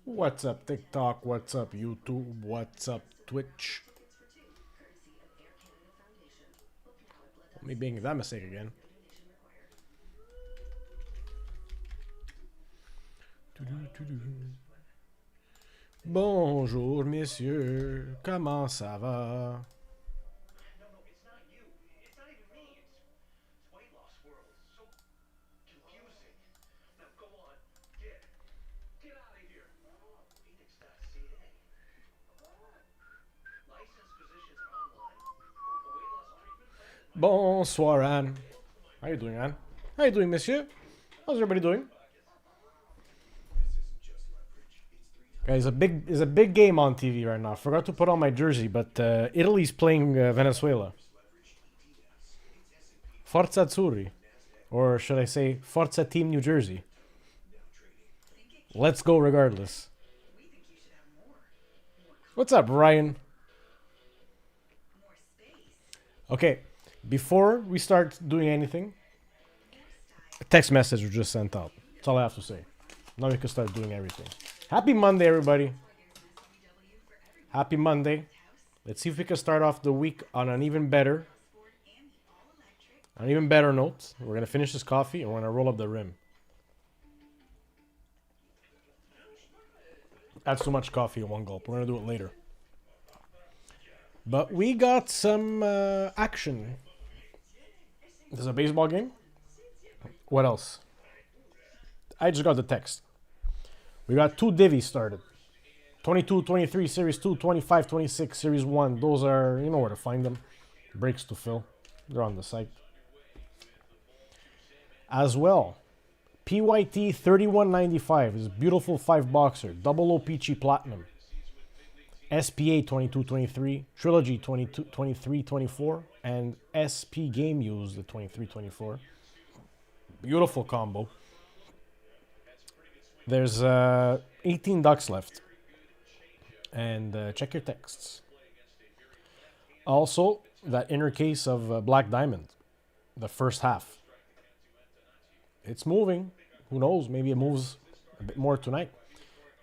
What's up, TikTok? What's up, YouTube? What's up, Twitch? Me being that mistake again. Bonjour, messieurs. Comment ça va? Bonsoir, Anne. How you doing, Anne? How you doing, monsieur? How's everybody doing? Guys, it's a big game on TV right now. Forgot to put on my jersey, but Italy's playing Venezuela. Forza Azzurri. Or should I say, Forza Team New Jersey. Let's go regardless. What's up, Ryan? Okay, before we start doing anything, a text message was just sent out. That's all I have to say. Now we can start doing everything. Happy Monday, everybody. Happy Monday. Let's see if we can start off the week on an even better note. We're going to finish this coffee and we're going to roll up the rim. That's too much coffee in one gulp. We're going to do it later. But we got some action. There's a baseball game. What else? I just got the text. We got 2 DIVI started. 22, 23, Series 2, 25, 26, Series 1. Those are, you know where to find them. Breaks to fill. They're on the site. As well, PYT 3195 is beautiful 5-boxer. Double OPC Platinum. SPA 2223, Trilogy 2324, and SP Game Use the 2324. Beautiful combo. There's 18 ducks left. And check your texts. Also, that inner case of Black Diamond, the first half. It's moving. Who knows? Maybe it moves a bit more tonight.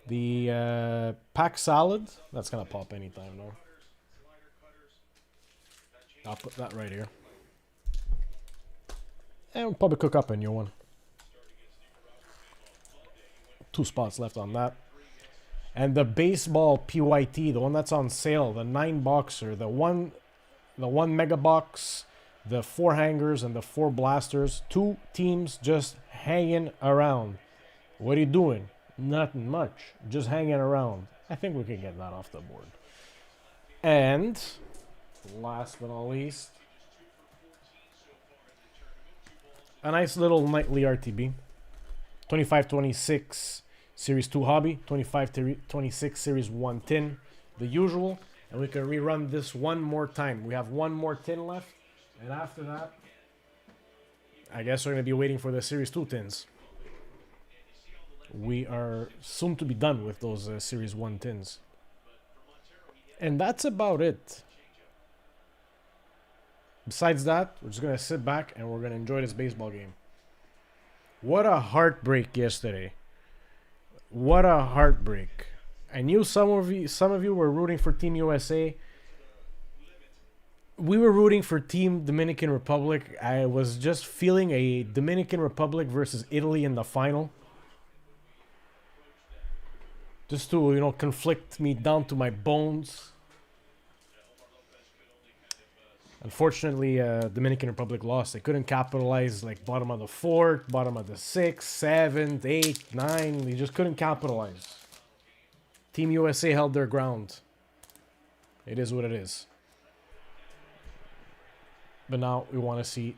The pack salad, that's going to pop anytime now. I'll put that right here. And we'll probably cook up a new one. 2 spots left on that. And the baseball PYT, the one that's on sale, the 9-boxer, the one mega box, the 4 hangers and the 4 blasters. 2 teams just hanging around. What are you doing? Nothing much. Just hanging around. I think we can get that off the board. And last but not least, a nice little nightly RTB. 25-26 Series 2 Hobby. 25-26 Series 1 tin. The usual. And we can rerun this one more time. We have one more tin left. And after that, I guess we're going to be waiting for the Series 2 tins. We are soon to be done with those Series 1 tins. And that's about it. Besides that, we're just going to sit back and we're going to enjoy this baseball game. What a heartbreak yesterday. What a heartbreak. I knew some of you were rooting for Team USA. We were rooting for Team Dominican Republic. I was just feeling a Dominican Republic versus Italy in the final. Just to, you know, conflict me down to my bones. Unfortunately, Dominican Republic lost. They couldn't capitalize, like bottom of the 4th, bottom of the 6th, 7th, 8th, 9th. They just couldn't capitalize. Team USA held their ground. It is what it is. But now we want to see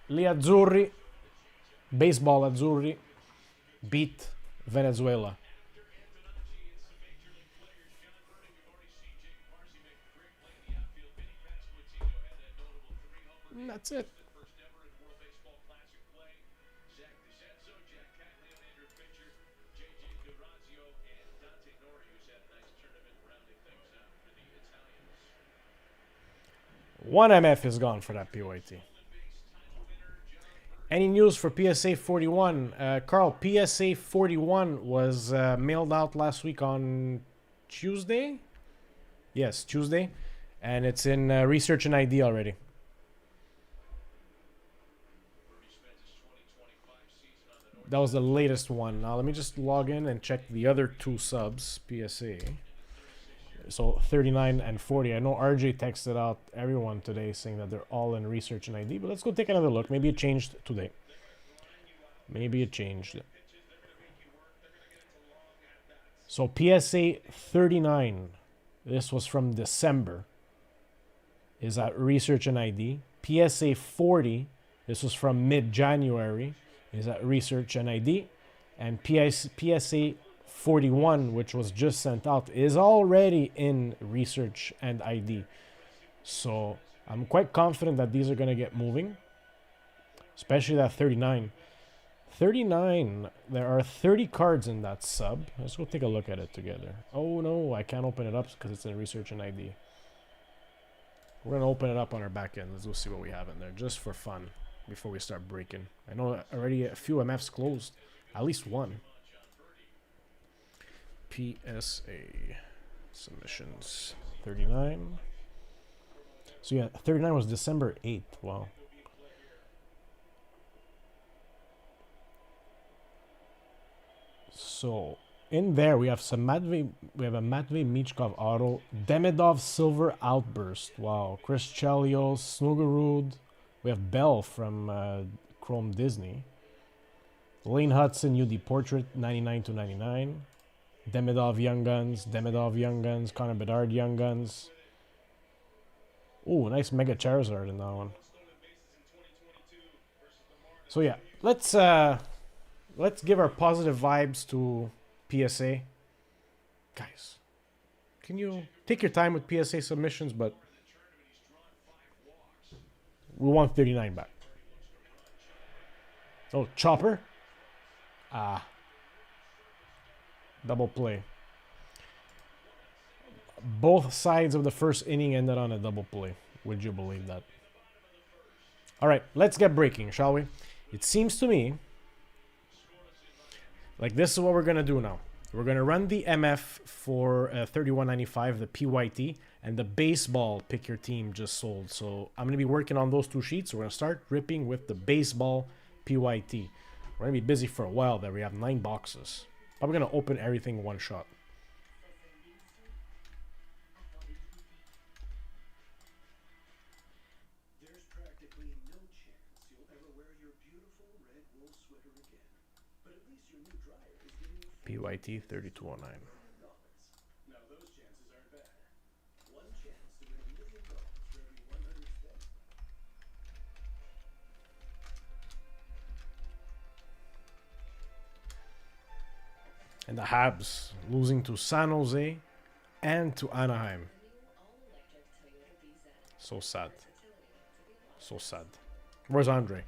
Gli Azzurri, baseball Azzurri, beat Venezuela. And that's it. One MF is gone for that PYT. Any news for PSA 41? Carl, PSA 41 was mailed out last week on Tuesday? Yes, Tuesday. And it's in research and ID already. That was the latest one. Now let me just log in and check the other two subs, PSA. So 39 and 40. I know RJ texted out everyone today saying that they're all in research and ID, but let's go take another look. Maybe it changed today. Maybe it changed. So PSA 39, this was from December, is at research and ID. PSA 40, this was from mid-January, is at research and ID. And PSA 41, which was just sent out, is already in research and ID. So I'm quite confident that these are going to get moving, especially that 39. 39, there are 30 cards in that sub. Let's go take a look at it together. Oh no, I can't open it up because it's in research and ID. We're going to open it up on our back end. Let's go see what we have in there, just for fun, before we start breaking. I know already a few MFs closed, at least one. PSA submissions 39. So yeah, 39 was December 8th. Wow. So in there we have some Matvey, we have a Matvey Michkov auto, Demidov Silver Outburst. Wow. Chris Chelios, Snugarud. We have Bell from Chrome Disney. Lane Hudson UD Portrait 99 to 99. Demidov Young Guns, Connor Bedard Young Guns. Ooh, nice Mega Charizard in that one. So yeah, let's give our positive vibes to PSA. Guys, can you take your time with PSA submissions, but we want 39 back. Oh, Chopper. Double play. Both sides of the first inning ended on a double play. Would you believe that? All right, let's get breaking, shall we? It seems to me like this is what we're going to do now. We're going to run the MF for 31.95, the PYT, and the baseball pick your team just sold. So I'm going to be working on those two sheets. So we're going to start ripping with the baseball PYT. We're going to be busy for a while there. We have 9 boxes. Probably going to open everything one shot. There's practically no chance you'll ever wear your beautiful red wool sweater again. But at least your new dryer is giving you PYT 3209. Now those chances aren't bad. One chance to win $1 million for every 100 spent. And the Habs losing to San Jose and to Anaheim. So sad. So sad. Where's Andre?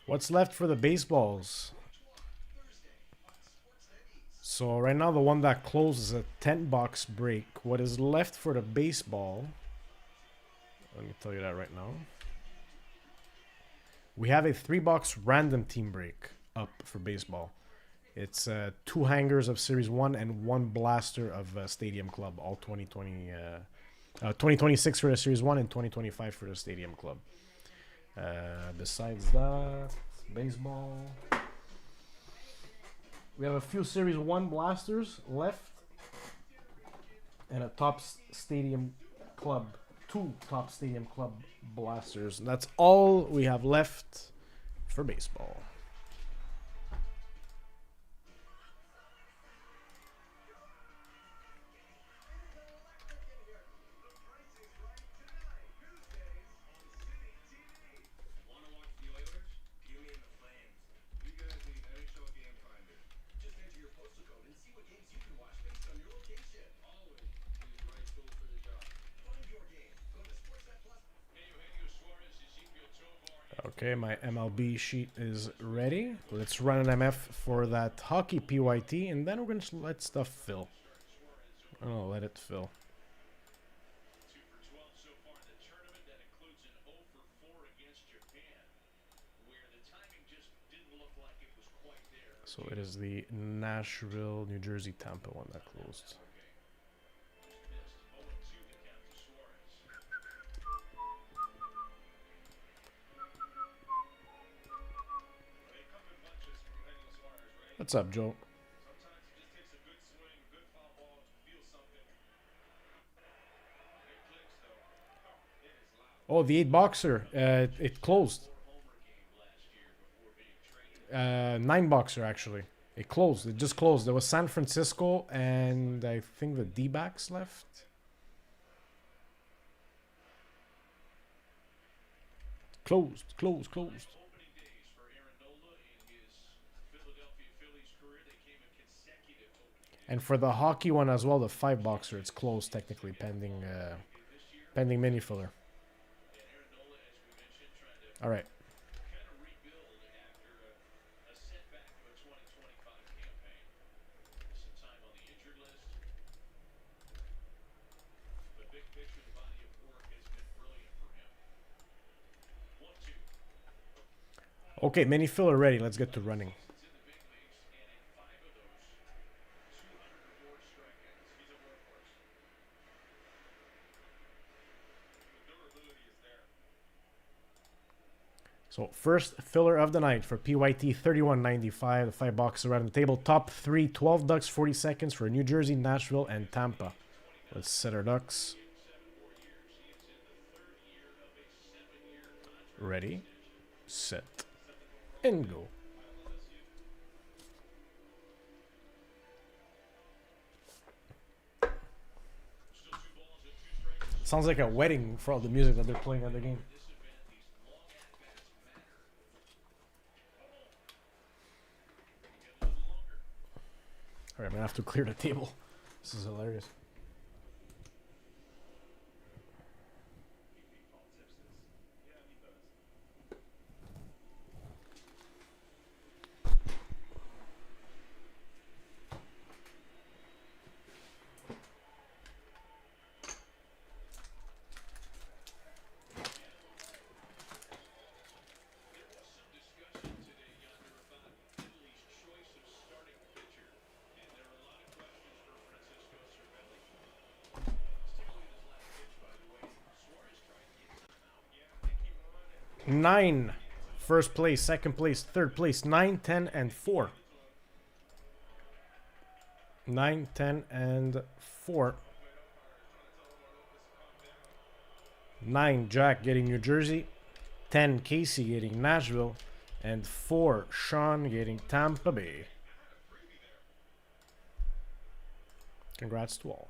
What's left for the baseballs? So right now the one that closes a 10-box break. What is left for the baseball? Let me tell you that right now. We have a 3-box random team break up for baseball. It's 2 hangers of Series 1 and 1 blaster of Stadium Club. All 2026 for the Series 1 and 2025 for the Stadium Club. Besides that, baseball. We have a few Series 1 blasters left. And a top Stadium Club. 2 top Stadium Club blasters. And that's all we have left for baseball. Okay, my MLB sheet is ready. Let's run an MF for that hockey PYT, and then we're going to let stuff fill. Oh, let it fill. So it is the Nashville, New Jersey, Tampa one that closed. What's up, Joe? Oh, the 8-boxer. It closed. 9-boxer, actually. It closed. It just closed. There was San Francisco, and I think the D-backs left. Closed. And for the hockey one as well, the 5-boxer, it's closed technically, pending mini filler. All right. Okay, mini filler ready. Let's get to running. So first filler of the night for PYT 31.95, the 5-boxer around the table. Top 3, 12 ducks, 40 seconds for New Jersey, Nashville, and Tampa. Let's set our ducks. Ready, set, and go. Sounds like a wedding for all the music that they're playing at the game. Alright, I'm gonna have to clear the table. This is hilarious. Nine. First place, second place, third place. 9, 10, and 4. 9, 10, and 4. 9, Jack getting New Jersey. 10, Casey getting Nashville. And 4, Sean getting Tampa Bay. Congrats to all.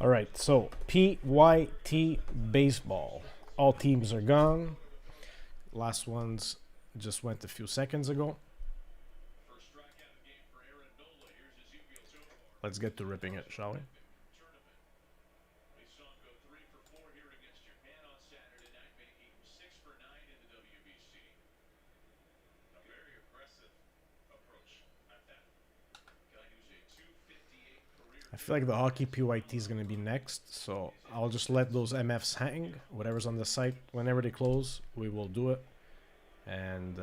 All right, so PYT baseball. All teams are gone. Last ones just went a few seconds ago. Let's get to ripping it, shall we? I feel like the hockey PYT is going to be next, so I'll just let those MFs hang. Whatever's on the site, whenever they close, we will do it. And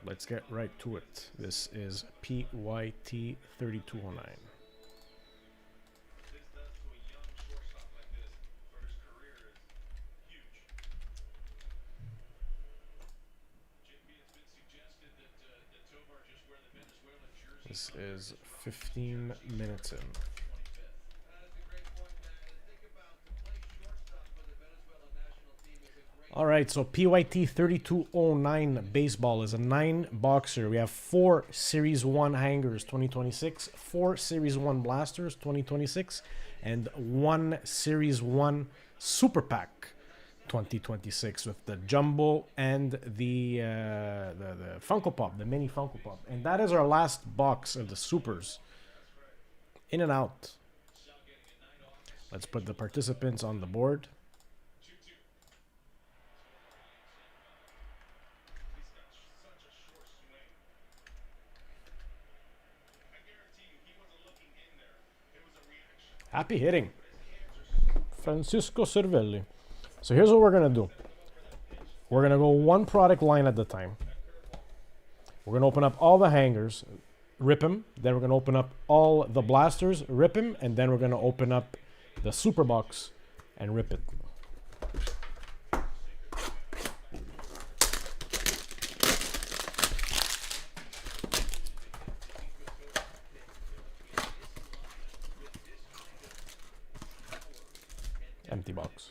let's get right to it. This is PYT 3209. This is 15 minutes in. All right, so PYT 3209 baseball is a 9-boxer. We have 4 Series 1 hangers 2026, 4 Series 1 blasters 2026, and 1 Series 1 Super Pack 2026 with the Jumbo and the Funko Pop, the mini Funko Pop. And that is our last box of the Supers. In and out. Let's put the participants on the board. Happy hitting. Francisco Cervelli. So here's what we're going to do. We're going to go one product line at a time. We're going to open up all the hangers, rip them. Then we're going to open up all the blasters, rip them. And then we're going to open up the super box and rip it. Empty box.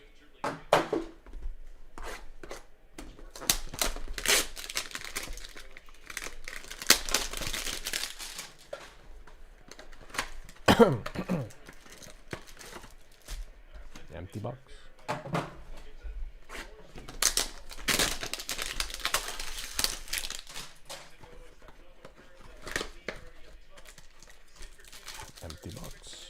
Empty box. Empty box.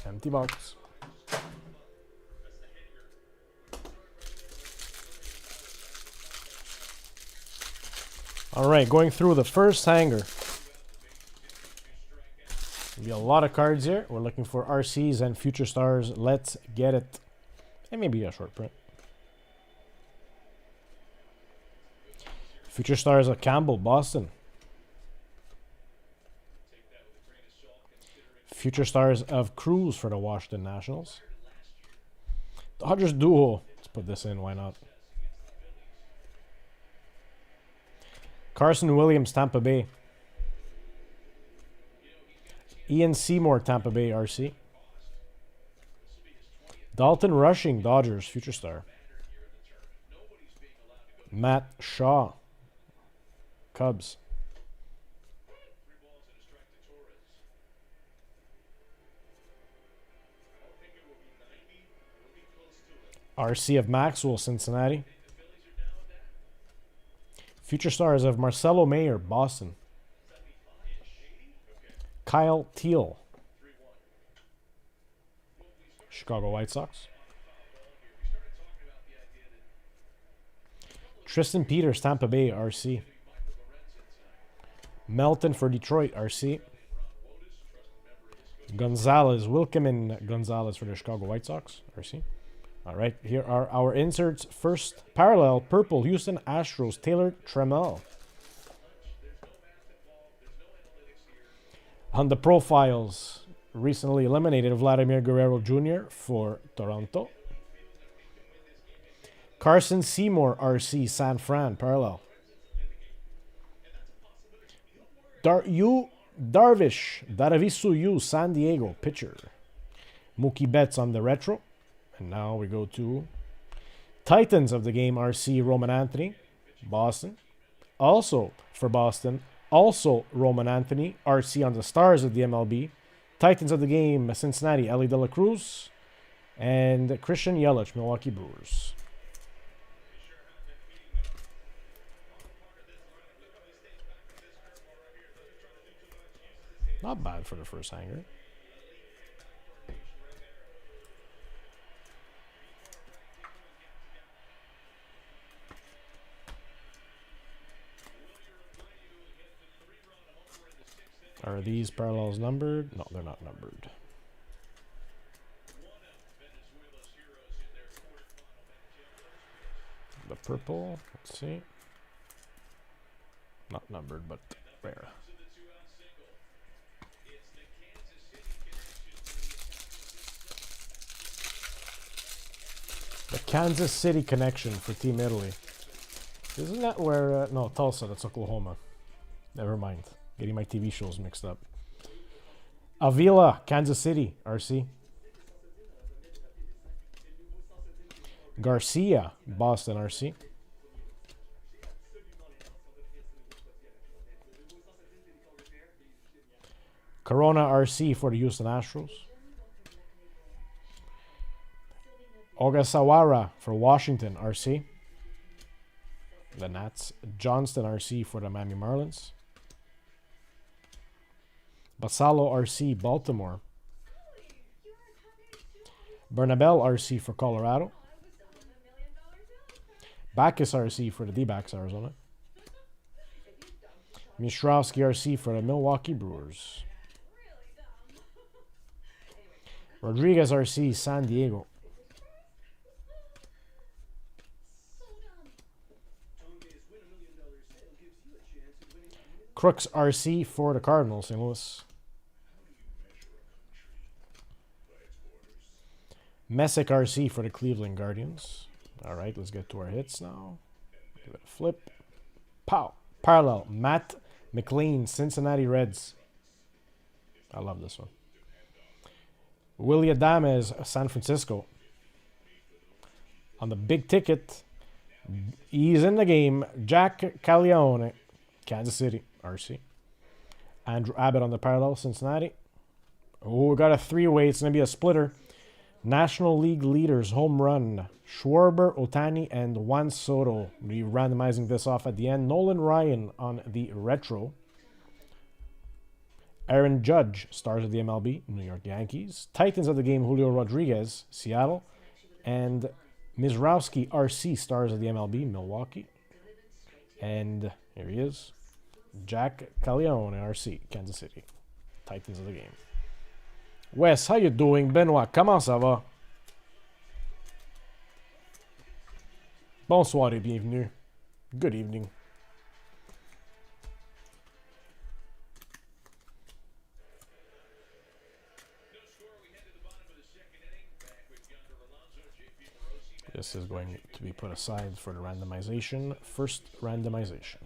Empty box. All right, going through the first hanger. There'll be a lot of cards here. We're looking for RCs and Future Stars. Let's get it. And maybe a short print. Future Stars of Campbell, Boston. Future Stars of Cruz for the Washington Nationals. Dodgers duo. Let's put this in, why not? Carson Williams, Tampa Bay. Ian Seymour, Tampa Bay, RC. Dalton Rushing, Dodgers, Future Star. Matt Shaw, Cubs. RC of Maxwell, Cincinnati. Future Stars of Marcelo Mayer, Boston. Kyle Teal, Chicago White Sox. Tristan Peters, Tampa Bay, RC. Melton for Detroit, RC. Gonzalez, Wilkeman Gonzalez for the Chicago White Sox, RC. All right, here are our inserts. First, parallel, purple, Houston Astros, Taylor Trammell. On the profiles, recently eliminated Vladimir Guerrero Jr. for Toronto. Carson Seymour, RC, San Fran, parallel. Darvish, Daravisu, San Diego, pitcher. Mookie Betts on the retro. And now we go to Titans of the game, RC, Roman Anthony, Boston. Also for Boston, also Roman Anthony, RC on the Stars of the MLB. Titans of the game, Cincinnati, Ellie De La Cruz. And Christian Yelich, Milwaukee Brewers. Not bad for the first hanger. Are these parallels numbered? No, they're not numbered. The purple, let's see. Not numbered, but rare. The Kansas City connection for Team Italy. Isn't that where... no, Tulsa, that's Oklahoma. Never mind. Getting my TV shows mixed up. Avila, Kansas City, RC. Garcia, Boston, RC. Corona, RC for the Houston Astros. Ogasawara for Washington, RC. The Nats. Johnston, RC for the Miami Marlins. Basalo, RC, Baltimore. Bernabel, RC for Colorado. Backus, RC for the D-backs, Arizona. Mishrowski, RC for the Milwaukee Brewers. Rodriguez, RC, San Diego. Crooks, RC for the Cardinals, St. Louis. Messick, RC for the Cleveland Guardians. All right, let's get to our hits now. Give it a flip. Pow. Parallel. Matt McLean, Cincinnati Reds. I love this one. Willie Adames, San Francisco. On the big ticket, he's in the game. Jack Caglione, Kansas City, RC. Andrew Abbott on the parallel, Cincinnati. Oh, we got a three-way. It's going to be a splitter. National League leaders, home run. Schwarber, Otani, and Juan Soto. We'll be randomizing this off at the end. Nolan Ryan on the retro. Aaron Judge, stars of the MLB, New York Yankees. Titans of the game, Julio Rodriguez, Seattle. And Mizrowski, RC, stars of the MLB, Milwaukee. And here he is. Jack Caglione, RC, Kansas City. Titans of the game. Wes, how you doing? Benoit, comment ça va? Bonsoir et bienvenue. Good evening. This is going to be put aside for the randomization. First randomization.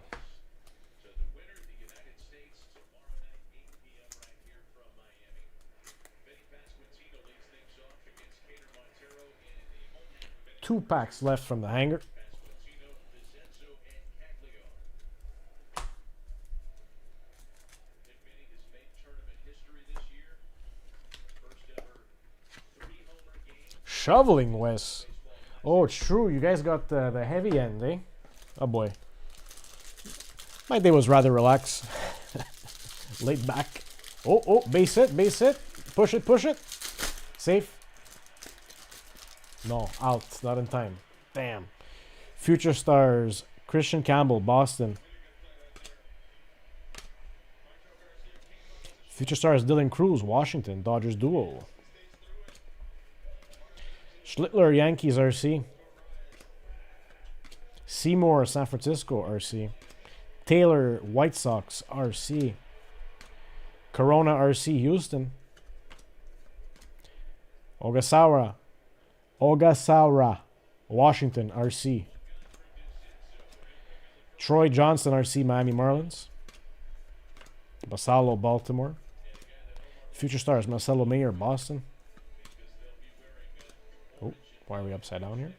Two packs left from the hanger. Shoveling, Wes. Oh, it's true. You guys got the heavy end, eh? Oh, boy. My day was rather relaxed. Laid back. Oh, base hit, base hit. Push it, push it. Safe. No, out. Not in time. Damn. Future Stars. Christian Campbell, Boston. Future Stars. Dylan Cruz, Washington. Dodgers duo. Schlittler, Yankees, RC. Seymour, San Francisco, RC. Taylor, White Sox, RC. Corona, RC, Houston. Ogasawara, Washington, RC. Troy Johnston, RC, Miami Marlins. Basalo, Baltimore. Future Stars, Marcelo Mayer, Boston. Oh, why are we upside down here?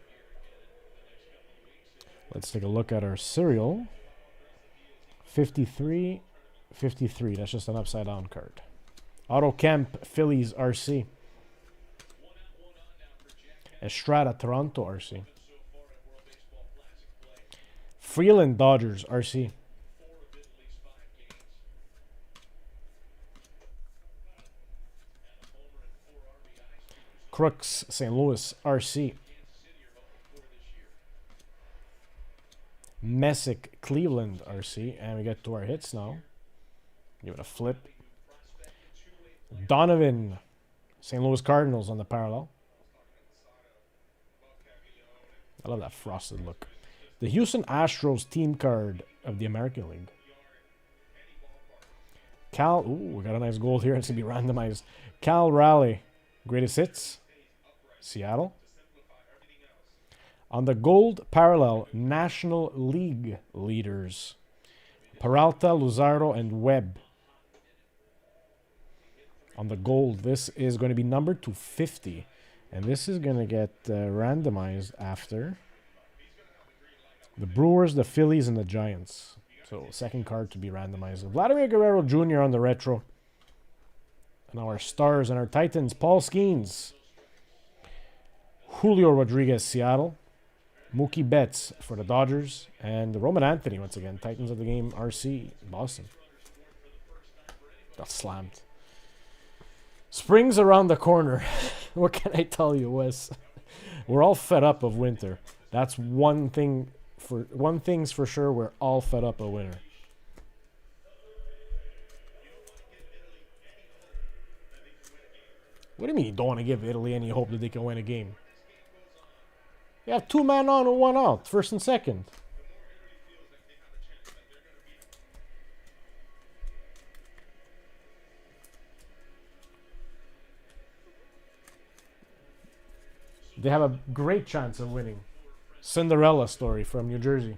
Let's take a look at our serial. 53, 53. That's just an upside down card. Otto Kemp, Phillies, RC. Estrada, Toronto, RC. Freeland, Dodgers, RC. Crooks, St. Louis, RC. Messick, Cleveland, RC. And we get to our hits now. Give it a flip. Donovan, St. Louis Cardinals on the parallel. I love that frosted look. The Houston Astros team card of the American League. Cal. Ooh, we got a nice gold here. It's going to be randomized. Cal Raleigh. Greatest hits. Seattle. On the gold parallel, National League leaders. Peralta, Luzardo, and Webb. On the gold, this is going to be numbered to 50. And this is going to get randomized after the Brewers, the Phillies, and the Giants. So, second card to be randomized. Vladimir Guerrero Jr. on the retro. And our stars and our Titans, Paul Skeens. Julio Rodriguez, Seattle. Mookie Betts for the Dodgers. And Roman Anthony, once again. Titans of the game, RC, Boston. Got slammed. Spring's around the corner. What can I tell you, Wes? We're all fed up of winter. That's one thing's for sure. We're all fed up of winter. What do you mean you don't want to give Italy any hope that they can win a game? You have 2 men on and 1 out, first and second. They have a great chance of winning. Cinderella story from New Jersey.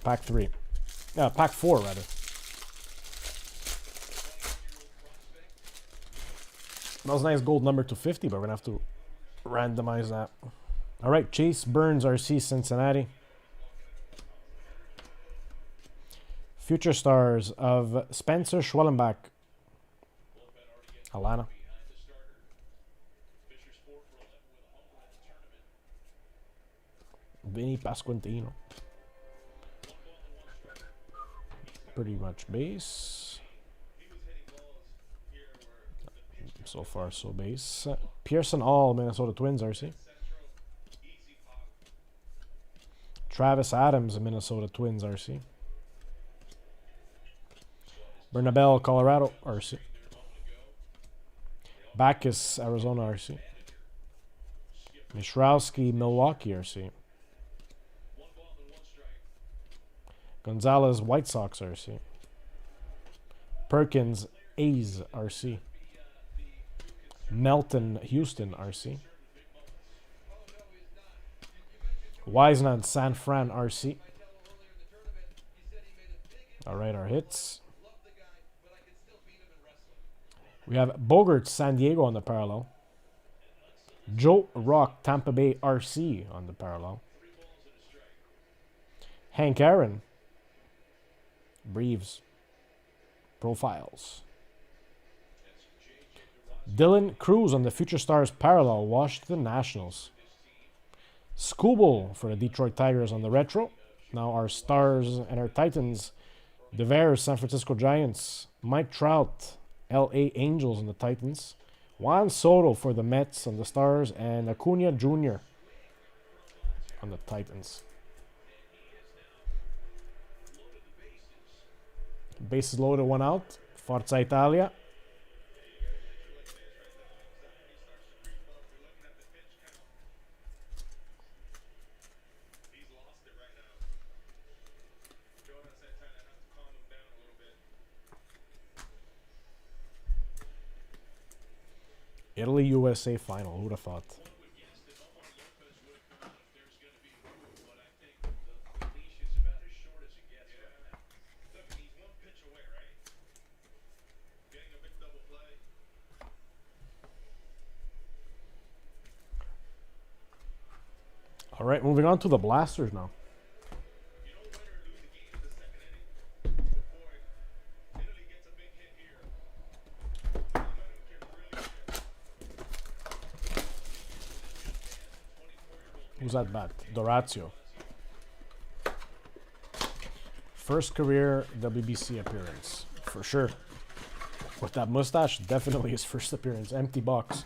Pack 3. Pack 4, rather. That was a nice gold number to 50, but we're going to have to randomize that. All right, Chase Burns, RC, Cincinnati. Future stars of Spencer Schwellenbach, Atlanta. Vinny Pasquantino. Pretty much base. So far, so base. Pearson All, Minnesota Twins, RC. Travis Adams, Minnesota Twins, RC. Bernabel, Colorado, RC. Backus, Arizona, RC. Mishrowski, Milwaukee, RC. Gonzalez, White Sox, RC. Perkins, A's, RC. Melton, Houston, RC. Wiseman, San Fran, RC. All right, our hits. We have Bogart, San Diego on the parallel. Joe Rock, Tampa Bay, RC on the parallel. Hank Aaron, Braves, profiles. Dylan Cruz on the Future Stars parallel, Washington Nationals. Skubal for the Detroit Tigers on the retro. Now our stars and our Titans. DeVers, San Francisco Giants. Mike Trout, LA Angels on the Titans. Juan Soto for the Mets on the stars. And Acuna Jr. on the Titans. Bases loaded, 1 out. Forza Italia. Italy USA final. Who would have thought? All right, moving on to the blasters now. Who's that bat? Dorazio. First career WBC appearance, for sure. With that mustache, definitely his first appearance. Empty box.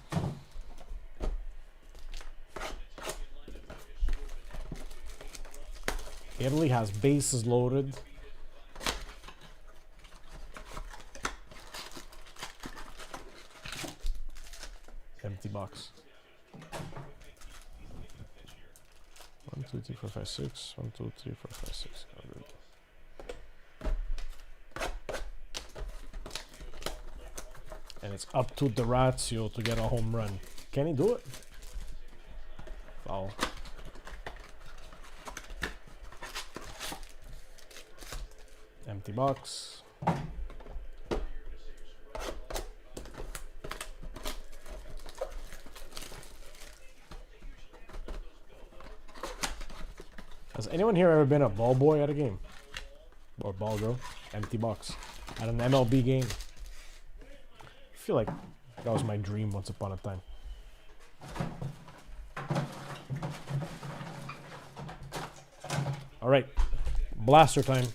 Italy has bases loaded. Empty box. 1, 2, 3, 4, 5, 6. 1, 2, 3, 4, 5, 6. And it's up to Durazio to get a home run. Can he do it? Foul. Empty box. Has anyone here ever been a ball boy at a game? Or ball girl? Empty box. At an MLB game. I feel like that was my dream once upon a time. Alright. Blaster time.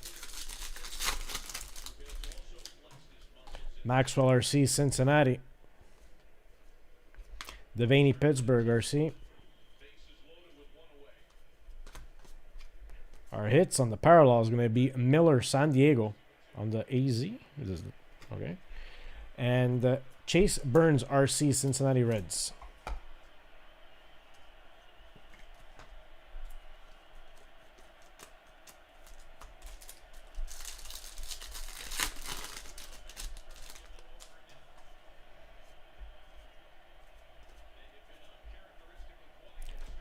Maxwell RC, Cincinnati. Devaney, Pittsburgh RC. Our hits on the parallel is going to be Miller, San Diego on the AZ. Okay. And Chase Burns RC, Cincinnati Reds.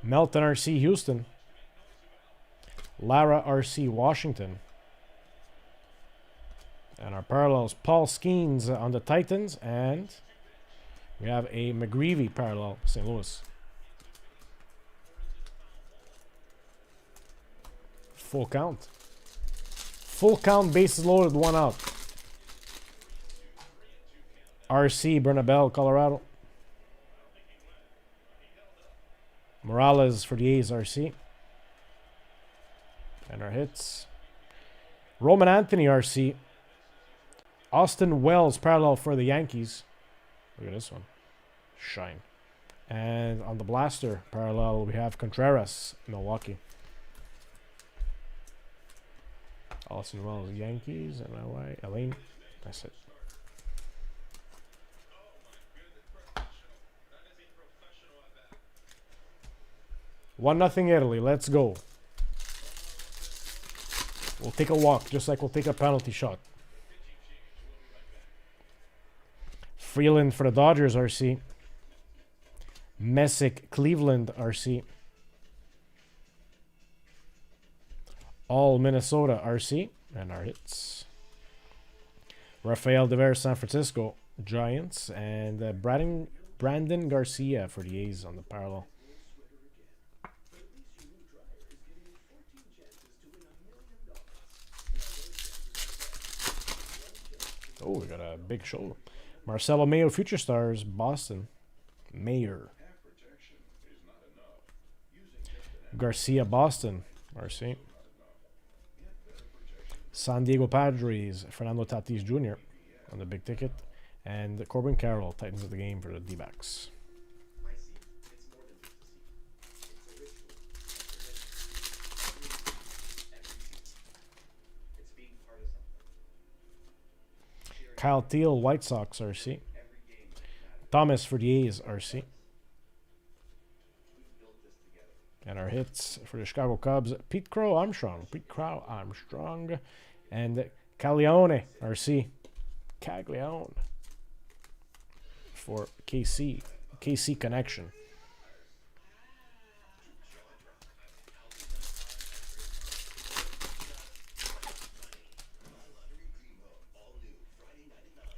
Melton RC, Houston. Lara RC, Washington. And our parallels, Paul Skeens on the Titans. And we have a McGreevy parallel, St. Louis. Full count. Full count, bases loaded, 1 out. RC, Bernabel, Colorado. Morales for the A's, RC. And our hits. Roman Anthony, RC. Austin Wells, parallel for the Yankees. Look at this one. Shine. And on the blaster, parallel, we have Contreras, Milwaukee. Austin Wells, Yankees. And Elaine. That's it. One nothing Italy. Let's go. We'll take a walk, just like we'll take a penalty shot. Freeland for the Dodgers, RC. Messick, Cleveland, RC. All Minnesota, RC. And our hits. Rafael Devers, San Francisco, Giants. And Brandon Garcia for the A's on the parallel. Oh, we got a big shoulder. Marcelo Mayo, Future Stars, Boston. Mayer. Garcia, Boston, RC. San Diego Padres, Fernando Tatis Jr. on the big ticket. And Corbin Carroll, Titans of the game for the D-backs. Kyle Teal, White Sox, RC. Thomas for the A's, RC. And our hits for the Chicago Cubs, Pete Crow Armstrong. And Caglione, RC. Caglione. For KC. KC Connection.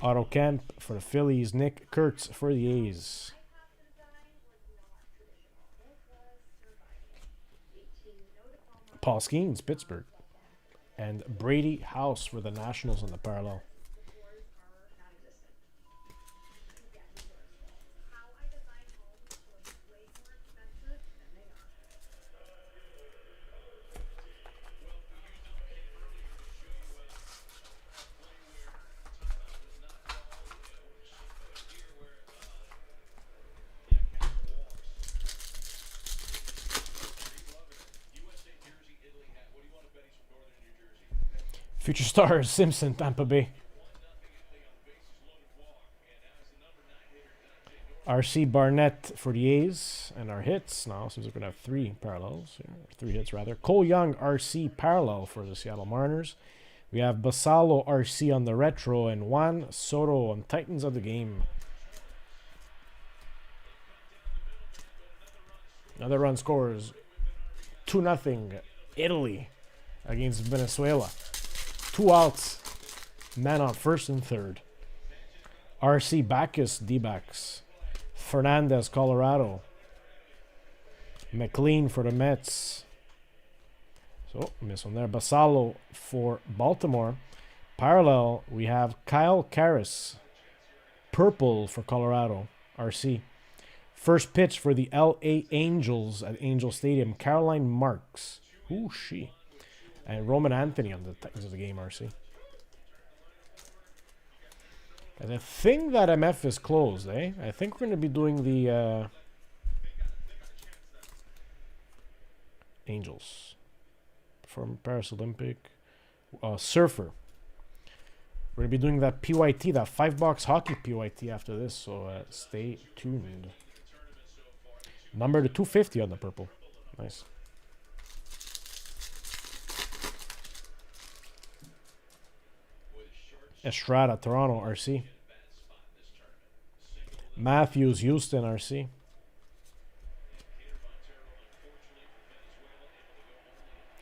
Otto Kemp for the Phillies. Nick Kurtz for the A's. Paul Skeens, Pittsburgh. And Brady House for the Nationals on the parallel. Future Stars, Simpson, Tampa Bay. RC Barnett for the A's. And our hits now, since we're going to have 3 parallels, here, 3 hits rather. Cole Young RC parallel for the Seattle Mariners. We have Basalo RC on the retro and Juan Soto on Titans of the Game. Another run scores 2-0 Italy against Venezuela. 2 outs. Man on first and third. RC Bacchus D-backs. Fernandez Colorado. McLean for the Mets. So, miss one there. Basalo for Baltimore. Parallel, we have Kyle Karras. Purple for Colorado. RC. First pitch for the LA Angels at Angel Stadium. Caroline Marks. Who's she? And Roman Anthony on the Titans of the Game, RC. And I think that MF is closed, eh? I think we're going to be doing the Angels. From Paris Olympic. Surfer. We're going to be doing that PYT, that 5-box hockey PYT after this, so stay tuned. Number to 250 on the purple. Nice. Estrada, Toronto, RC. Matthews, Houston, RC.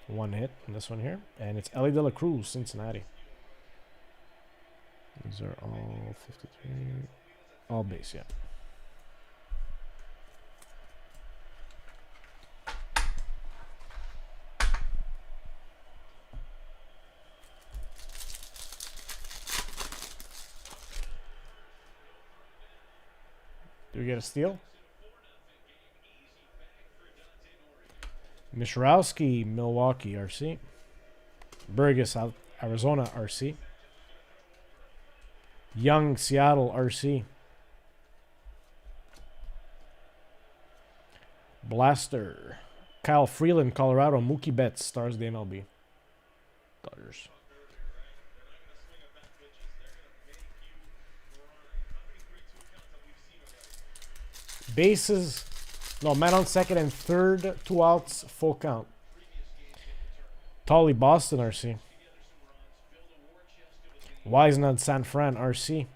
One hit in this one here. And it's Ellie De La Cruz, Cincinnati. These are all 53. All base, yeah. Do we get a steal? Mishrowski, Milwaukee, RC. Burgess, Arizona, RC. Young, Seattle, RC. Blaster. Kyle Freeland, Colorado. Mookie Betts, stars the MLB. Dodgers. Bases. No, man on second and third. 2 outs. Full count. Tolly, Boston, RC. Wisnant, San Fran, RC.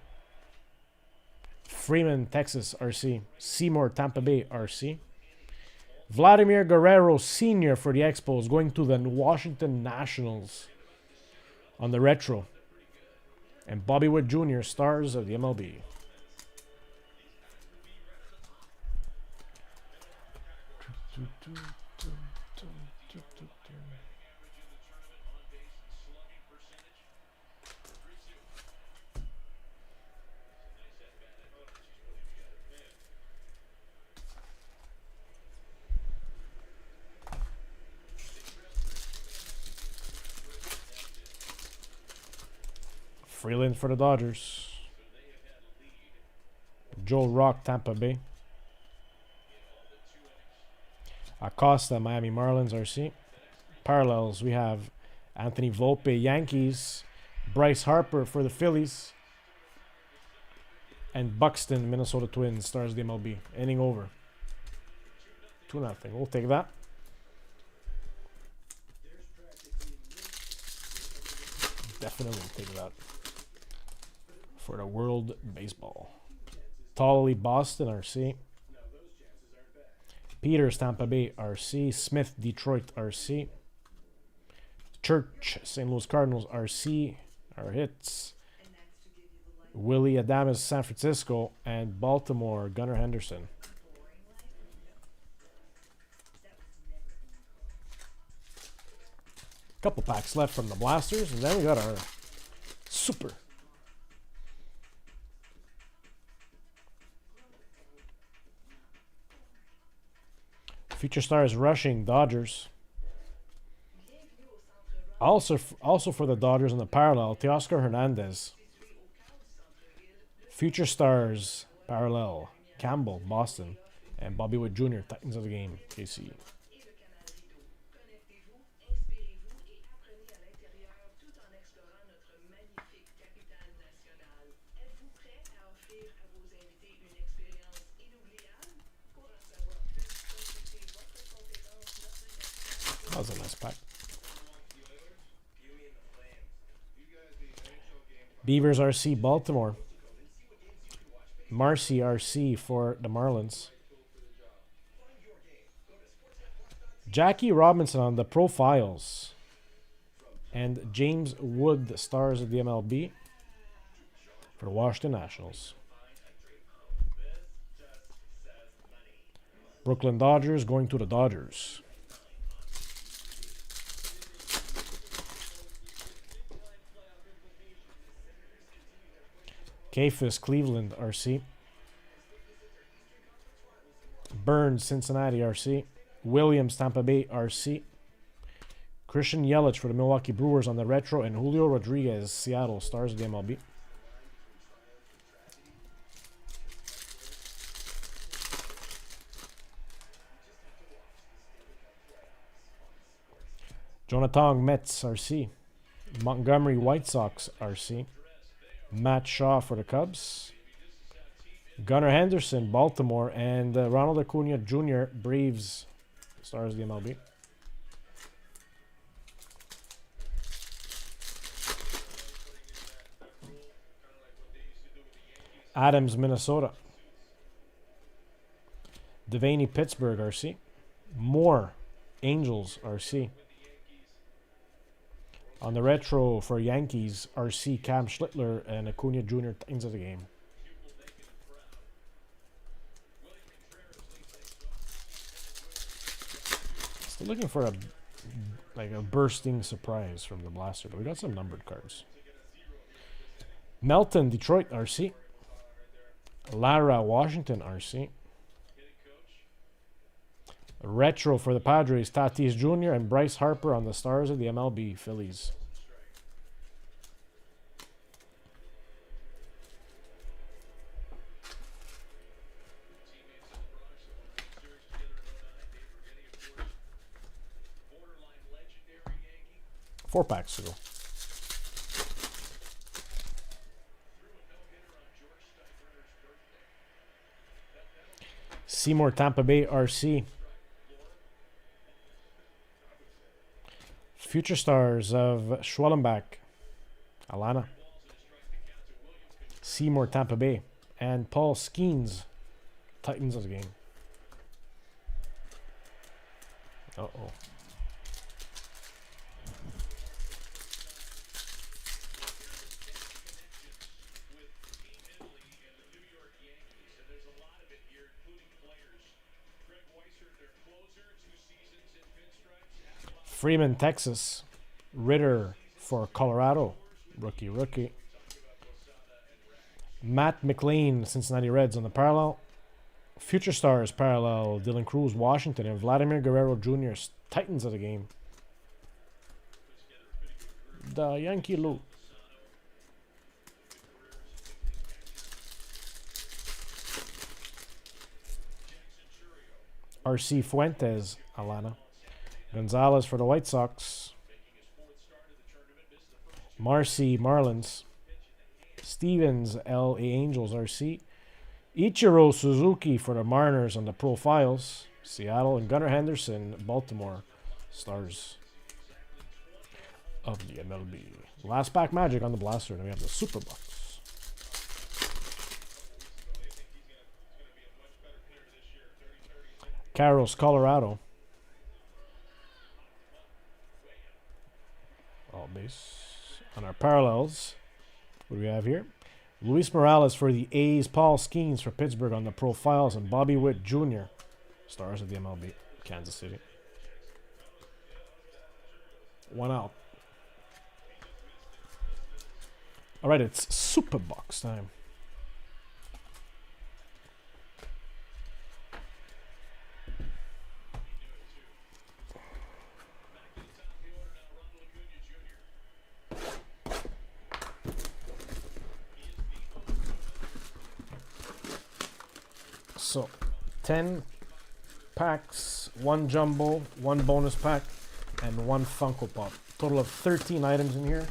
Freeman, Texas, RC. Seymour, Tampa Bay, RC. Vladimir Guerrero Sr. for the Expos, going to the Washington Nationals on the retro. And Bobby Witt Jr., stars of the MLB. Freeland for the Dodgers. Joe Rock, Tampa Bay. Acosta, Miami Marlins, RC. Parallels, we have Anthony Volpe, Yankees. Bryce Harper for the Phillies. And Buxton, Minnesota Twins, stars the MLB. Inning over. 2-0. We'll take that. Definitely take that. For the World Baseball. Tolley, Boston, RC. Peters, Tampa Bay, RC. Smith, Detroit, RC. Church, St. Louis Cardinals, RC. Our hits. Willie Adames, San Francisco. And Baltimore, Gunnar Henderson. Couple packs left from the Blasters. And then we got our Super. Future Stars rushing, Dodgers. Also for the Dodgers in the parallel, Teoscar Hernandez. Future Stars parallel, Campbell, Boston, and Bobby Witt Jr., Titans of the Game, KC. That was a nice pack. Beavers RC Baltimore. Marcy RC for the Marlins. Jackie Robinson on the profiles. And James Wood, the stars of the MLB for the Washington Nationals. Brooklyn Dodgers going to the Dodgers. Kafis Cleveland RC. Burns Cincinnati RC. Williams Tampa Bay RC. Christian Yelich for the Milwaukee Brewers on the retro, and Julio Rodriguez Seattle stars of the MLB. Jonathan Mets RC. Montgomery White Sox RC. Matt Shaw for the Cubs. Gunnar Henderson, Baltimore, and Ronald Acuna Jr., Braves, stars of the MLB. Adams, Minnesota. Devaney, Pittsburgh, RC. Moore, Angels, RC. On the retro for Yankees, RC, Cam Schlittler, and Acuna Jr. Titans of the game. Still looking for a bursting surprise from the blaster, but we got some numbered cards. Melton, Detroit, RC. Lara, Washington, RC. Retro for the Padres, Tatis Jr. and Bryce Harper on the stars of the MLB, Phillies. Four packs to go. Seymour, Tampa Bay, RC. Future stars of Schwellenbach, Alana. Seymour, Tampa Bay. And Paul Skeens, Titans of the game. Uh-oh. Freeman, Texas. Ritter for Colorado. Rookie. Matt McLean, Cincinnati Reds on the parallel. Future stars parallel, Dylan Cruz, Washington, and Vladimir Guerrero Jr., Titans of the game. The Yankee loot. RC Fuentes, Alana. Gonzalez for the White Sox. Marcy, Marlins. Stevens, LA Angels, RC. Ichiro Suzuki for the Mariners on the profiles. Seattle, and Gunnar Henderson, Baltimore, stars of the MLB. Last pack magic on the blaster, and we have the Super Box. Carroll's, Colorado. All base. On our parallels, what do we have here? Luis Morales for the A's, Paul Skeens for Pittsburgh on the profiles, and Bobby Witt Jr., stars of the MLB, Kansas City. One out. All right, it's Super Box time. So, 10 packs, 1 jumbo, 1 bonus pack, and 1 Funko Pop. Total of 13 items in here.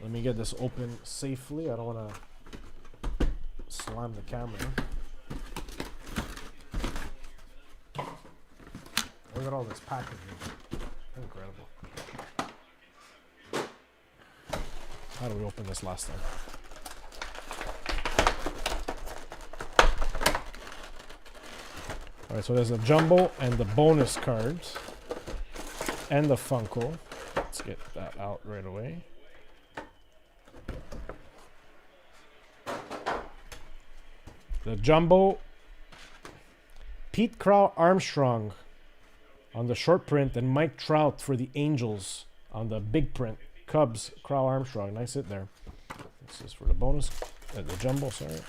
Let me get this open safely. I don't want to slam the camera. Look at all this packaging. Incredible. How do we open this last time? Alright, so there's a jumbo and the bonus cards. And the Funko. Let's get that out right away. The jumbo. Pete Crow Armstrong on the short print, and Mike Trout for the Angels on the big print. Cubs, Crow Armstrong. Nice hit there. This is for the bonus. The jumbo, sorry.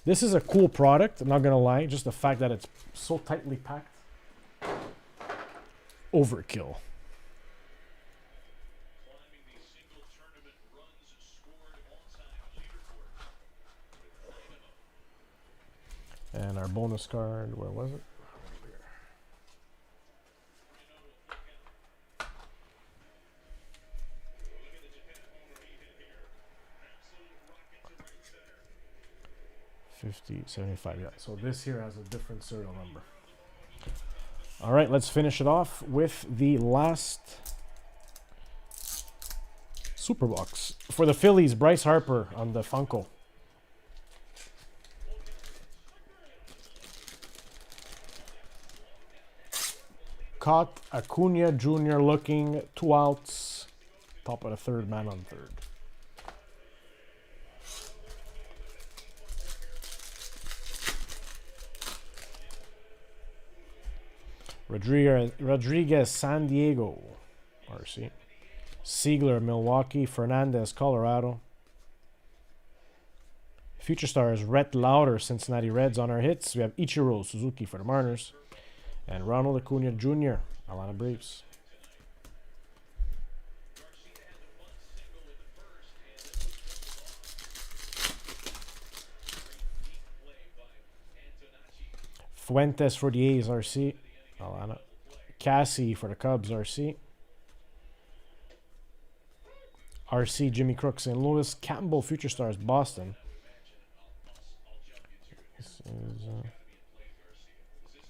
This is a cool product, I'm not gonna lie. Just the fact that it's so tightly packed. Overkill. And our bonus card, where was it? $50.75, yeah. So this here has a different serial number. All right, let's finish it off with the last super box for the Phillies. Bryce Harper on the Funko. Caught Acuna Jr. looking, 2 outs, top of the third, man on third. Rodriguez, San Diego, RC. Siegler, Milwaukee. Fernandez, Colorado. Future stars, Rhett Lauder, Cincinnati Reds on our hits. We have Ichiro Suzuki for the Mariners. And Ronald Acuna Jr., Atlanta Braves. Fuentes for the A's, RC. Atlanta. Cassie for the Cubs, RC. RC, Jimmy Crook, St. Louis. Campbell, Future Stars, Boston. This is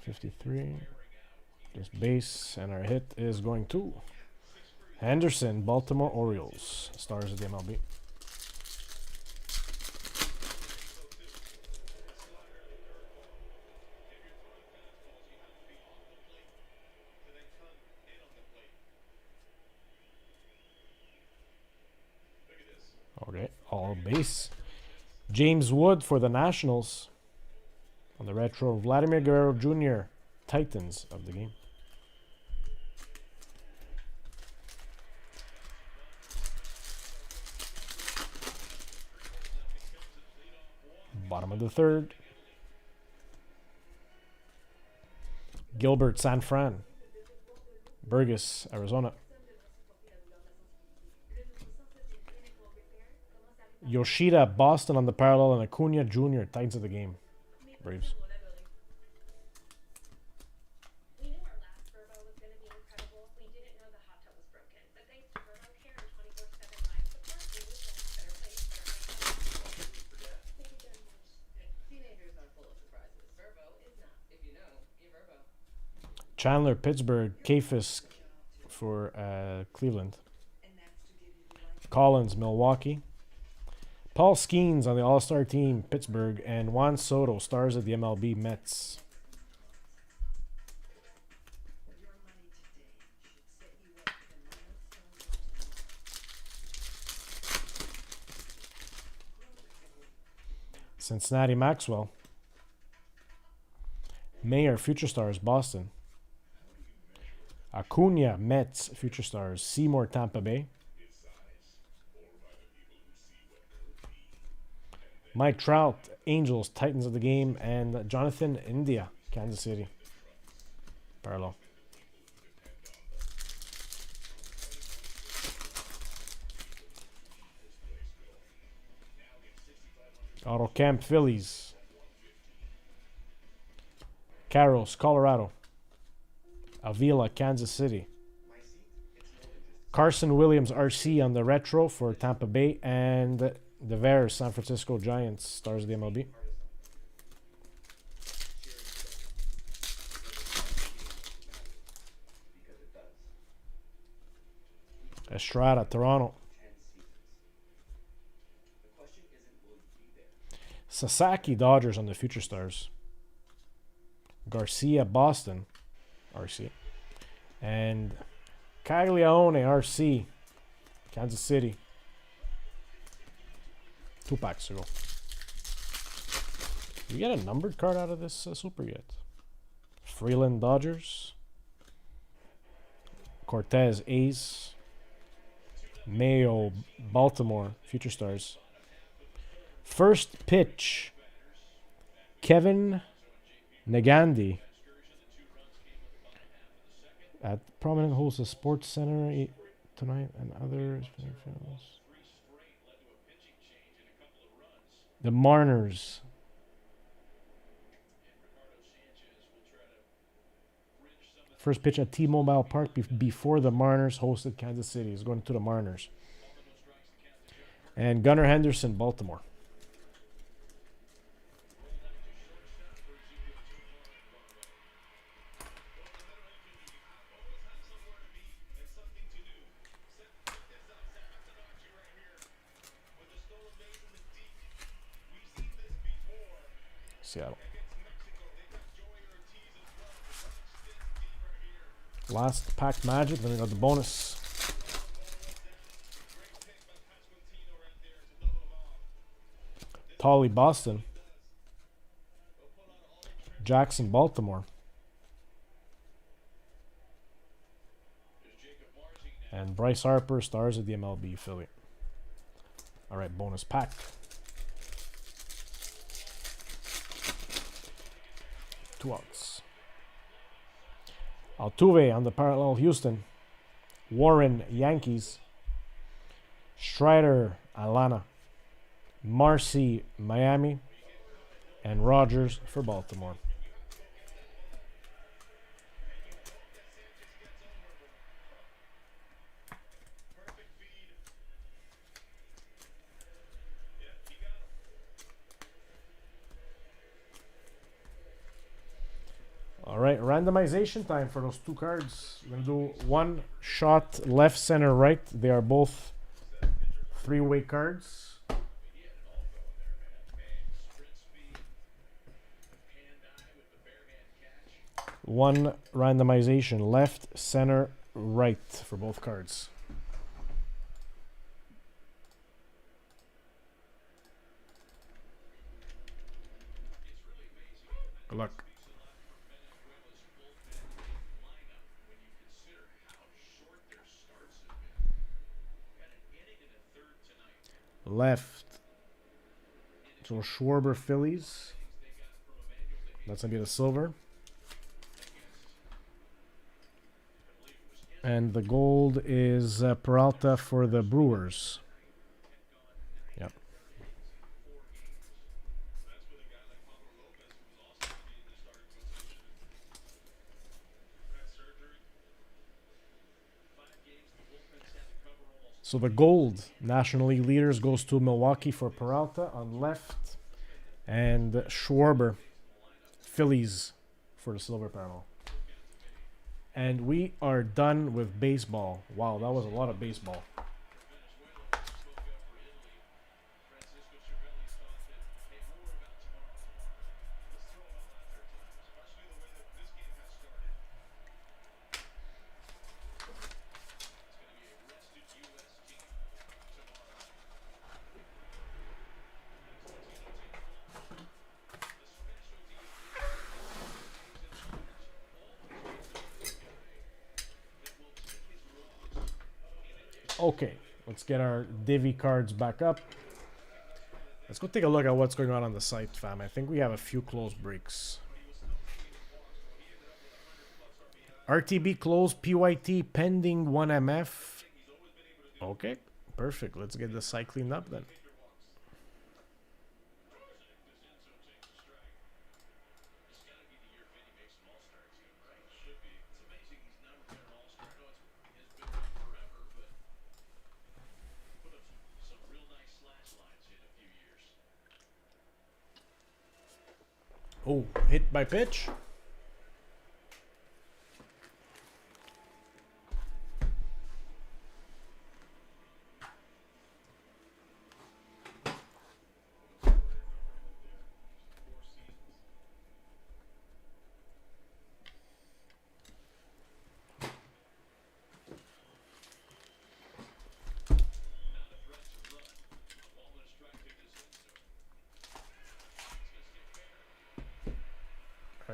53. Just base, and our hit is going to Henderson, Baltimore Orioles. Stars of the MLB. Okay, all base. James Wood for the Nationals. On the retro, Vladimir Guerrero Jr., Titans of the game. Bottom of the third. Gilbert, San Fran. Burgess, Arizona. Yoshida, Boston on the parallel, and Acuna Jr., Titans of the game. Braves. We knew our last Verbo was going to be incredible. We didn't know the hot tub was broken. But thanks to Verbo Care and 24/7 live support, we moved on to better place, better high. Thank you very much. Teenagers are full of surprises. Verbo is not. If you know, you Verbo. Chandler, Pittsburgh. Kafis for Cleveland. Collins, Milwaukee. Paul Skeens on the All-Star team, Pittsburgh. And Juan Soto, stars of the MLB, Mets. Cincinnati, Maxwell. Mayer, Future Stars, Boston. Acuna, Mets, Future Stars. Seymour, Tampa Bay. Mike Trout, Angels, Titans of the game. And Jonathan India, Kansas City. Parallel. Auto Camp, Phillies. Carros, Colorado. Avila, Kansas City. Carson Williams, RC on the retro for Tampa Bay. And Devers, San Francisco Giants, stars of the MLB. Estrada, Toronto. 10 seasons. The question isn't will you be there. Sasaki, Dodgers on the Future Stars. Garcia, Boston, RC. And Caglione, RC, Kansas City. 2 packs to go. Did we get a numbered card out of this super yet? Freeland, Dodgers. Cortez, A's. Mayo, Baltimore, Future Stars. First pitch, Kevin Negandi. At prominent hosts of Sports Center tonight and others. The Mariners. First pitch at T-Mobile Park before the Mariners hosted Kansas City. He's going to the Mariners. And Gunnar Henderson, Baltimore. Seattle. Last pack Magic, then we got the bonus. Tolly, Boston. Jackson, Baltimore. And Bryce Harper, Stars of the MLB, Philly. Alright, bonus pack. Two outs. Altuve on the parallel, Houston. Warren, Yankees. Strider, Atlanta. Marcy, Miami. And Rogers for Baltimore. Alright, randomization time for those 2 cards. We're going to do 1 shot left, center, right. They are both 3-way cards. One randomization left, center, right for both cards. Good luck. Left. So Schwarber, Phillies. That's going to be the silver. And the gold is Peralta for the Brewers. Yep. So the gold National League leaders goes to Milwaukee for Peralta on left. And Schwarber, Phillies for the silver panel. And we are done with baseball. Wow, that was a lot of baseball. Okay, let's get our Divi cards back up. Let's go take a look at what's going on the site, fam. I think we have a few close breaks. RTB closed, PYT pending 1MF. Okay, perfect. Let's get the site cleaned up then. Oh, hit by pitch.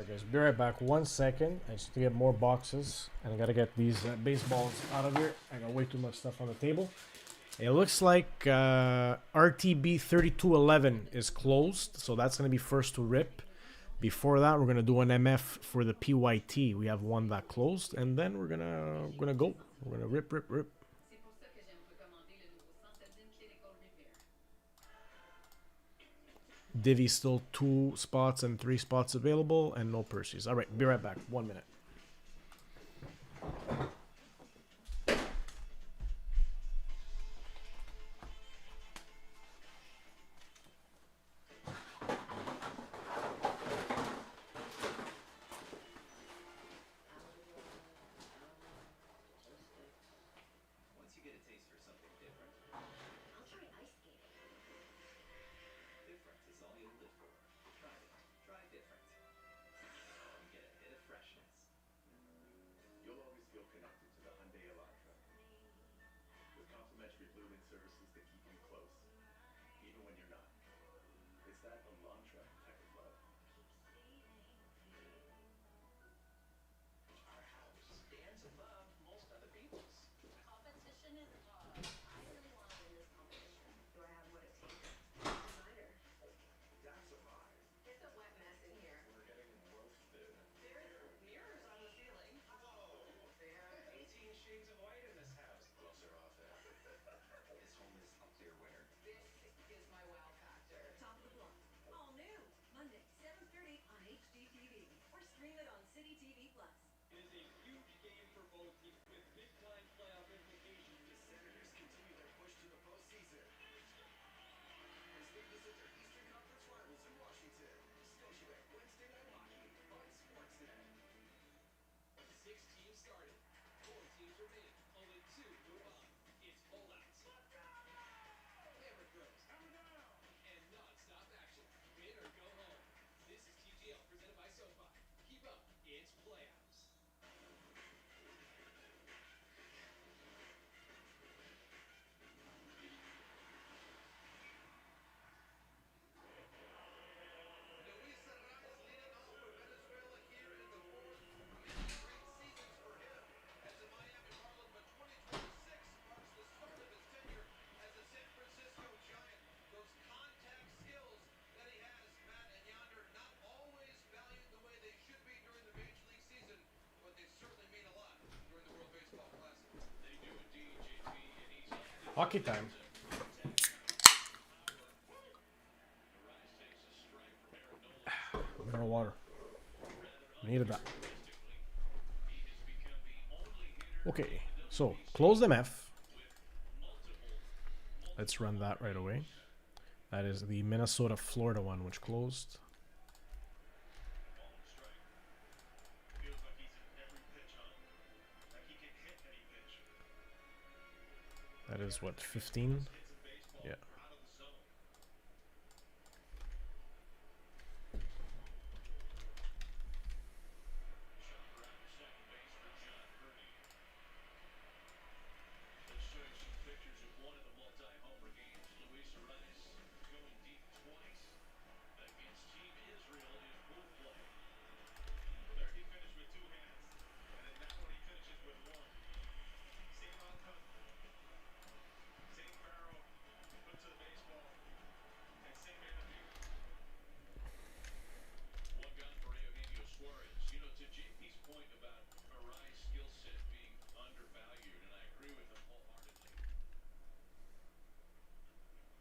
Alright guys, be right back. 1 second. I just have to get more boxes. And I gotta get these baseballs out of here. I got way too much stuff on the table. It looks like RTB 3211 is closed. So that's gonna be first to rip. Before that, we're gonna do an MF for the PYT. We have one that closed. And then we're gonna go. We're gonna rip. Divi still 2 spots and 3 spots available, and no Perseus. All right, be right back. 1 minute. Once you get a taste for something different, I'll try ice skating. different is all you'll live for. Try it. Try different. You get a hit of freshness. You'll always feel connected to the Hyundai Elantra. With complimentary Blue-Link services that keep you close, even when you're not. It's that Elantra type of love. Our house stands above most other people's. Competition is love. I really want to win this competition. Do I have what it takes? Designer. That's a vibe. It's a wet mess in here. We're getting roasted. There's mirrors on the ceiling. Whoa! There are 18 shades of white in this house. Gloves are off there. This home is a clear winner. This is my wow factor. Top of the block. All new. Monday, 7:30 on HDTV. Or stream it on City TV Plus. It is a huge game for both teams with big-time playoff implications. The Senators continue their push to the postseason. As they visit their Eastern Conference rivals in Washington. Scotiabank Wednesday Night Hockey on Sportsnet. 6 teams started. 4 teams remain. Only 2 move on. It's pullouts. Hammer throws. And non-stop action. Win or go home. This is TGL presented by SoFi. Keep up. It's playoffs. Luis Arraez leading off for Venezuela here in the fourth. Amazing great seasons for him as a Miami Marlin, but 2026 marks the start of his tenure as a San Francisco Giant. Those contact skills that he has, Matt and Yonder, not always valued the way they should be during the Major League season, but they certainly mean a lot during the World Baseball Classic. They do indeed, JP, and he's often Hockey time. Arise takes a strike from Aaron Nola. Mineral water. Needed that. He has become the only hitter Okay, so close MF. Let's run that right away. That is the Minnesota Florida one, which closed. feels like he's in every pitch, huh? Like he can hit any pitch. That is what, 15? Yeah. Out of the zone. Chopper out to second base for John Hurdy. Let's show you some pictures of one of the multi-homer games. Luis Arraez going deep twice against Team Israel in pool play. There he finished with 2 hands, and then that one he finishes with 1. Same outcome, same barrel put to the baseball, and same end of view. One gone for Eugenio Suarez. You know, to JP's point about Arraez's skill set being undervalued, and I agree with him wholeheartedly.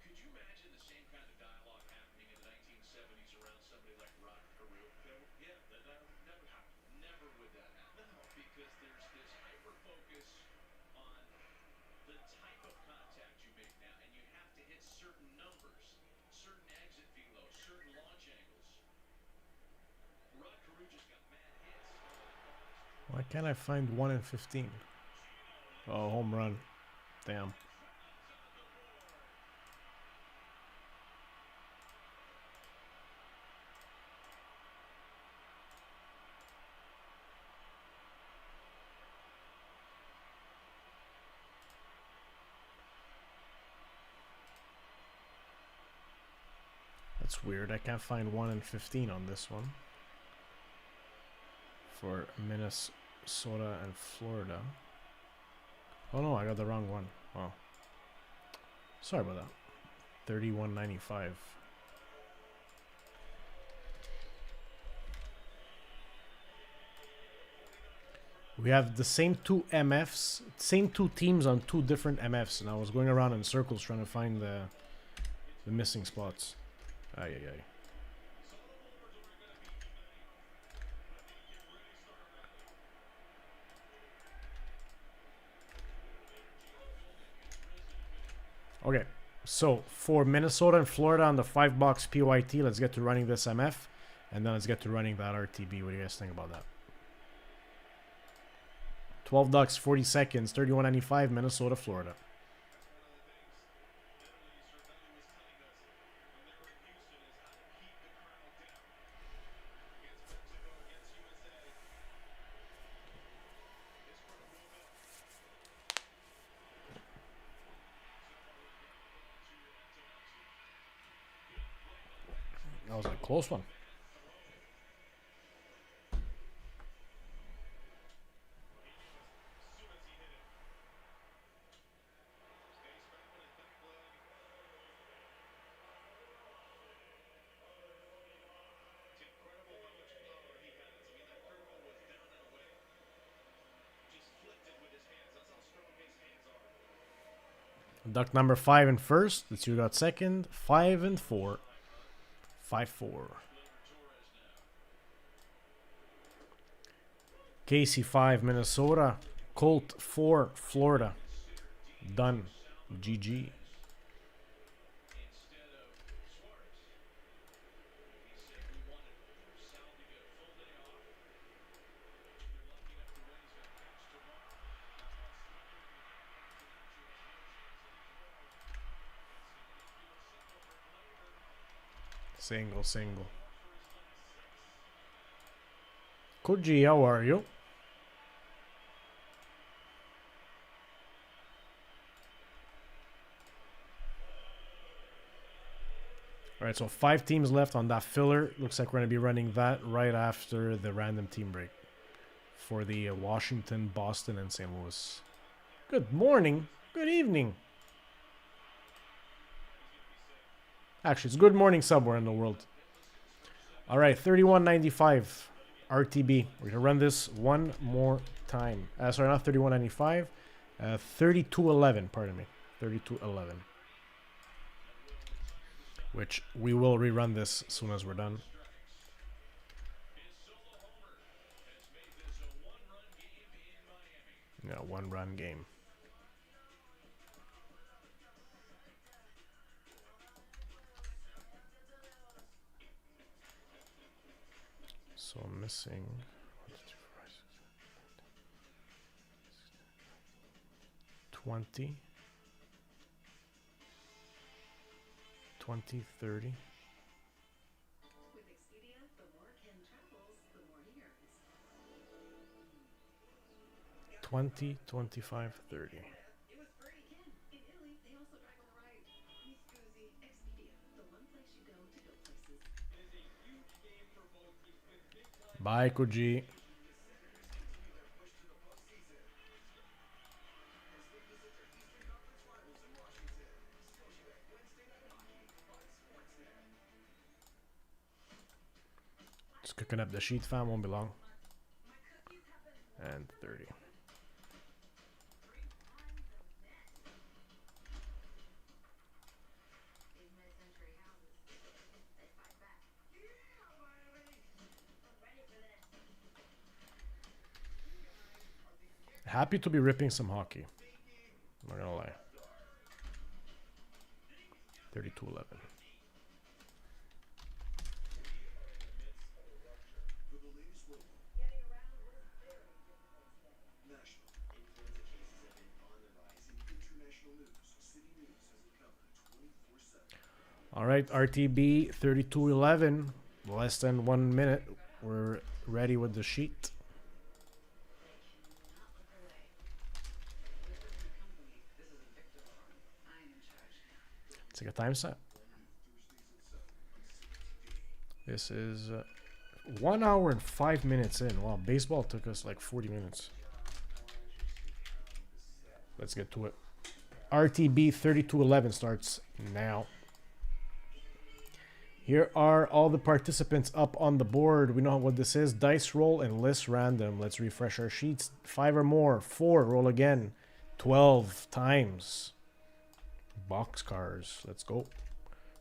Could you imagine the same kind of dialogue happening in the 1970s around somebody like Rod Carew? Yeah, that would never happen. Never would that happen. No, because there's this hyper-focus on the type of contact you make now, and you have to hit certain numbers, certain exit velos, certain launch angles. Rod Carew just got mad hits. Why can't I find 1 in 15? Oh, home run. Damn. That's weird. I can't find 1 in 15 on this one. for Minnesota and Florida. Oh no, I got the wrong one. Oh, sorry about that. 31.95. We have the same two MFs, same two teams on two different MFs, and I was going around in circles trying to find the missing spots. Ay, ay, ay. Okay, so for Minnesota and Florida on the 5-box PYT, let's get to running this MF, and then let's get to running that RTB. What do you guys think about that? 12 ducks, 40 seconds, 31.95, Minnesota, Florida. That was a close one. Duck number 5 in first. Let's see who got second. 5 and 4. 5-4. Casey 5, Minnesota. Colt 4, Florida. Done. GG. Single, single. Koji, how are you? Alright, so 5 teams left on that filler. Looks like we're going to be running that right after the random team break for the Washington, Boston, and St. Louis. Good morning. Good evening. Actually, it's good morning somewhere in the world. All right, 31.95 RTB. We're going to run this one more time. Sorry, not 31.95. 32.11, pardon me. 32.11. Which we will rerun this as soon as we're done. Yeah, one-run game. So I'm missing 20, 20, 30. With Expedia, the more Ken travels, the more he earns. 20, 25, 30. It was free. Ken, in Italy, they also drive on the right. Mi scusi, Expedia, the one place you go to go places. Bye, Koji. Just cooking up the sheet, fam. Won't be long. And 30. These mid-century houses, they fight back. I'm ready for this. Happy to be ripping some hockey. I'm not gonna lie. 32-11. Getting around was very difficult today. National influenza cases have been on the rise in international news. City News has it covered 24/7. All right, RTB 32-11. Less than 1 minute. We're ready with the sheet. Not look away. This isn't a company. This is a victim farm. I'm in charge now. Let's take a time set. This is 1 hour and 5 minutes in. Wow, baseball took us like 40 minutes. Let's get to it. RTB 3211 starts now. Here are all the participants up on the board. We know what this is. Dice roll and list random. Let's refresh our sheets. 5 or more. 4. Roll again. 12 times. Boxcars. Let's go.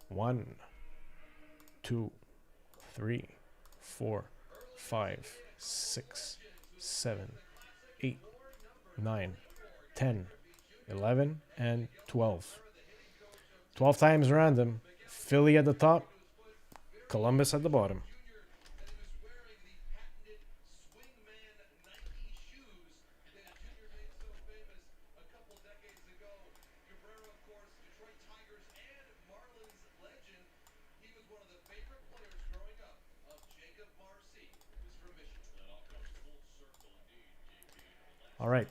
1, 2, 3, 4, 5, 6, 7, 8, 9, 10, 11, and 12. 12 times random. Philly at the top. Columbus at the bottom. All right.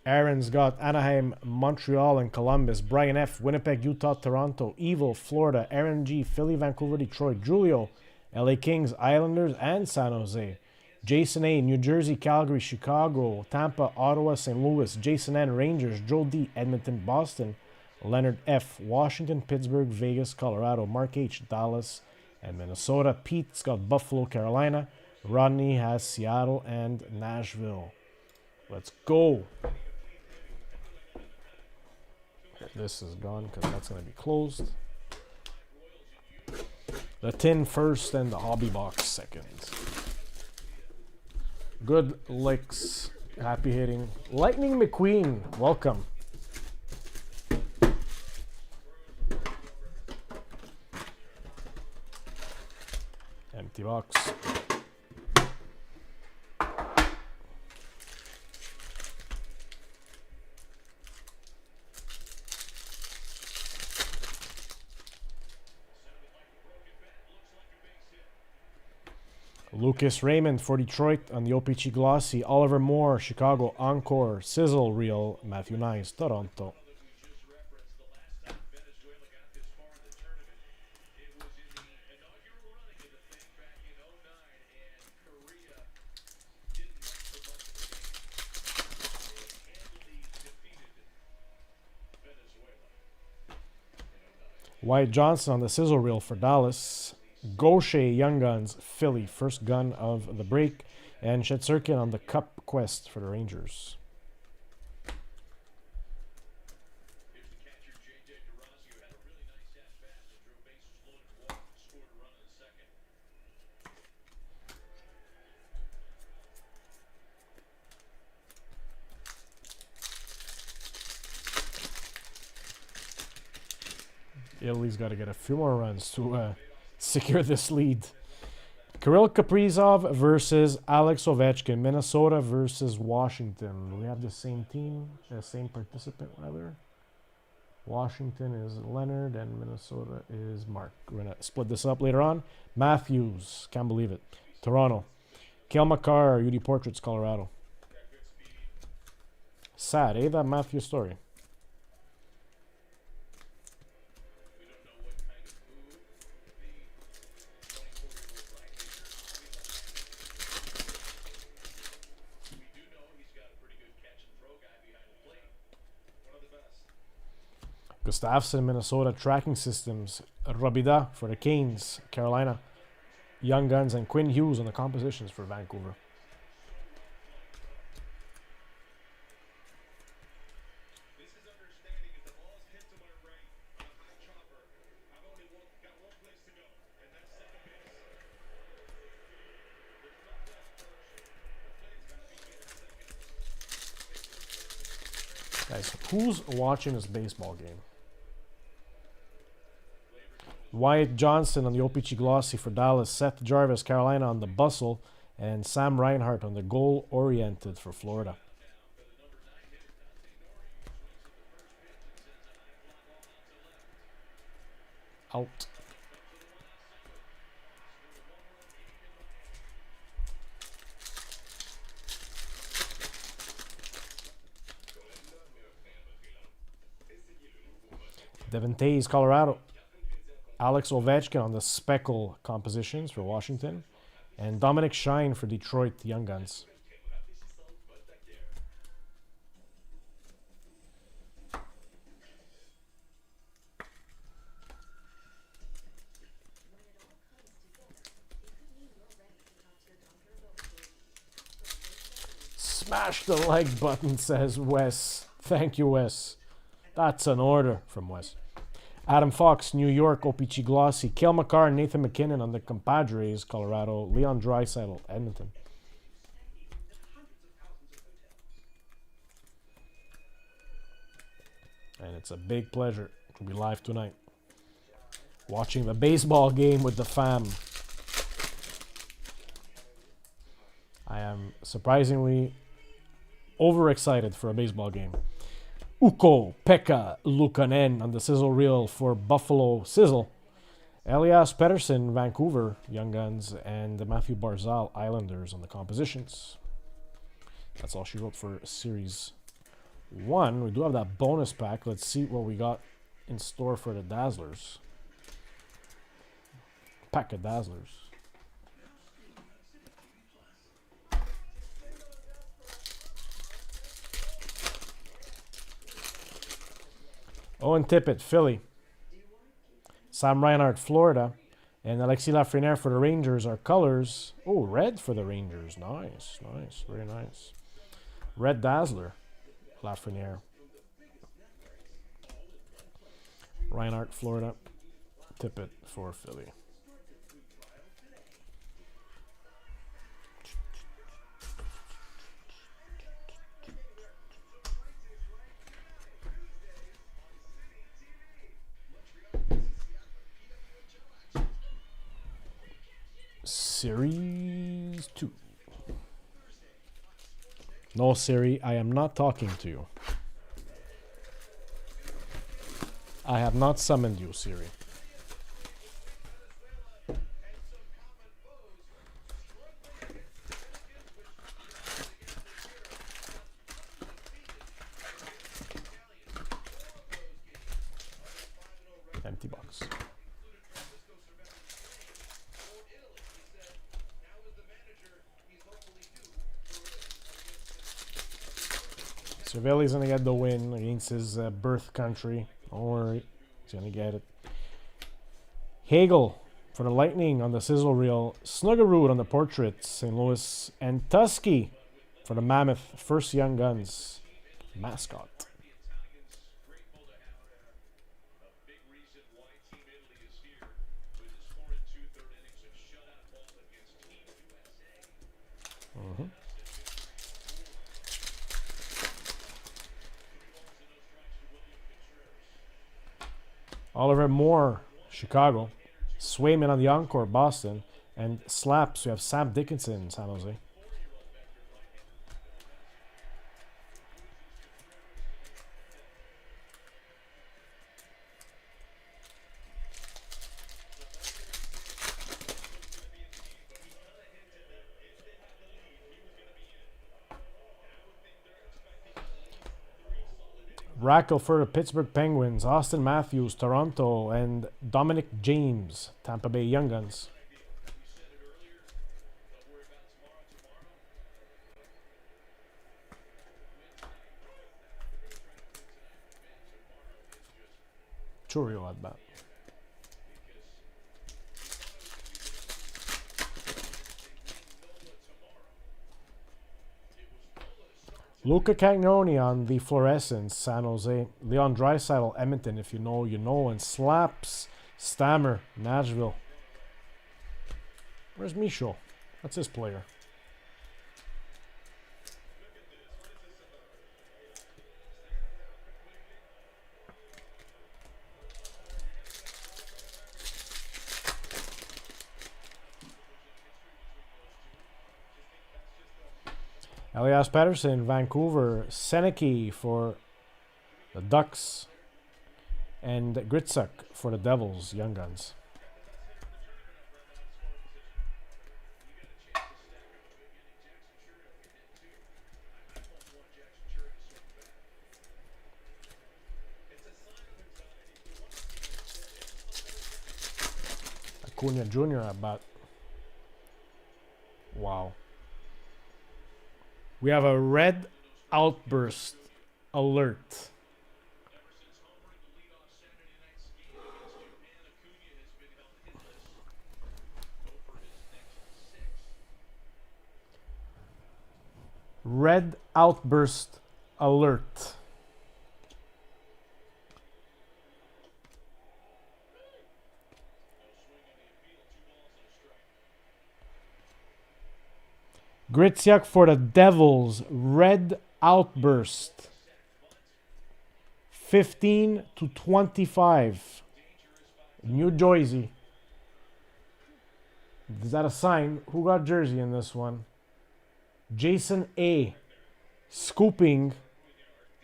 Aaron's got Anaheim, Montreal, and Columbus. Brian F., Winnipeg, Utah, Toronto, Evil, Florida, Aaron G., Philly, Vancouver, Detroit, Julio, LA Kings, Islanders, and San Jose. Jason A., New Jersey, Calgary, Chicago, Tampa, Ottawa, St. Louis. Jason N., Rangers, Joe D., Edmonton, Boston. Leonard F., Washington, Pittsburgh, Vegas, Colorado. Mark H., Dallas, and Minnesota. Pete's got Buffalo, Carolina. Rodney has Seattle and Nashville. Let's go. This is gone because that's going to be closed. The tin first and the hobby box second. Good licks. Happy hitting. Lightning McQueen, welcome. Empty box. Lucas Raymond for Detroit on the OPC Glossy. Oliver Moore, Chicago, Encore, Sizzle Reel, Matthew Nice, Toronto. Wyatt Johnson on the Sizzle Reel for Dallas. Gaucher, Young Guns, Philly, first gun of the break. And Shetserkin on the Cup Quest for the Rangers. Italy's got to get a few more runs to secure this lead. Kirill Kaprizov versus Alex Ovechkin. Minnesota versus Washington. We have the same team, the same participant rather. Washington is Leonard and Minnesota is Mark. We're going to split this up later on. Matthews, can't believe it. Toronto. Kale McCarr, UD Portraits, Colorado. Sad, eh? That Matthews story. Gustafsson, Minnesota, Tracking Systems. Robida for the Canes, Carolina. Young Guns and Quinn Hughes on the compositions for Vancouver. Guys, who's watching this baseball game? Wyatt Johnson on the OPC Glossy for Dallas. Seth Jarvis, Carolina on the Bustle. And Sam Reinhart on the Goal Oriented for Florida. Out. Devin Tays, Colorado. Alex Ovechkin on the Speckle compositions for Washington. And Dominic Shine for Detroit Young Guns. Smash the like button, says Wes. Thank you, Wes. That's an order from Wes. Adam Fox, New York, OPG Glossy. Cale Makar and Nathan McKinnon on the Compadres, Colorado. Leon Draisaitl, Edmonton. And it's a big pleasure to be live tonight, watching the baseball game with the fam. I am surprisingly overexcited for a baseball game. Ukko Pekka Lukanen on the sizzle reel for Buffalo Sizzle. Elias Pettersson, Vancouver Young Guns, and Matthew Barzal, Islanders on the compositions. That's all she wrote for Series 1. We do have that bonus pack. Let's see what we got in store for the Dazzlers. Pack of Dazzlers. Owen Tippett, Philly. Sam Reinhart, Florida. And Alexis Lafreniere for the Rangers are colors. Oh, red for the Rangers. Nice, nice, very nice. Red Dazzler, Lafreniere. Reinhart, Florida. Tippett for Philly. Series 2. No, Siri, I am not talking to you. I have not summoned you, Siri. Empty box. Cervelli's gonna get the win against his birth country. Don't worry, he's gonna get it. Hagel for the Lightning on the sizzle reel. Snuggerud on the portrait, St. Louis. And Tusky for the Mammoth, first Young Guns mascot. Oliver Moore, Chicago. Swayman on the Encore, Boston. And Slaps, we have Sam Dickinson, San Jose. Rackle for the Pittsburgh Penguins, Austin Matthews, Toronto, and Dominic James, Tampa Bay Young Guns. Churio at bat. Luca Cagnoni on the Fluorescence, San Jose. Leon Draisaitl, Edmonton, if you know, you know. And Slaps, Stammer, Nashville. Where's Micho? That's his player. Elias Pettersson, Vancouver. Seneke for the Ducks. And Gritzuk for the Devils, Young Guns. Acuna Jr. at bat. Wow. We have a red outburst alert. Ever since homering the leadoff Saturday night's game against Japan, Acuna has been held hitless. Go for his next 6. Red outburst alert. Gritsiak for the Devils. Red outburst. 15/25. New Jersey. Is that a sign? Who got jersey in this one? Jason A. Scooping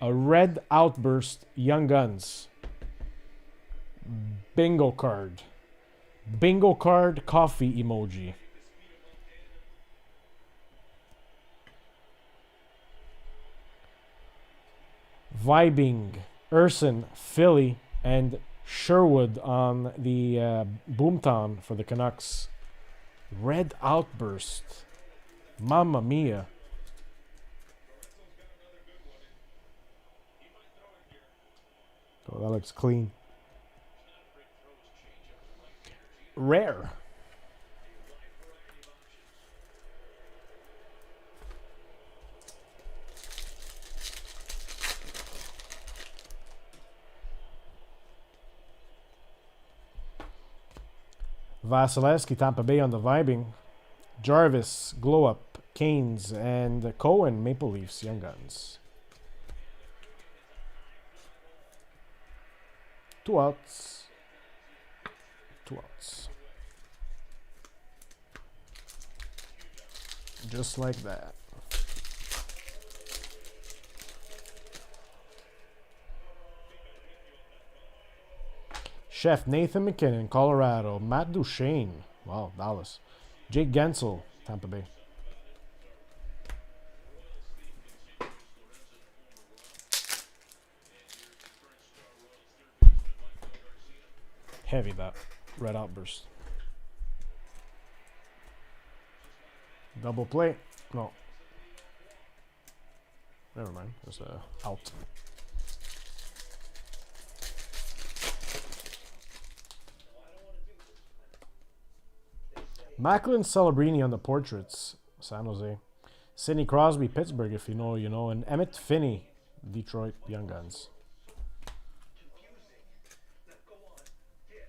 a red outburst. Young Guns. Bingo card. Bingo card coffee emoji. Vibing, Urson, Philly, and Sherwood on the Boomtown for the Canucks. Red outburst. Mamma mia. Oh, that looks clean. Rare. Vasilevsky, Tampa Bay on the vibing. Jarvis, Glow Up, Canes, and Cohen, Maple Leafs, Young Guns. 2 outs. 2 outs. Just like that. Chef Nathan McKinnon, Colorado. Matt Duchene, wow, Dallas. Jake Gensel, Tampa Bay. Heavy that red outburst. Double play. No. Never mind. There's a out. Macklin Celebrini on the portraits, San Jose. Sidney Crosby, Pittsburgh, if you know, you know. And Emmett Finney, Detroit Young Guns. Confusing. Now go on. Get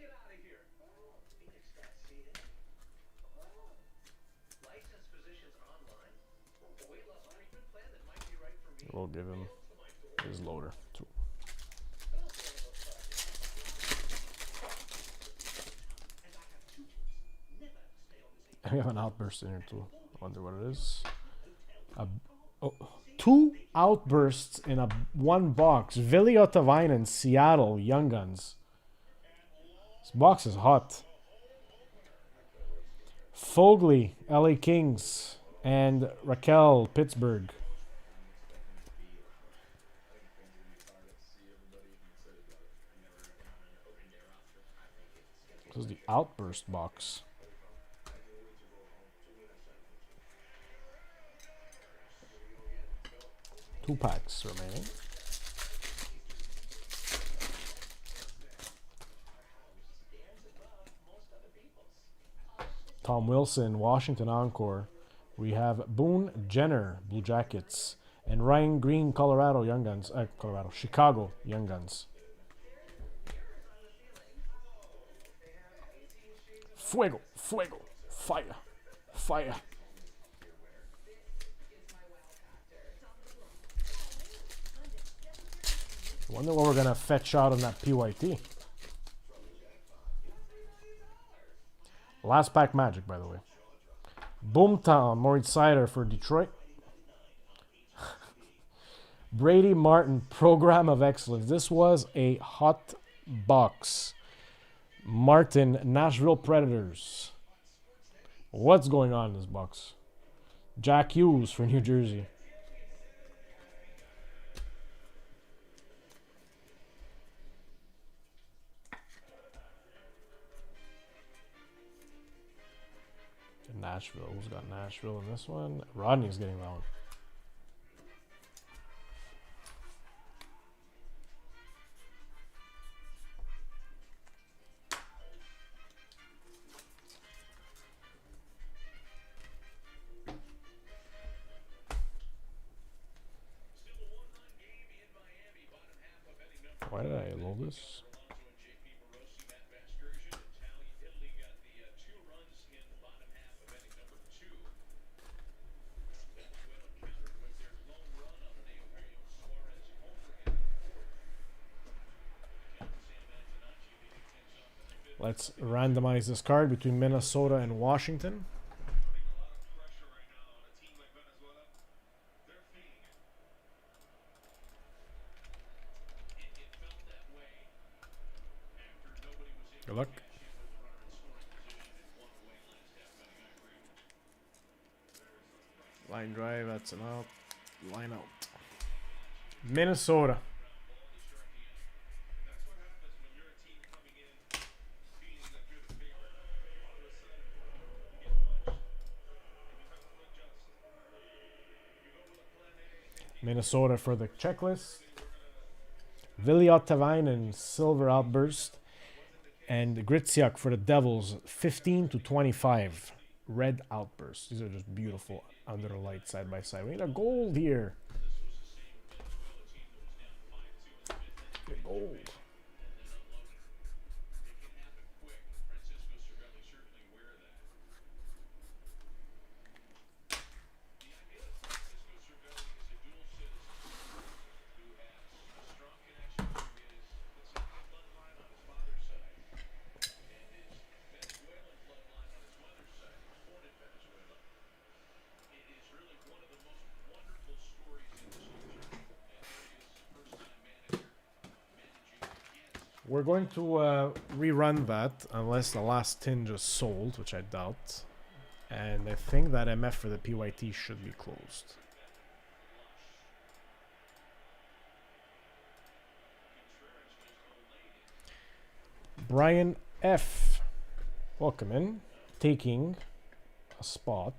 out of here. Phoenix got seated. Licensed physicians online. A weight loss treatment plan that might be right for me. We'll give him his loader too. We have an outburst in here too. I wonder what it is. Two outbursts in one box. Ville Ottavainen, Seattle, Young Guns. This box is hot. Fogley, LA Kings, and Raquel, Pittsburgh. This is the outburst box. 2 packs remaining. Tom Wilson, Washington Encore. We have Boone Jenner, Blue Jackets. And Ryan Green, Colorado Young Guns. Chicago Young Guns. Fuego, fuego, fire, fire. I wonder what we're gonna fetch out on that PYT. Last pack Magic, by the way. Boomtown, Moritz Seider for Detroit. Brady Martin, Program of Excellence. This was a hot box. Martin, Nashville Predators. What's going on in this box? Jack Hughes for New Jersey. Nashville. Who's got Nashville in this one? Rodney's getting that one. Still a one-run game in Miami. Bottom half of inning number Why did I load this? Alonso and JP Morosi, Matt Vasgersian. Italy got the 2 runs in the bottom half of inning number 2. Venezuela countered with their lone run on an Eugenio Suarez homer in the 4th. Captain Sam Antonacci leading things off in the 5th. Let's randomize this card between Minnesota and Washington. Putting a lot of pressure right now on a team like Venezuela. They're feeling it. It felt that way after nobody was able Good luck. to catch him with the runner in scoring position and one away last half inning. I agree. Line drive, that's an out. Line out. Minnesota. Ground ball to start the inning. That's what happens when you're a team coming in feeling like you're the favorite. All of a sudden, you get punched, and you have to adjust. You go with a plan A. Minnesota for the checklist. Villiot Tavine Silver Outburst. And Gritsiak for the Devils, 15 to 25. Red Outburst. These are just beautiful under the light side by side. We need a gold here. Get gold. And then unloaded. It can happen quick. Francisco Cervelli certainly aware of that. The idea that Francisco Cervelli is a dual citizen who has a strong connection to his Pacific bloodline on his father's side and his Venezuelan bloodline on his mother's side. He was born in Venezuela. It is really one of the most wonderful stories in this whole journey. And here he is, first-time manager, managing against. We're going to rerun that unless the last tin just sold, which I doubt. And I think that MF for the PYT should be closed. Brian F. Welcome in. Taking a spot.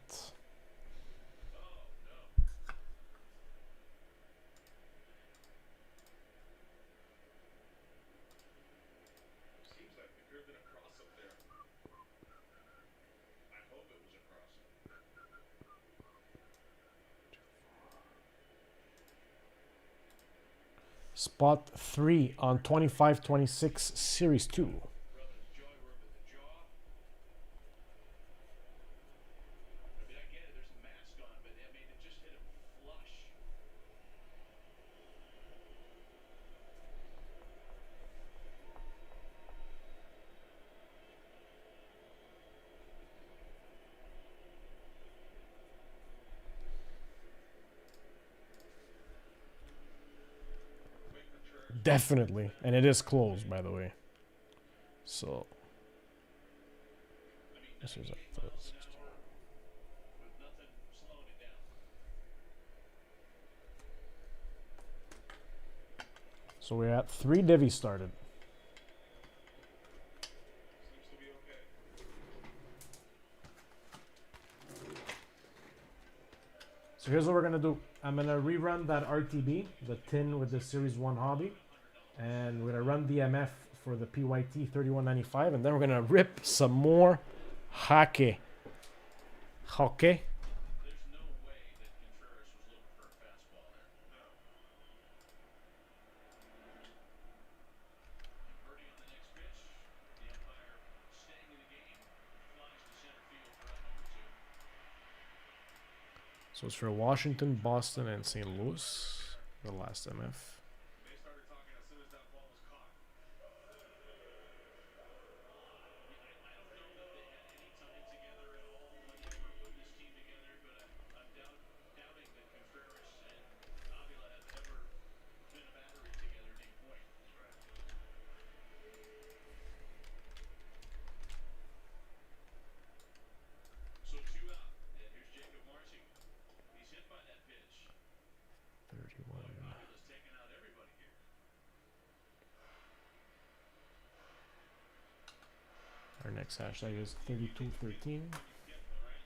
Seems like there could have been a cross up there. I hope it was a cross. Spot 3 on 25-26 Series 2. Rubbing his jaw, rubbing the jaw. I mean, I get it. There's a mask on, but I mean, it just hit him flush. Quick return. Definitely. And it is closed, by the way. So, I mean, this is 98 up to miles an hour with nothing slowing it down. So we're at 3 divvies started. Seems to be okay. So here's what we're gonna do. I'm gonna rerun that RTB, the tin with the Series 1 hobby. And we're gonna run the MF for the PYT 3195. And then we're gonna rip some more hockey. Hockey. There's no way that Contreras was looking for a fastball there. No. And Birdie on the next pitch. The umpire staying in the game. Flies to center field for out number 2. So it's for Washington, Boston, and St. Louis. The last MF. They started talking as soon as that ball was caught. I don't know that they had any time together at all when they were putting this team together, but I'm doubting that Contreras and Avila have ever been a battery together at any point. So 2 out, and here's Jacob Marcy. He's hit by that pitch. 31. Avila's taking out everybody here. Our next hashtag is 3213. Getting the right.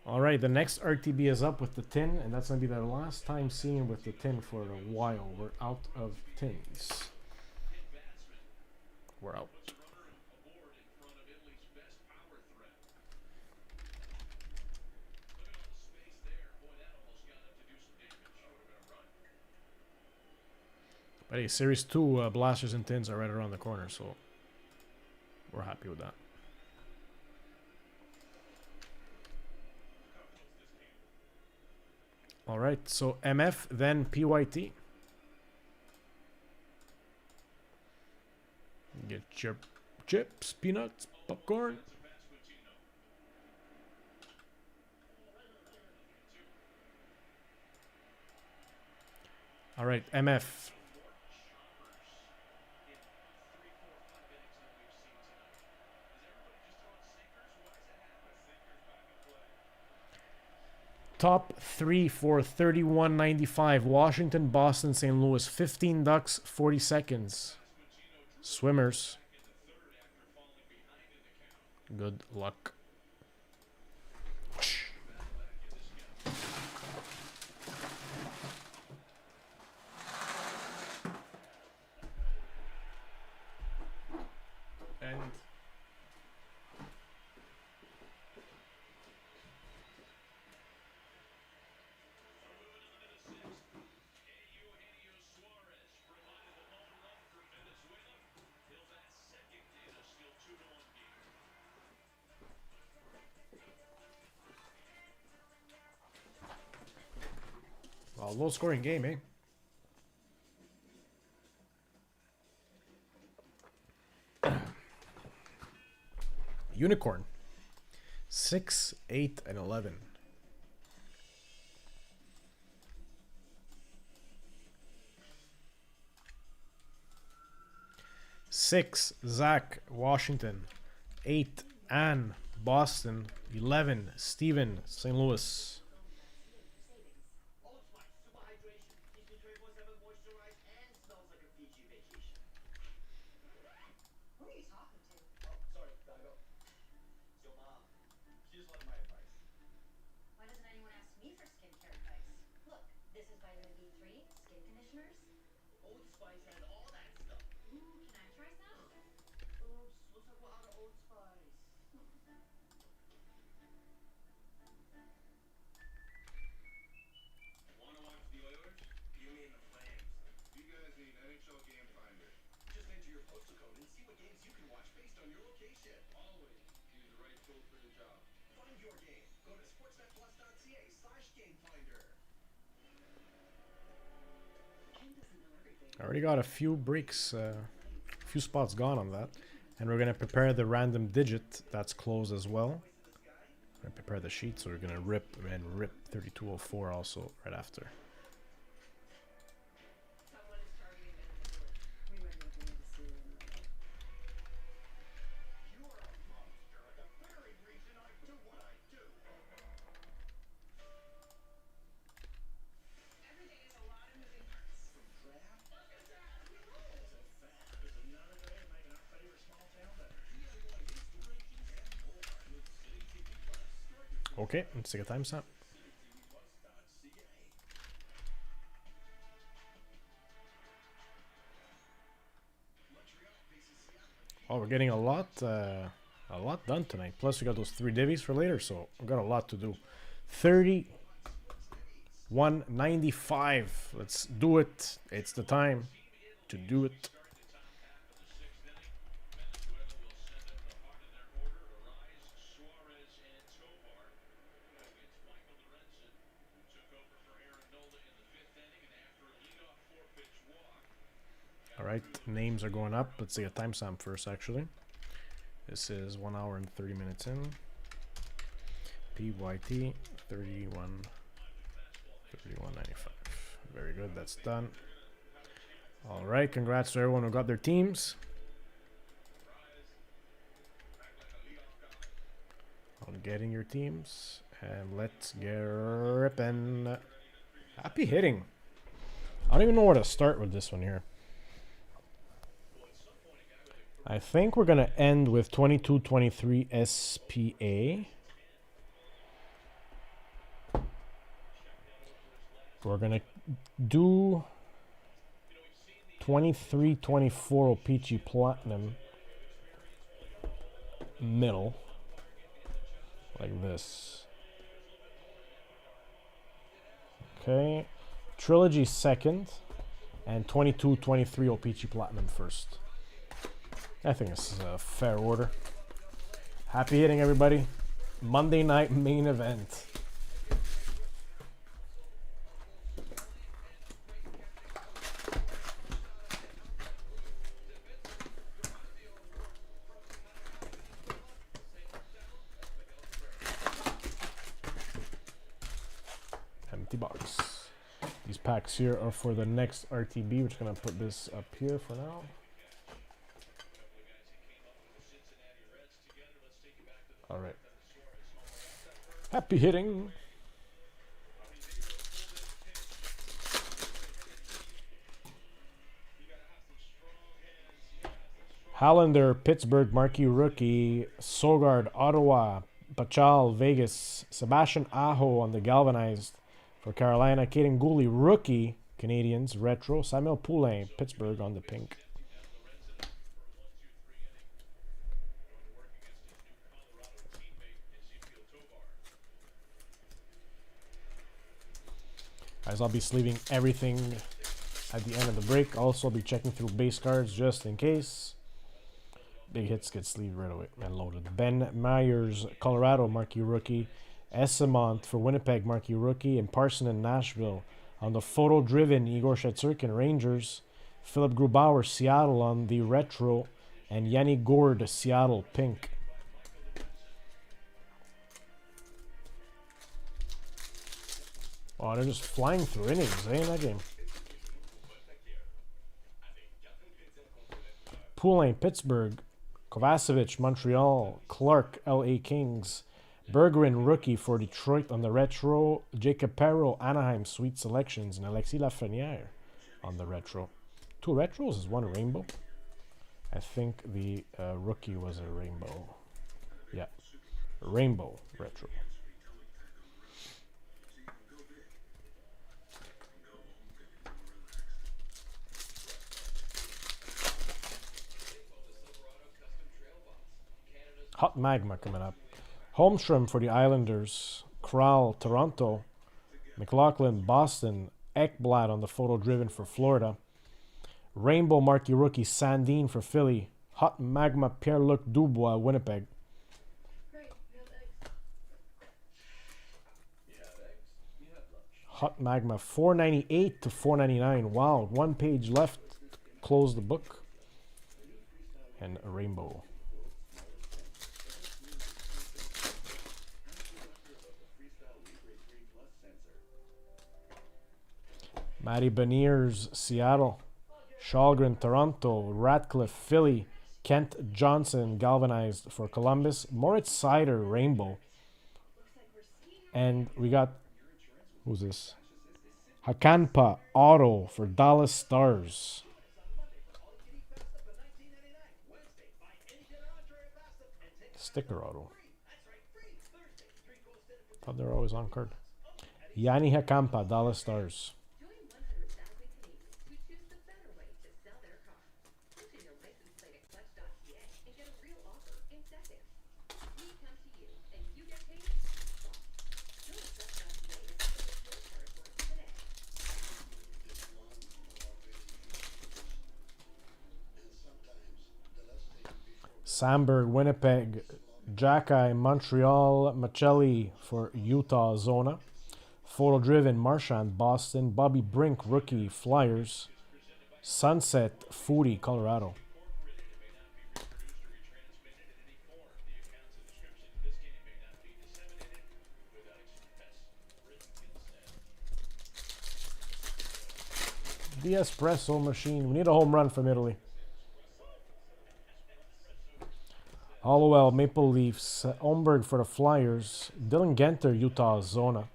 All right, the next RTB is up with the tin, and that's gonna be the last time seeing with the tin for a while. We're out of tins. We're out. Was a runner aboard in front of Italy's best power threat. Look at all the space there. Boy, that almost got him to do some damage. That would have been a run. But hey, Series 2 blasters and tins are right around the corner, so we're happy with that. All right, so MF, then PYT. Get your chips, peanuts, popcorn. All right, MF. Top 3 for 31.95. Washington, Boston, St. Louis. 15 ducks, 40 seconds. Swimmers. Good luck. And well, low scoring game, eh? Unicorn. 6, 8, and 11. Six, Zach, Washington. 8, Ann, Boston. 11, Steven, St. Louis. Old Spice, super hydration, keeps me 24/7 moisturized and smells like a Fiji vacation. Who are you talking to? Oh, sorry, gotta go. It's your mom. She just wanted my advice. Why doesn't anyone ask me for skincare advice? Look, this is vitamin B3, skin conditioners. Old Spice has all that stuff. Ooh, can I try some? Oops, looks like we're out of Old Spice. Wanna watch the Oilers? You mean the Flames? You guys need NHL Game Finder. Just enter your postal code and see what games you can watch based on your location. Always use the right tool for the job. Find your game. Go to sportsnetplus.ca/gamefinder. Ken doesn't know everything. I already got a few breaks, few spots gone on that. And we're going to prepare the random digit that's closed as well. We're going to prepare the sheet, so we're going to rip 3204 also right after. Someone is targeting Vancouver. We might be looking at the ceiling. You are a monster, the very reason I do what I do. Every day is a lot of moving parts. From draft to fab is another day of making our favorite small town better. DIY inspirations and more with City TV Plus. Start your Okay, let's take a time stamp. citytvplus.ca. Montreal faces Seattle. Oh, we're getting a lot done tonight. Plus, we got those 3 divvies for later, so we got a lot to do. 31.95. Let's do it. It's the time to do it. All right, names are going up. Let's see a timestamp first, actually. This is 1 hour and 30 minutes in. PYT 31.95. Very good, that's done. All right, congrats to everyone who got their teams. On getting your teams, and let's get ripping. Happy hitting. I don't even know where to start with this one here. I think we're gonna end with 22-23 SPA. We're gonna do 23-24 O-Pee-Chee Platinum middle, like this. Okay, Trilogy second, and 22-23 O-Pee-Chee Platinum first. I think this is a fair order. Happy hitting, everybody. Monday night main event. Empty box. These packs here are for the next RTB. We're just gonna put this up here for now. All right. Happy hitting. Hollander, Pittsburgh, Marquee rookie, Sogard, Ottawa, Pachal, Vegas, Sebastian Aho on the galvanized for Carolina, Caden Gooley, rookie, Canadians, retro, Samuel Poulain, Pittsburgh on the pink. Guys, I'll be sleeving everything at the end of the break. Also, I'll be checking through base cards just in case. Big hits get sleeved right away and loaded. Ben Myers, Colorado, Marquee rookie. Essamont for Winnipeg, Marquee rookie. And Parson in Nashville. On the photo-driven, Igor Shetsurkin, Rangers. Philip Grubauer, Seattle on the retro. And Yanni Gourde, Seattle, pink. Oh, they're just flying through innings, eh, in that game. Poulain, Pittsburgh. Kovacevic, Montreal. Clark, LA Kings. Bergeron, rookie for Detroit on the retro. Jacob Perreault, Anaheim, sweet selections. And Alexis Lafreniere on the retro. Two retros is one rainbow. I think the rookie was a rainbow. Yeah, rainbow retro. Hot Magma coming up. Holmstrom for the Islanders. Kral, Toronto. McLaughlin, Boston. Ekblad on the photo driven for Florida. Rainbow Marquee rookie Sandin for Philly. Hot Magma Pierre-Luc Dubois, Winnipeg. Hot Magma 498 to 499. Wow, one page left. Close the book. And a rainbow. Matty Beniers, Seattle. Shalgren, Toronto. Ratcliffe, Philly. Kent Johnson, galvanized for Columbus. Moritz Seider, rainbow. And we got, who's this? Hakanpa, auto for Dallas Stars. Sticker auto. Thought they were always on card. Yanni Hakampa, Dallas Stars. Join 100,000 Canadians who choose the better way to sell their car. Put in your license plate at clutch.ca and get a real offer in seconds. We come to you and you get paid. Join clutch.ca and submit your car report today. Samberg, Winnipeg. Jackai, Montreal. Machelli for Utah, Zona. Photo driven, Marchand, Boston. Bobby Brink, rookie, Flyers. Sunset, Foodie, Colorado. The espresso machine. We need a home run from Italy. Hollowell, Maple Leafs. Omberg for the Flyers. Dylan Genter, Utah, Zona.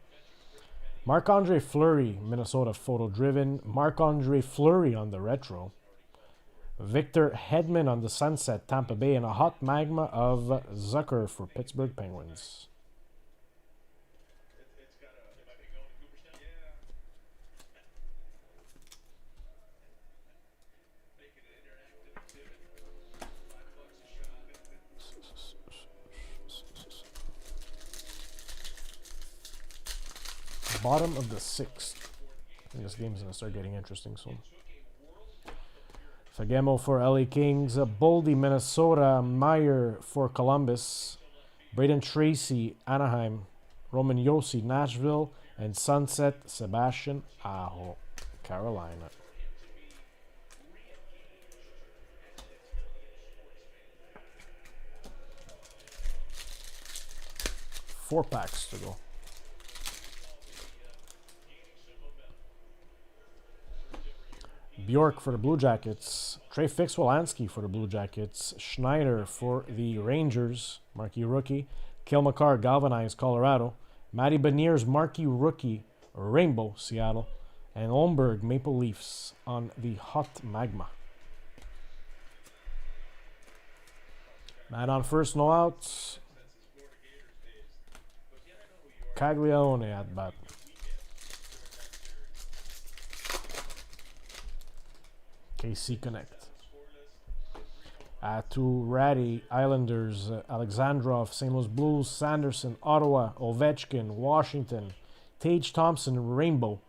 Marc-Andre Fleury, Minnesota, photo-driven. Marc-Andre Fleury on the retro. Victor Hedman on the Sunset, Tampa Bay. And a hot magma of Zucker for Pittsburgh Penguins. Bottom of the 6th. I think this game's gonna start getting interesting soon. Fagemo for LA Kings, Boldy, Minnesota, Meyer for Columbus, Braden Tracy, Anaheim, Roman Yossi, Nashville, and Sunset, Sebastian Aho, Carolina. Four packs to go. Bjork for the Blue Jackets, Trey Fix-Wolansky for the Blue Jackets, Schneider for the Rangers, marquee rookie, Kale McCarr, Galvanized, Colorado, Matty Beniers, marquee rookie, Rainbow, Seattle, and Olmberg, Maple Leafs on the Hot Magma. Man on first, no outs. Caglione at bat. KC Connect. To Ratty, Islanders, Alexandrov, St. Louis Blues, Sanderson, Ottawa, Ovechkin, Washington, Tage Thompson, Rainbow.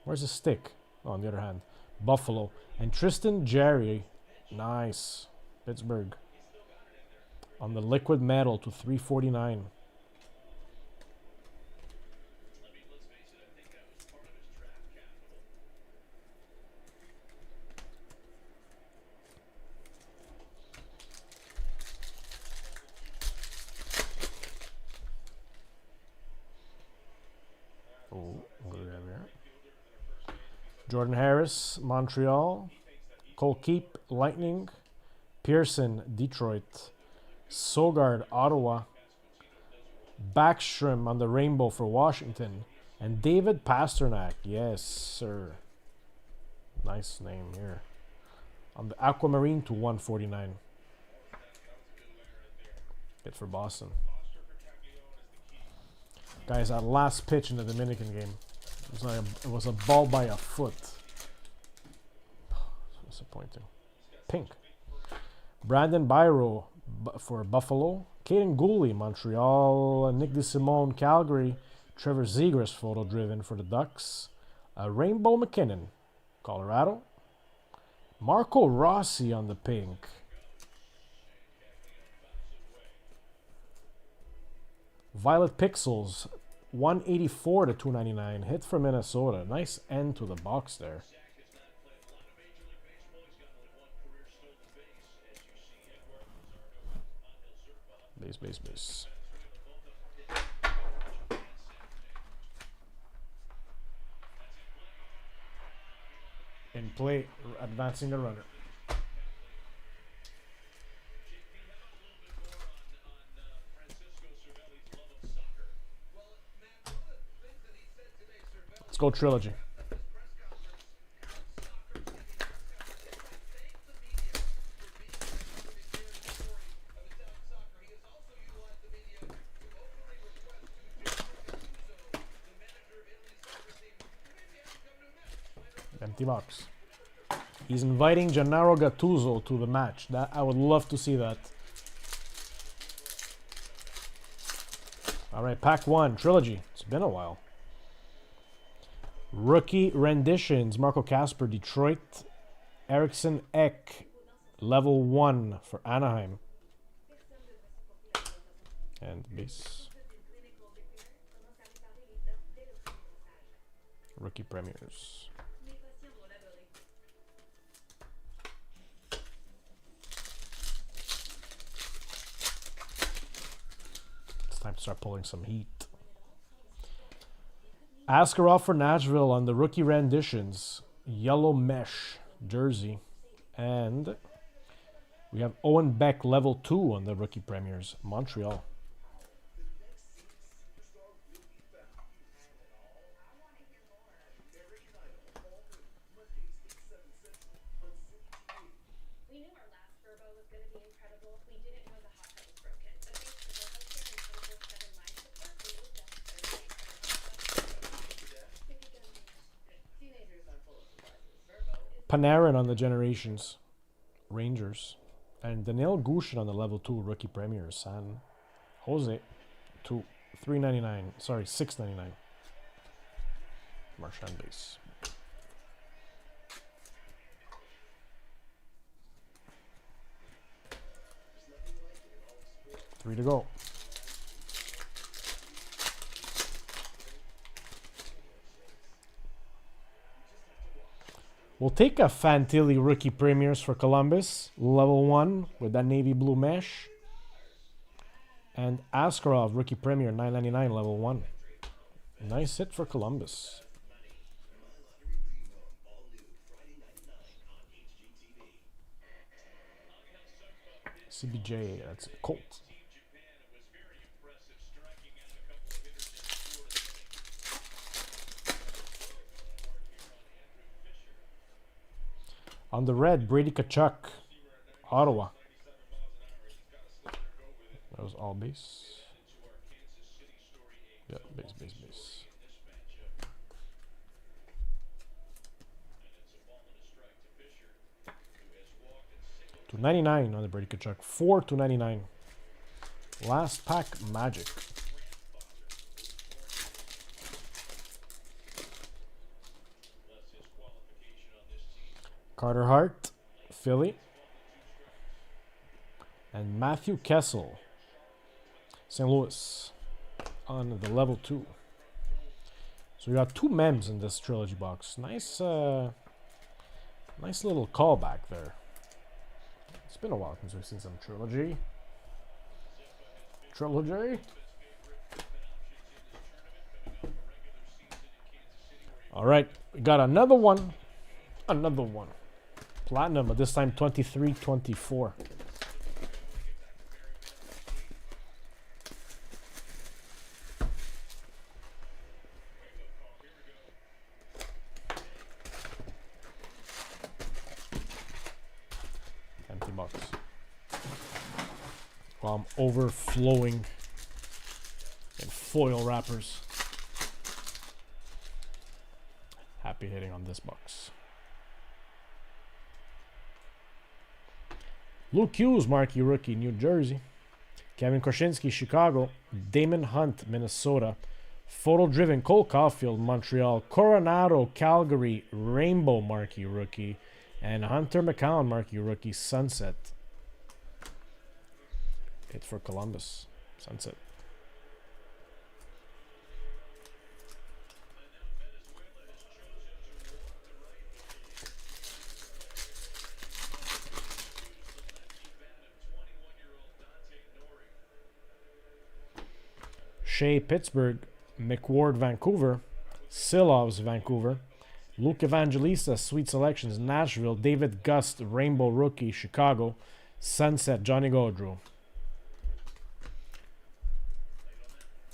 Where's the stick? Oh, on the other hand, Buffalo. And Tristan Jarry, nice, Pittsburgh. On the liquid metal to 349. Jordan Harris, Montreal. Cole Keep, Lightning. Pearson, Detroit. Sogard, Ottawa. Backstrom on the Rainbow for Washington. And David Pasternak, yes, sir. Nice name here. On the Aquamarine to 149. Good for Boston. Guys, that last pitch in the Dominican game. It was a ball by a foot. Disappointing. Pink. Brandon Byro for Buffalo. Caden Gooley, Montreal. Nick DeSimone, Calgary. Trevor Zegras, photo driven for the Ducks. Rainbow McKinnon, Colorado. Marco Rossi on the pink. Violet Pixels, 184 to 299. Hit for Minnesota. Nice end to the box there. Base. In play, advancing the runner. Let's go Trilogy. Empty box. He's inviting Gennaro Gattuso to the match. That I would love to see that. All right, pack one, Trilogy. It's been a while. Rookie renditions: Marco Casper, Detroit. Eriksson Ek, level 1 for Anaheim. And base. Rookie premieres. It's time to start pulling some heat. Askarov for Nashville on the rookie renditions. Yellow mesh jersey. And we have Owen Beck level 2 on the rookie premieres. Montreal. We knew our last Verbo was going to be incredible. We didn't know the hot tub was broken. But thanks to Verbo Care and 24/7 live support, we moved up to third place. Teenagers are full of surprises. Verbo is Panarin on the Generations. Rangers. And Daniel Gushin on the level 2 rookie premiere. San Jose to $3.99. Sorry, $6.99. Marchand base. 3 to go. We'll take a Fantilli rookie premiers for Columbus, level 1 with that navy blue mesh. And Askarov rookie premier 999 level 1. Nice hit for Columbus. CBJ, that's Colt. On the red, Brady Tkachuk, Ottawa. That was all base. Yeah, base. 299 on the Brady Tkachuk. 4/299. Last pack Magic. Carter Hart, Philly. And Matthew Kessel, St. Louis, on the level 2. So we got 2 mems in this trilogy box. Nice little callback there. It's been a while since we've seen some trilogy. All right, we got another one. Platinum, but this time 23/24. Empty box. While I'm overflowing in foil wrappers. Happy hitting on this box. Luke Hughes, marquee rookie, New Jersey. Kevin Kosinski, Chicago. Damon Hunt, Minnesota. Photo-driven, Cole Caulfield, Montreal. Coronado, Calgary, Rainbow marquee rookie. And Hunter McCown, marquee rookie, Sunset. Hit for Columbus, Sunset. Shea, Pittsburgh. McWard, Vancouver. Silovs, Vancouver. Luke Evangelista, Sweet Selections, Nashville. David Gust, Rainbow rookie, Chicago. Sunset, Johnny Gaudreau,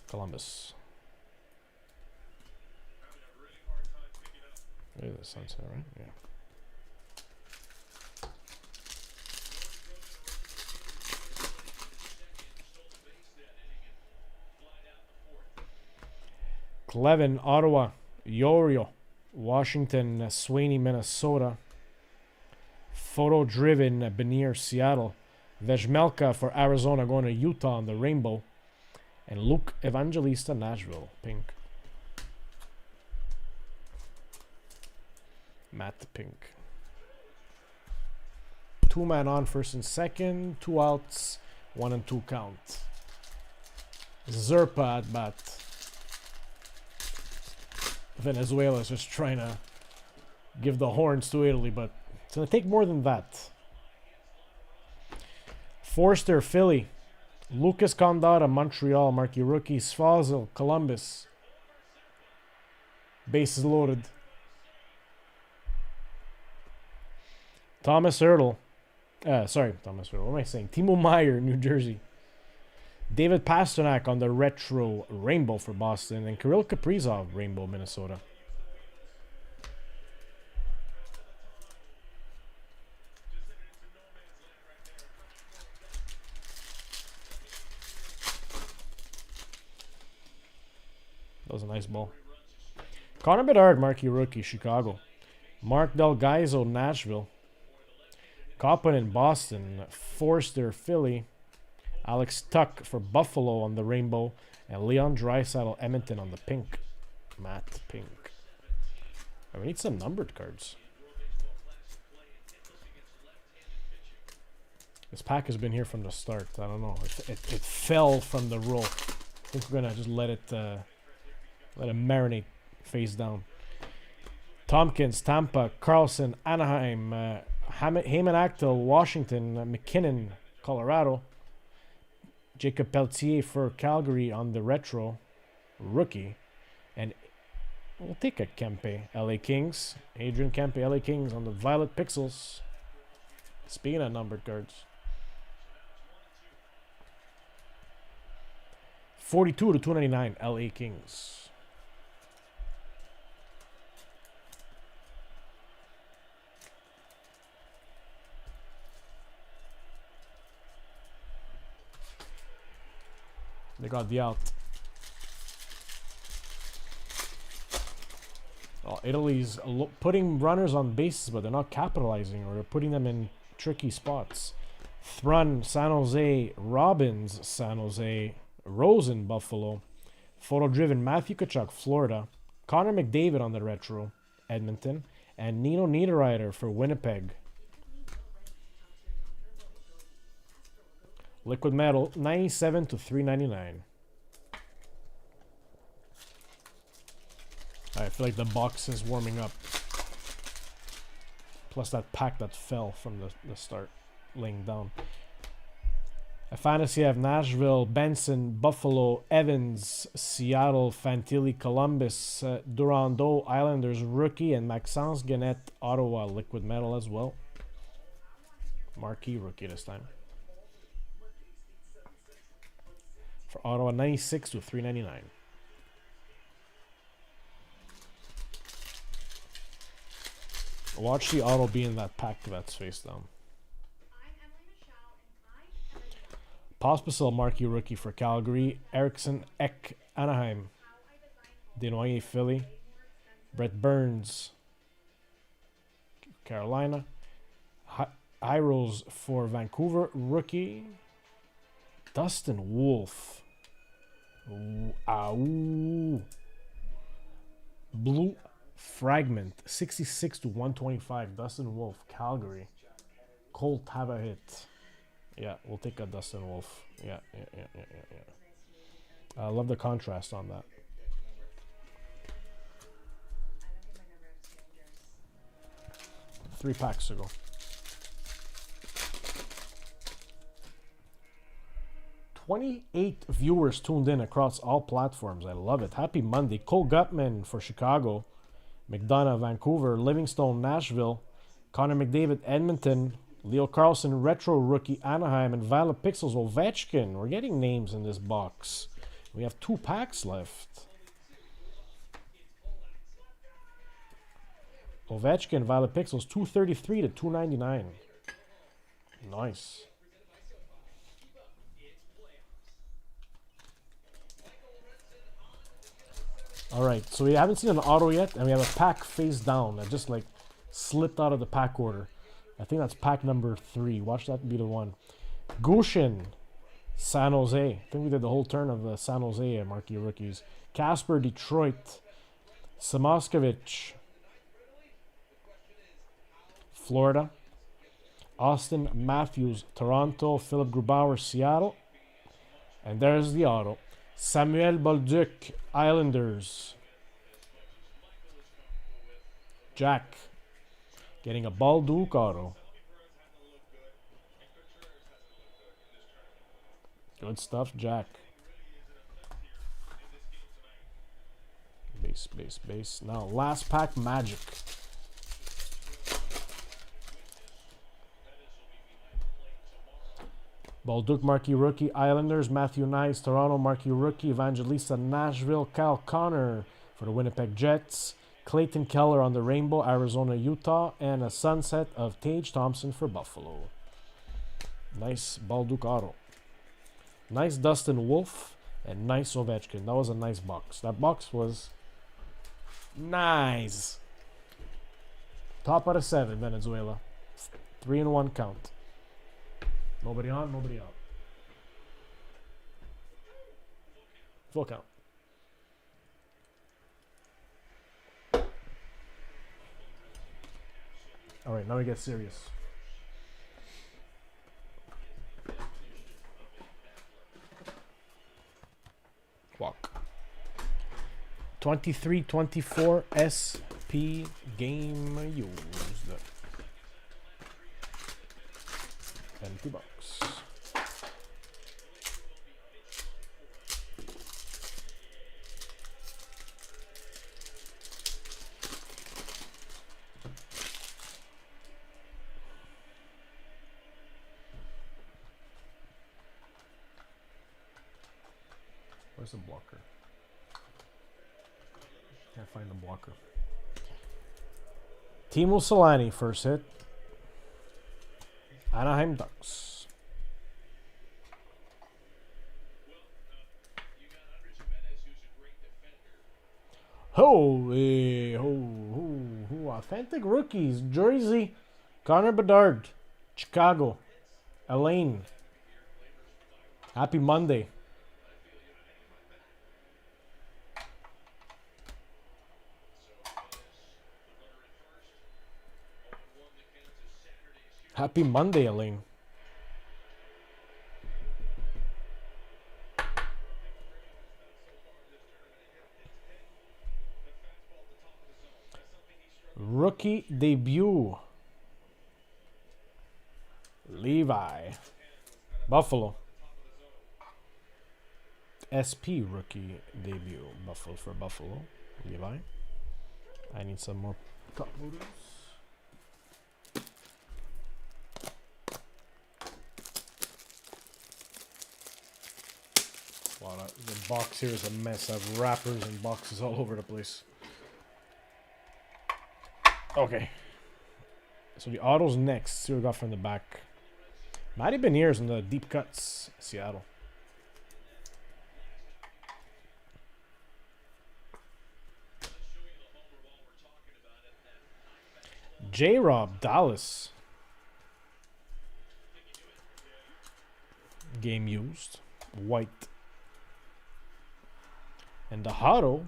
Columbus. Look at the Sunset, right? Yeah. Clevin, Ottawa. Yorio, Washington. Sweeney, Minnesota. Photo-driven, Benier, Seattle. Vejmelka for Arizona, going to Utah on the Rainbow. And Luke Evangelista, Nashville, pink. Matte pink. 2-man on, first and second. 2 outs, 1 and 2 count. Zerpa at bat. Venezuela is just trying to give the horns to Italy, but it's going to take more than that. Forster, Philly. Lucas Condata, Montreal, marquee rookie. Sfazil, Columbus. Bases loaded. Thomas Hurdle. Thomas Hurdle. What am I saying? Timo Meyer, New Jersey. David Pasternak on the retro Rainbow for Boston. And Kirill Kaprizov, Rainbow, Minnesota. That was a nice ball. Connor Bedard, marquee rookie, Chicago. Mark Del Gaizo, Nashville. Coppin in Boston. Forster, Philly. Alex Tuck for Buffalo on the Rainbow. And Leon Draisaitl, Edmonton on the pink. Matte pink. We need some numbered cards. This pack has been here from the start. I don't know. It fell from the roll. I think we're gonna just let it marinate face down. Tompkins, Tampa, Carlson, Anaheim, Heyman Actel, Washington, McKinnon, Colorado. Jacob Pelletier for Calgary on the retro rookie. And we'll take a Kempe, LA Kings. Adrian Kempe, LA Kings on the violet pixels. Speaking of numbered cards. 42 to 299, LA Kings. They got the out. Oh, Italy's putting runners on bases, but they're not capitalizing, or they're putting them in tricky spots. Thrun, San Jose. Robbins, San Jose. Rosen, Buffalo. Photo-driven, Matthew Tkachuk, Florida. Connor McDavid on the retro, Edmonton. And Nino Niederreiter for Winnipeg. Liquid metal, 97 to 399. I feel like the box is warming up. Plus that pack that fell from the start, laying down. A fantasy of Nashville, Benson, Buffalo, Evans, Seattle, Fantilli, Columbus, Durando, Islanders rookie, and Maxence Gannett, Ottawa liquid metal as well. Marquee rookie this time. For Ottawa, 96 to 399. Watch the auto be in that pack that's face down. Pospisil, marquee rookie for Calgary. Erickson, Eck, Anaheim. Desnoyers, Philly. Brett Burns, Carolina. Hyros for Vancouver, rookie. Dustin Wolf. Blue fragment, 66 to 125. Dustin Wolf, Calgary. Colt have a hit. Yeah, we'll take a Dustin Wolf. Yeah. I love the contrast on that. Three packs to go. 28 viewers tuned in across all platforms. I love it. Happy Monday. Cole Gutman for Chicago. McDonough, Vancouver. Livingstone, Nashville. Connor McDavid, Edmonton. Leo Carlson, retro rookie, Anaheim. And Violet Pixels, Ovechkin. We're getting names in this box. We have 2 packs left. Ovechkin, Violet Pixels, 233 to 299. Nice. Alright, so we haven't seen an auto yet, and we have a pack face down that just like slipped out of the pack order. I think that's pack number 3. Watch that be the one. Gushin, San Jose. I think we did the whole turn of the San Jose marquee rookies. Casper, Detroit. Samoskevich, Florida. Austin Matthews, Toronto. Philip Grubauer, Seattle. And there's the auto. Samuel Bolduc, Islanders. Jack getting a Bolduc auto. Good stuff, Jack. Base. Now, last pack, Magic. Bolduc, marquee rookie, Islanders. Matthew Nice, Toronto, marquee rookie. Evangelista, Nashville. Kyle Connor for the Winnipeg Jets. Clayton Keller on the Rainbow, Arizona, Utah. And a sunset of Tage Thompson for Buffalo. Nice Bolduc auto. Nice Dustin Wolf. And nice Ovechkin. That was a nice box. That box was nice. Top out of 7, Venezuela. 3-1 count. Nobody on, nobody out. Full count. All right, now we get serious. Walk. 23-24 SP game used. $20. Where's the blocker? Can't find the blocker. Timo Solani first hit. Anaheim Ducks. You got Andres Jimenez, who's a great defender. Holy, authentic rookies. Jersey, Connor Bedard, Chicago, Elaine. Happy Monday. Happy Monday, Elaine. Rookie debut. Levi. Buffalo. SP rookie debut. Buffalo for Buffalo. Levi. I need some more top loaders. Wow, the box here is a mess. I have wrappers and boxes all over the place. Okay. So the auto's next. See what we got from the back. Matty Beniers in the deep cuts. Seattle. J-Rob, Dallas. Game used. White. And the Hotto.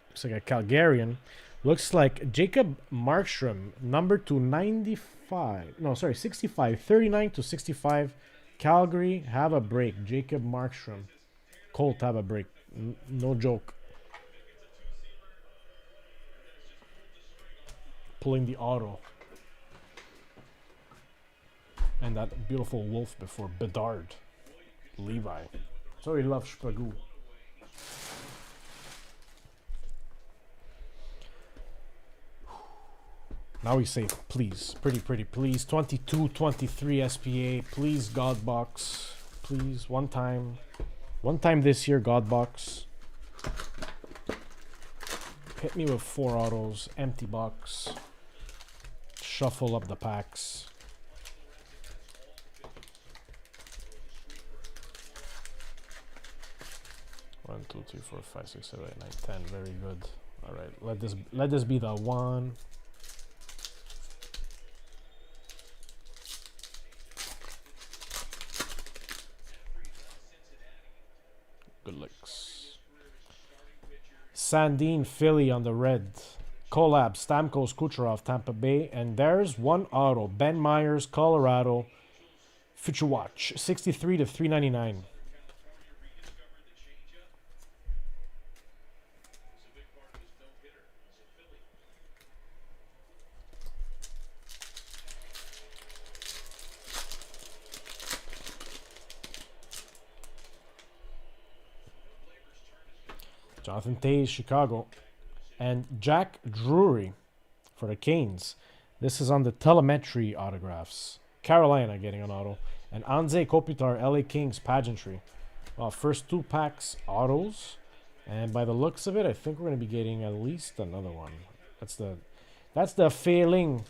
Looks like a Calgarian. Looks like Jacob Markstrom, number 295. No, sorry, 65. 39-65. Calgary, have a break. Jacob Markstrom. Colt, have a break. No joke. Pulling the auto. And that beautiful wolf before Bedard. Levi. So he loves Spagu. Now we say, please. Pretty, please. 22-23 SPA. Please, God box. Please, one time. One time this year, God box. Hit me with 4 autos. Empty box. Shuffle up the packs. 1, 2, 3, 4, 5, 6, 7, 8, 9, 10. Very good. All right, let this be the one. Good looks. Sandine, Philly on the red. Collab, Stamkos, Kucherov, Tampa Bay, and there's one auto. Ben Myers, Colorado. Future Watch, 63-399. Jonathan Taze, Chicago. And Jack Drury for the Canes. This is on the telemetry autographs. Carolina getting an auto. And Anze Kopitar, LA Kings pageantry. Well, first 2 packs autos. And by the looks of it, I think we're going to be getting at least another one. That's the feeling.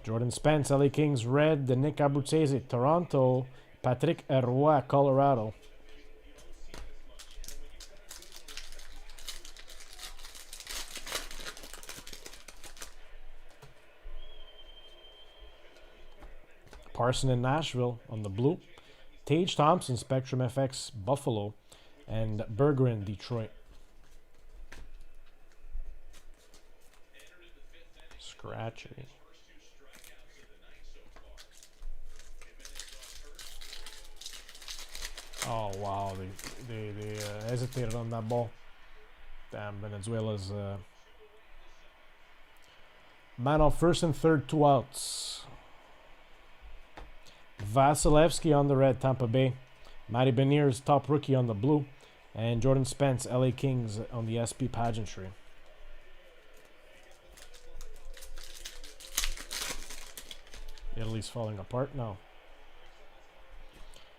Jordan Spence, LA Kings red. The Nick Abruzzese, Toronto. Patrick Roy, Colorado. Parson in Nashville on the blue. Tage Thompson, Spectrum FX, Buffalo, and Berggren, Detroit. Scratchy. Oh wow, they hesitated on that ball. Damn, Venezuela's man on first and third, 2 outs. Vasilevsky on the red, Tampa Bay. Matty Beniers, top rookie on the blue. And Jordan Spence, LA Kings on the SP pageantry. Italy's falling apart now.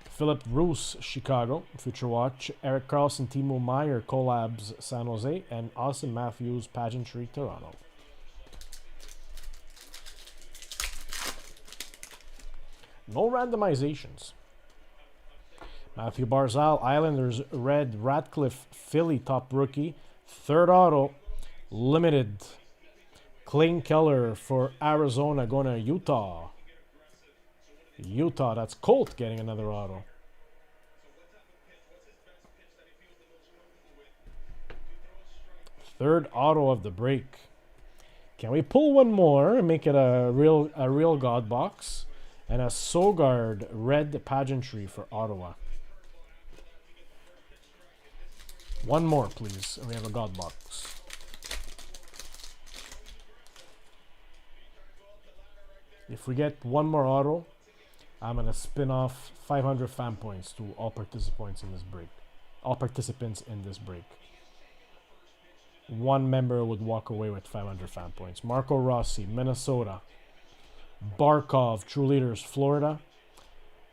Philip Roos, Chicago, Future Watch. Eric Carlson, Timo Meyer, Collabs, San Jose. And Austin Matthews, pageantry, Toronto. No randomizations. Matthew Barzal, Islanders, red, Ratcliffe, Philly, top rookie. Third auto, limited. Clayton Keller for Arizona, going to Utah. Utah, that's Colt getting another auto. Third auto of the break. Can we pull one more and make it a real God box? And a Sogard red pageantry for Ottawa. One more, please. And we have a God box. If we get one more auto, I'm gonna spin off 500 fan points to all participants in this break. All participants in this break. One member would walk away with 500 fan points. Marco Rossi, Minnesota. Barkov, True Leaders, Florida.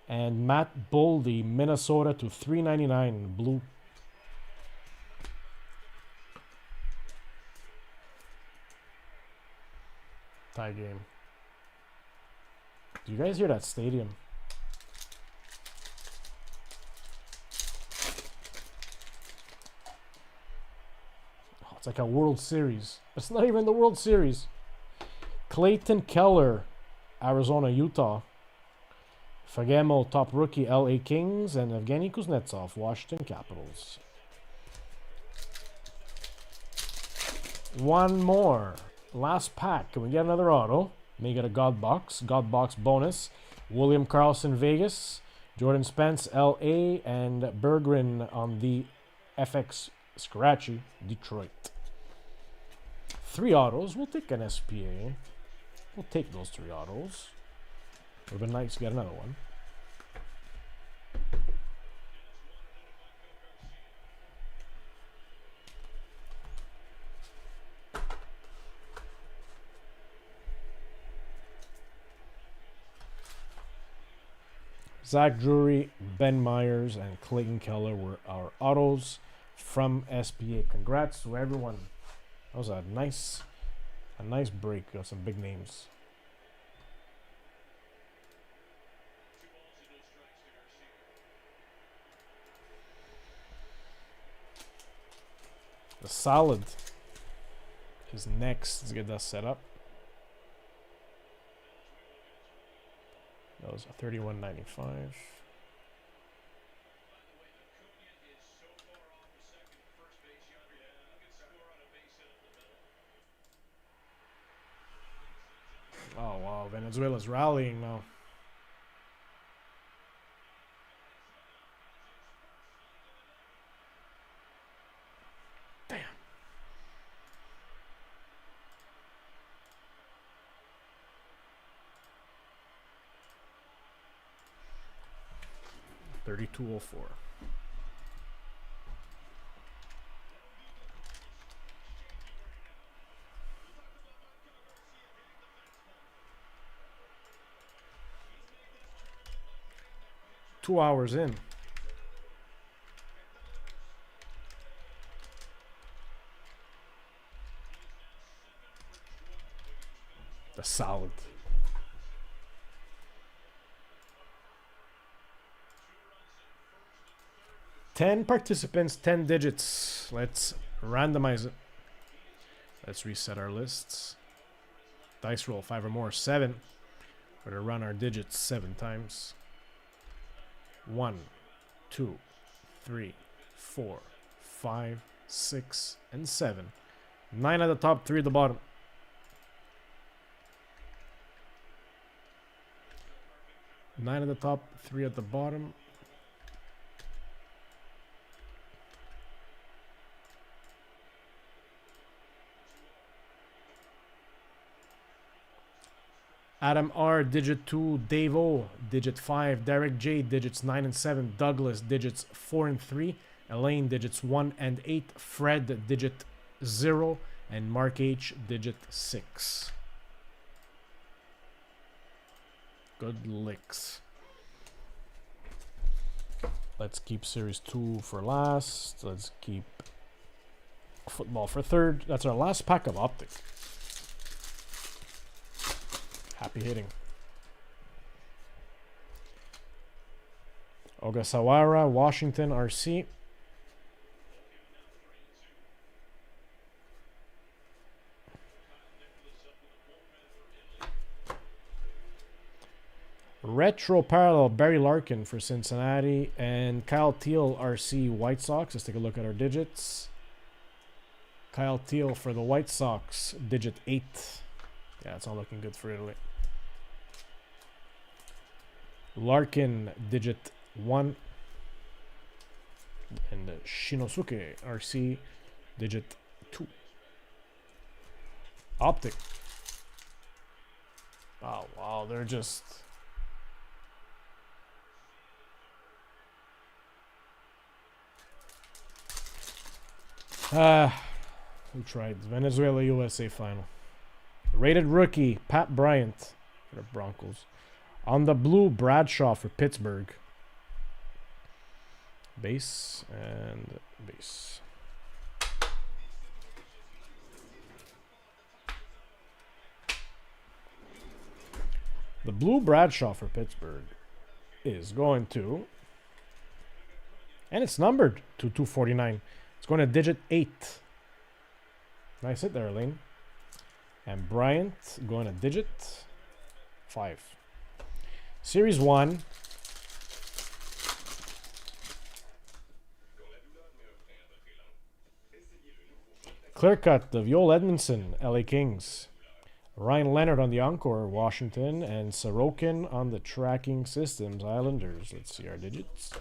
And Matt Boldy, Minnesota to 399 blue. Tie game. Do you guys hear that stadium? Oh, it's like a World Series. It's not even the World Series. Clayton Keller, Arizona, Utah. Fagemo, top rookie, LA Kings. And Evgeny Kuznetsov, Washington Capitals. One more. Last pack. Can we get another auto? May get a God box. God box bonus. William Karlsson, Vegas. Jordan Spence, LA. And Berggren on the FX Scratchy, Detroit. 3 autos. We'll take an SPA. We'll take those 3 autos. Would have been nice to get another one. Zach Drury, Ben Myers, and Clayton Keller were our autos from SPA. Congrats to everyone. That was a nice break. Got some big names. The solid is next. Let's get that set up. That was a 31.95. Oh wow, Venezuela's rallying now. Damn. $32.04. Two hours in. The solid. 10 participants, 10 digits. Let's randomize it. Let's reset our lists. Dice roll 5 or more, 7. We're gonna run our digits 7 times. 1, 2, 3, 4, 5, 6, and 7. 9 at the top, 3 at the bottom. Nine at the top, 3 at the bottom. Adam R, digit 2, Dave O, digit 5, Derek J, digits 9 and 7, Douglas, digits 4 and 3, Elaine, digits 1 and 8, Fred, digit 0, and Mark H, digit 6. Good licks. Let's keep Series 2 for last. Let's keep football for third. That's our last pack of Optic. Happy hitting. Ogasawara, Washington, RC. Retro Parallel, Barry Larkin for Cincinnati. And Kyle Teal, RC, White Sox. Let's take a look at our digits. Kyle Teal for the White Sox, digit 8. Yeah, it's not looking good for Italy. Larkin, digit 1. And Shinosuke, RC, digit 2. Optic. Oh, wow, they're just... who tried? Venezuela USA final. Rated rookie Pat Bryant for the Broncos. On the blue, Bradshaw for Pittsburgh. Base and base. The blue Bradshaw for Pittsburgh is going to, and it's numbered to 249. It's going to digit 8. Nice hit there, Elaine. And Bryant going to digit 5. Series 1. Clear cut of Joel Edmondson, LA Kings. Ryan Leonard on the Encore, Washington. And Sorokin on the Tracking Systems, Islanders. Let's see our digits.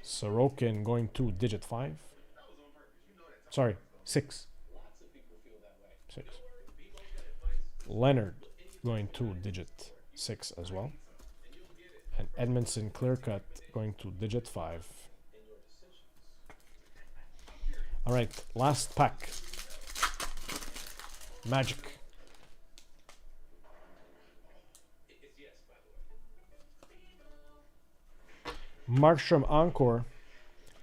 Sorokin going to digit 5. Sorry, 6. 6. Leonard going to digit 6 as well. And Edmondson clear cut going to digit 5. Alright, last pack. Magic. Markstrom Encore.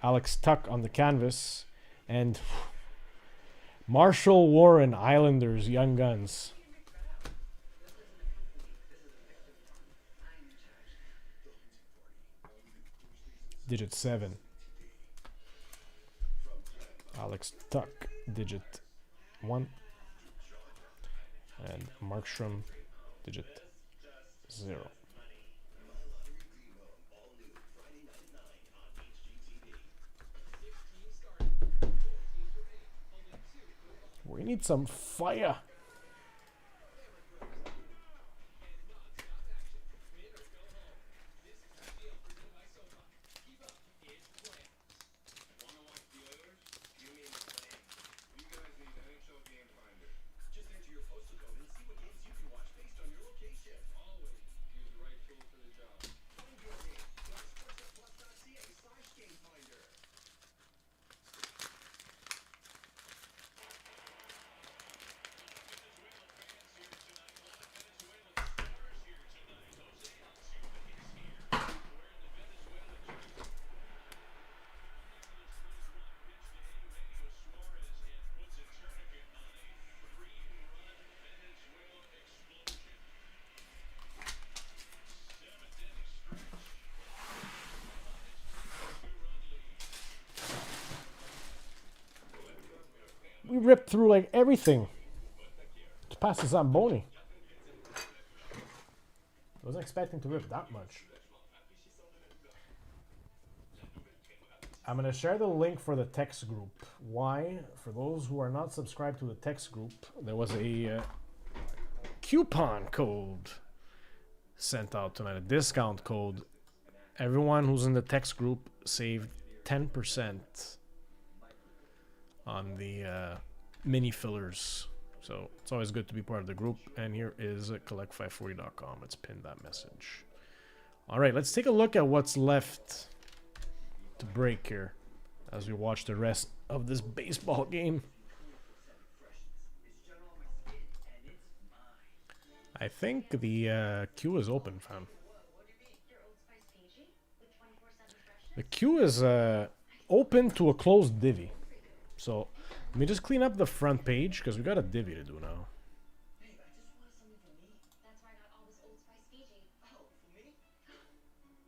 Alex Tuck on the canvas. And Marshall Warren, Islanders, Young Guns. Digit 7. Alex Tuck, digit 1. And Markstrom, digit 0. We need some fire. We ripped through like everything to pass the Zamboni. I wasn't expecting to rip that much. I'm going to share the link for the text group. Why? For those who are not subscribed to the text group, there was a coupon code sent out tonight, a discount code. Everyone who's in the text group saved 10% on the mini fillers. So it's always good to be part of the group. And here is collect540.com. Let's pin that message. All right, let's take a look at what's left to break here as we watch the rest of this baseball game. I think the queue is open, fam. The queue is open to a closed divvy. So let me just clean up the front page because we got a divvy to do now. Babe, I just wanted something for me. That's why I got all this Old Spice Fiji. Oh, for me?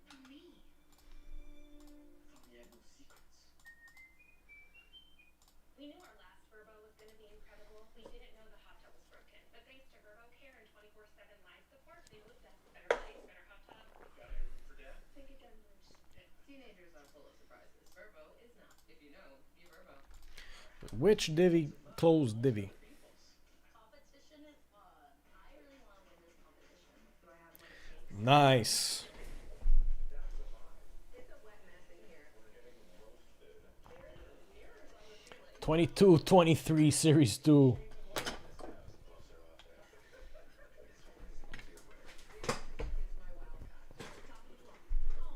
For me. I thought we had no secrets. We knew our last Verbo was going to be incredible. We didn't know the hot tub was broken. But thanks to Verbo Care and 24/7 live support, we moved us. Better place, better hot tub. Got any room for Dad? Think again, Bruce. Teenagers are full of surprises. Verbo is not. If you know, you Verbo. Which divvy? Closed divvy. Competition is fun. I really want to win this competition. Do I have what it takes? Nice. It's a wet mess in here. 22-23 Series 2. All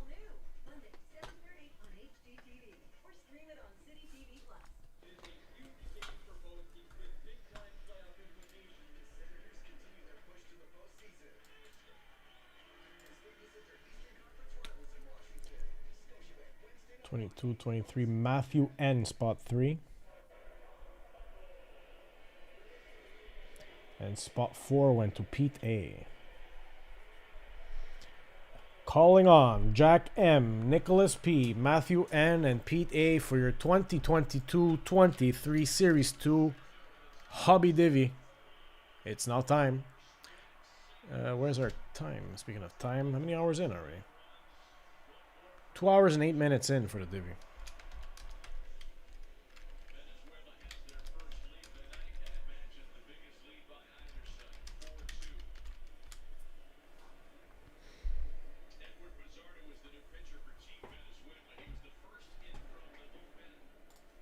new. Monday, 7:30 on HGTV. Or stream it on City TV Plus. It is a huge game for both teams with big-time playoff implications. The Senators continue their push to the postseason. As they visit their Eastern Conference rivals in Washington. Scotiabank Wednesday night. 22-23 Matthew N, spot 3. And spot 4 went to Pete A. Calling on Jack M, Nicholas P, Matthew N, and Pete A for your 2022-23 Series 2 Hobby Divvy. It's now time. Where's our time? Speaking of time, how many hours in are we? 2 hours and 8 minutes in for the divvy. Venezuela has their first lead of the night, and it matches the biggest lead by either side, 4-2. Edward Pizarro is the new pitcher for Team Venezuela. He was the first in from the bullpen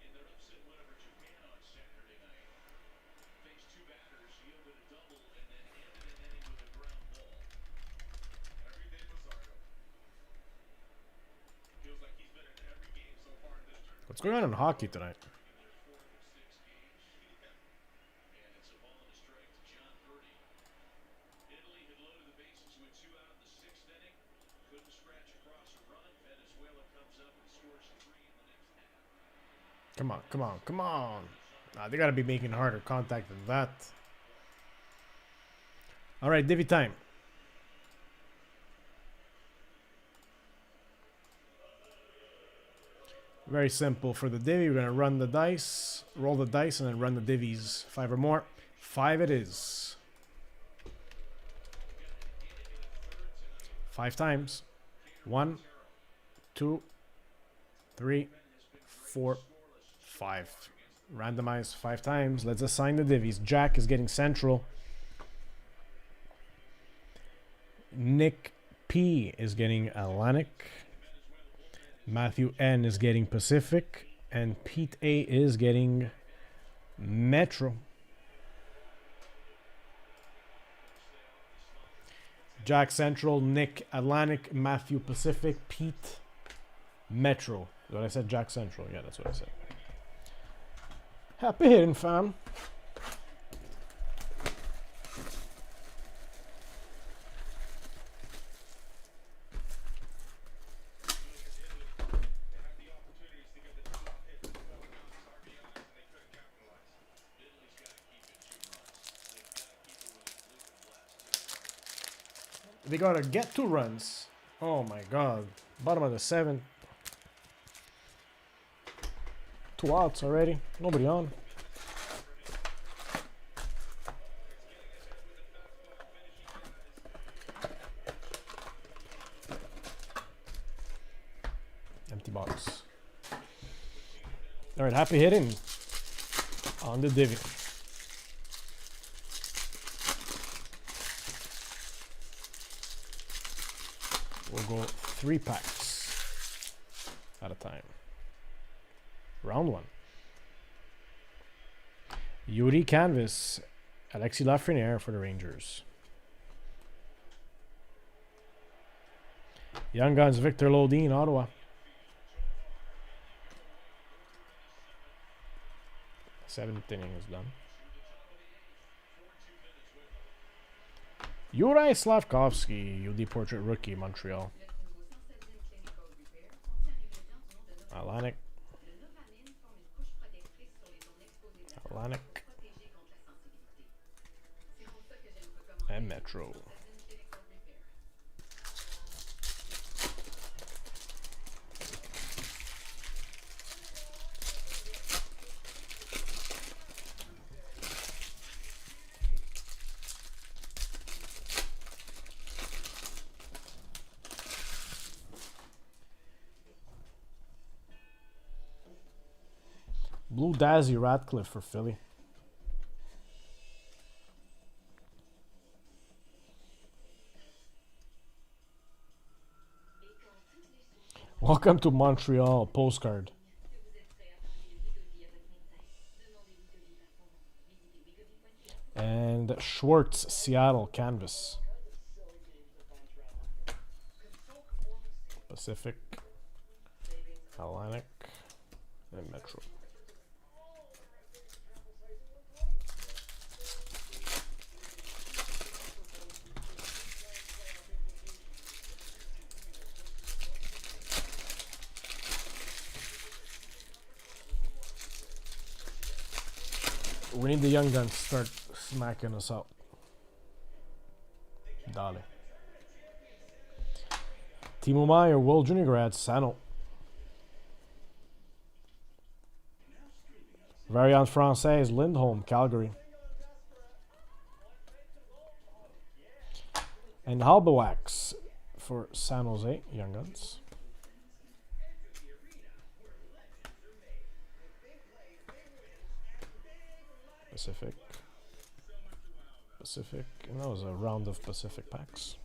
in their upset win over Japan on Saturday night. Faced two batters, yielded a double, and then ended an inning with a ground ball. Everyday Pizarro. Feels like he's been in every game so far in this tournament. What's going on in hockey tonight? In their fourth of 6 games. And it's a ball and a strike to John Purdy. Italy had loaded the bases with 2 out in the 6th inning. Couldn't scratch across a run. Venezuela comes up and scores 3 in the next half. Come on, come on, come on. Nah, they gotta be making harder contact than that. Alright, divvy time. Very simple. For the divvy, we're gonna run the dice, roll the dice, and then run the divvies. 5 or more. 5 it is. 5 times. 1, 2, 3, 4, 5. Randomize 5 times. Let's assign the divvies. Jack is getting Central. Nick P is getting Atlantic. Matthew N is getting Pacific. And Pete A is getting Metro. Jack Central, Nick Atlantic, Matthew Pacific, Pete Metro. What I said, Jack Central. Yeah, that's what I said. Happy hitting, fam. They had the opportunities to get the two-out hit with 4 knocks, RBIs, and they couldn't capitalize. Italy's got to keep it 2 runs. They've got to keep it within Luke and Blast. They gotta get 2 runs. Oh my god. Bottom of the 7th. 2 outs already. Nobody on. All right, happy hitting on the divvy. We'll go 3 packs at a time. Round 1. Yuri Canvas, Alexis Lafreniere for the Rangers. Young Guns, Victor Lodin, Ottawa. 7th inning is done. Juraj Slavkovsky, UD Portrait Rookie, Montreal. Atlantic. Atlantic. And Metro. Blue Dazzy Ratcliffe for Philly. Welcome to Montreal postcard. And Schwartz Seattle canvas. Pacific, Atlantic, and Metro. We need the young guns to start smacking us up. Dale. Timo Meyer, World Junior Grad, Sano. Variant Française, Lindholm, Calgary. And Halbewax for San Jose, Young Guns. Pacific. Pacific. And that was a round of Pacific packs.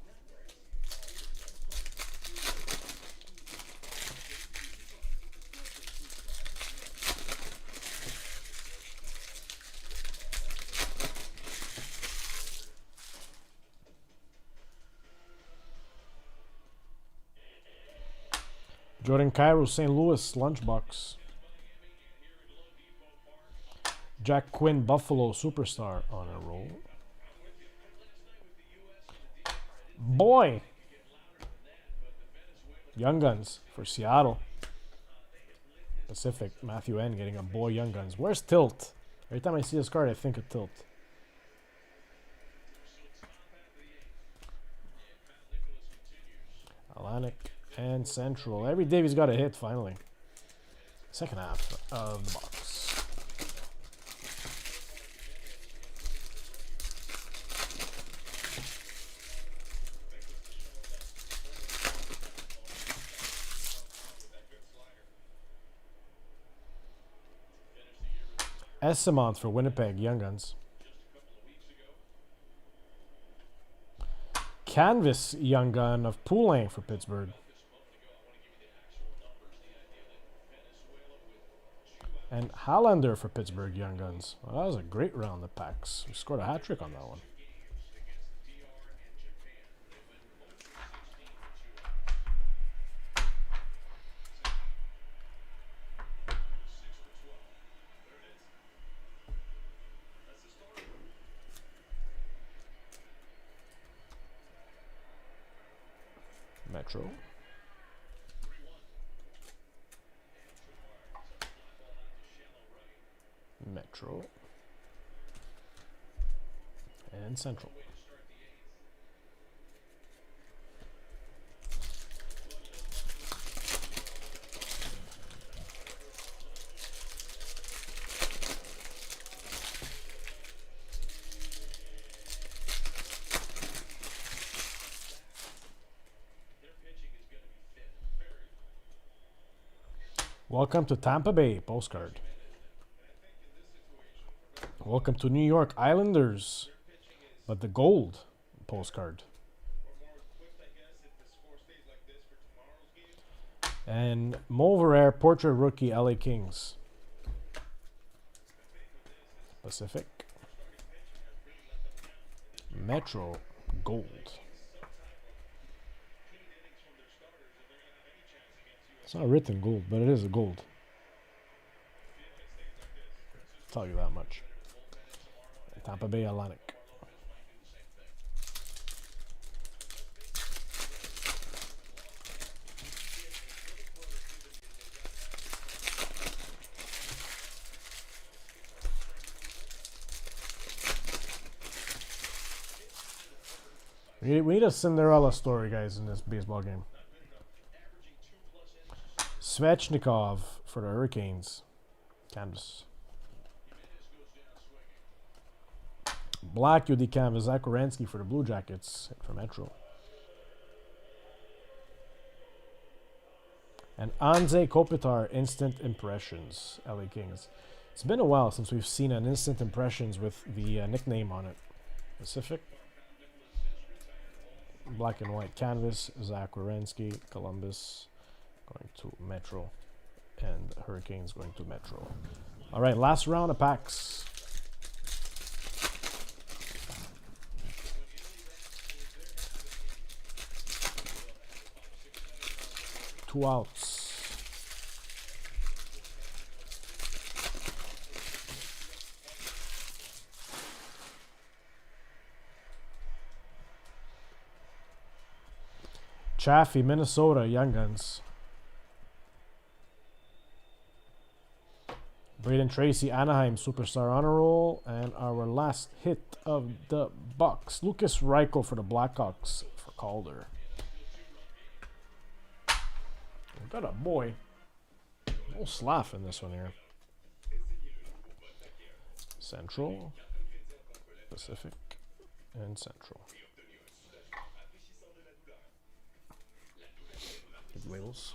Jordan Cairo, St. Louis, lunchbox. Jack Quinn, Buffalo, superstar on a roll. Boy! Young Guns for Seattle. Pacific, Matthew N getting a boy Young Guns. Where's Tilt? Every time I see this card, I think of Tilt. Atlantic and Central. Every Davy's got a hit finally. Second half of the box. Essamont for Winnipeg, Young Guns. Canvas Young Gun of Poulenc for Pittsburgh. And Hallander for Pittsburgh, Young Guns. Well, that was a great round of packs. We scored a hat trick on that one. Metro. Metro. And Central. Welcome to Tampa Bay postcard. Welcome to New York Islanders, but the gold postcard. And Mover Air Portrait Rookie LA Kings. Pacific. Metro Gold. It's not written gold, but it is a gold. I'll tell you that much. Tampa Bay Atlantic. We need a Cinderella story, guys, in this baseball game. Svechnikov for the Hurricanes. Canvas. Black UD canvas. Zach Werenski for the Blue Jackets. For Metro. And Anze Kopitar Instant Impressions. LA Kings. It's been a while since we've seen an Instant Impressions with the nickname on it. Pacific. Black and white canvas. Zach Werenski. Columbus. Going to Metro. And Hurricanes going to Metro. Alright, last round of packs. Two outs. Chaffee, Minnesota, Young Guns. Braden Tracy, Anaheim, Superstar Honor Roll. And our last hit of the box. Lucas Reichel for the Blackhawks for Calder. We got a boy. No slaff in this one here. Central, Pacific, and Central. Good labels.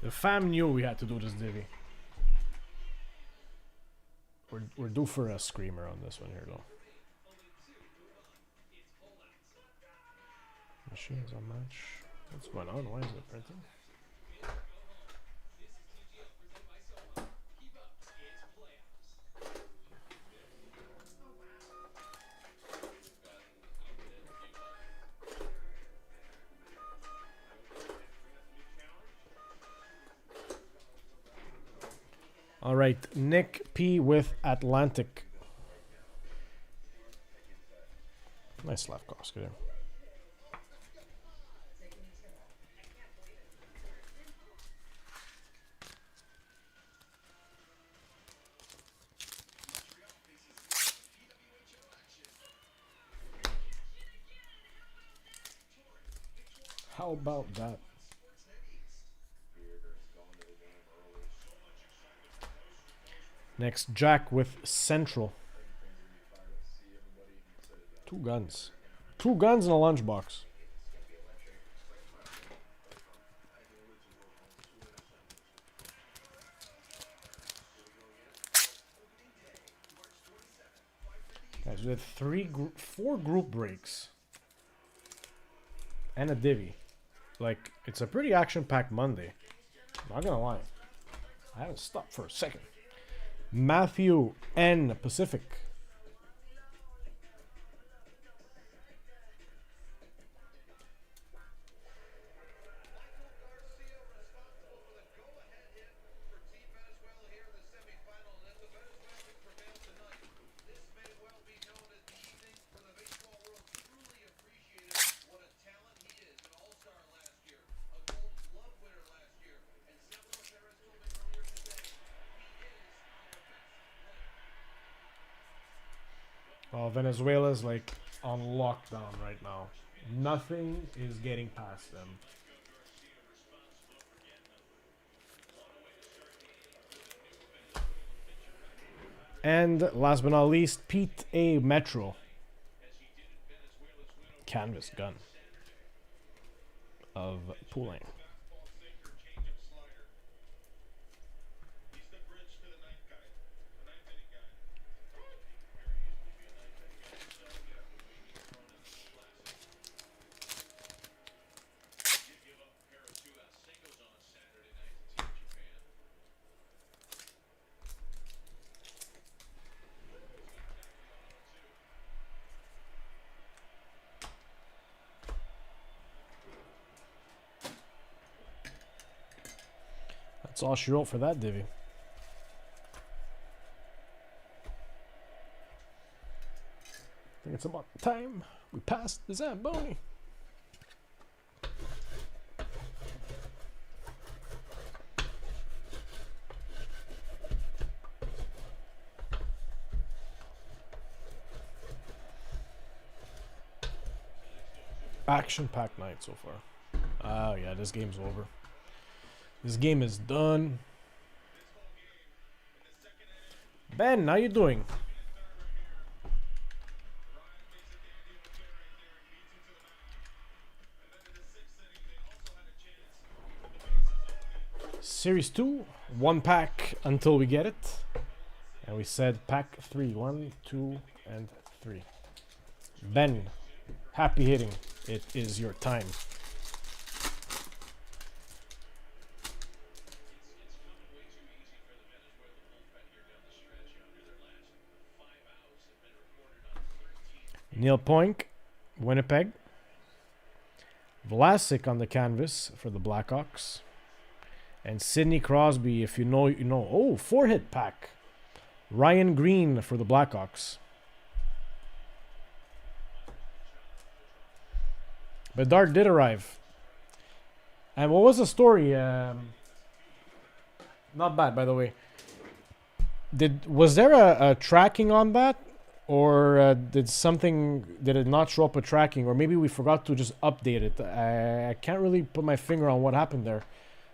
The fam knew we had to do this divvy. We're due for a screamer on this one here though. Machines on match. What's going on? Why is it printing? All right, Nick P with Atlantic. Nice Slavkovsky there. How about that? Next, Jack with Central. Two guns. Two guns in a lunchbox. Guys, we had four group breaks. And a divvy. Like, it's a pretty action-packed Monday. Not gonna lie. I haven't stopped for a second. Matthew N. Pacific. Oh, Venezuela's like on lockdown right now. Nothing is getting past them. And last but not least, Pete A. Metro. Canvas gun of pooling. He's the bridge to the ninth guy, the ninth inning guy. Give up a pair of two singles on a Saturday night to Team Japan. That's all she wrote for that divvy. I think it's about time we passed the Zamboni. Action-packed night so far. Oh yeah, this game's over. This game is done. Ben, how you doing? Series 2, one pack until we get it. And we said pack 3, 1, 2, and 3. Ben, happy hitting. It is your time. Neil Poink, Winnipeg. Vlasic on the canvas for the Blackhawks. And Sidney Crosby, if you know, you know. Oh, 4-hit pack. Ryan Green for the Blackhawks. Bedard did arrive. And what was the story? Not bad, by the way. Was there a tracking on that? Or did it not show up a tracking? Or maybe we forgot to just update it. I can't really put my finger on what happened there.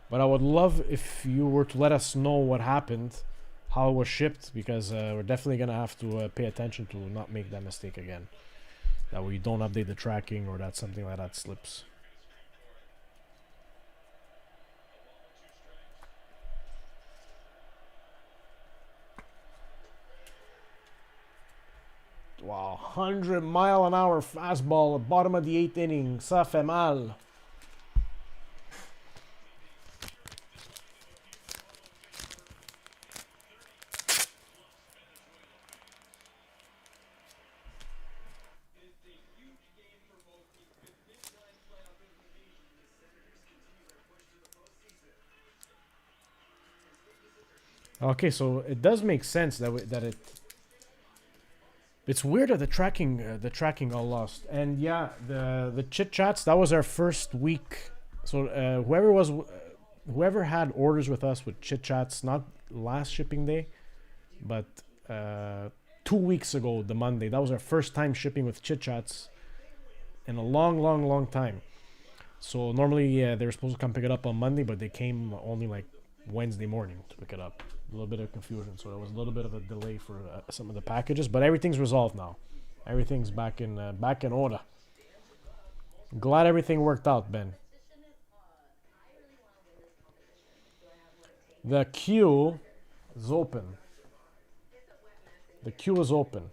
But I would love if you were to let us know what happened, how it was shipped, because we're definitely going to have to pay attention to not make that mistake again. That we don't update the tracking or that something like that slips. Wow, 100-mile-an-hour fastball at bottom of the 8th inning. Ça fait mal. Okay, so it does make sense that it's weird that the tracking got lost. And yeah, the chit chats, that was our first week. So whoever had orders with us with chit chats, not last shipping day, but 2 weeks ago, the Monday, that was our first time shipping with chit chats in a long time. So normally they were supposed to come pick it up on Monday, but they came only like Wednesday morning to pick it up. A little bit of confusion, so there was a little bit of a delay for some of the packages, but everything's resolved now. Everything's back in order. Glad everything worked out, Ben. The queue is open. The queue is open.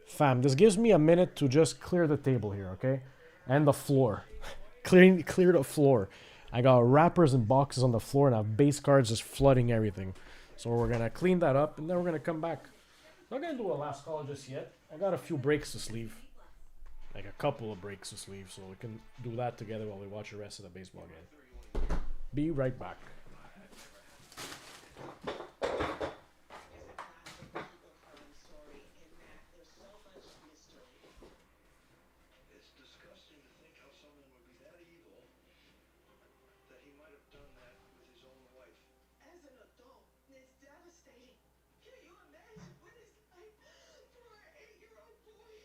Fam, this gives me a minute to just clear the table here, okay? And the floor. Clear the floor. I got wrappers and boxes on the floor and I have base cards just flooding everything. So we're going to clean that up and then we're going to come back. Not going to do a last call just yet. I got a few breaks to sleeve. Like a couple of breaks to sleeve. So we can do that together while we watch the rest of the baseball game. Be right back. It's disgusting to think how someone would be that evil that he might have done that with his own wife. As an adult, it's devastating. Can you imagine what it's like for an 8-year-old boy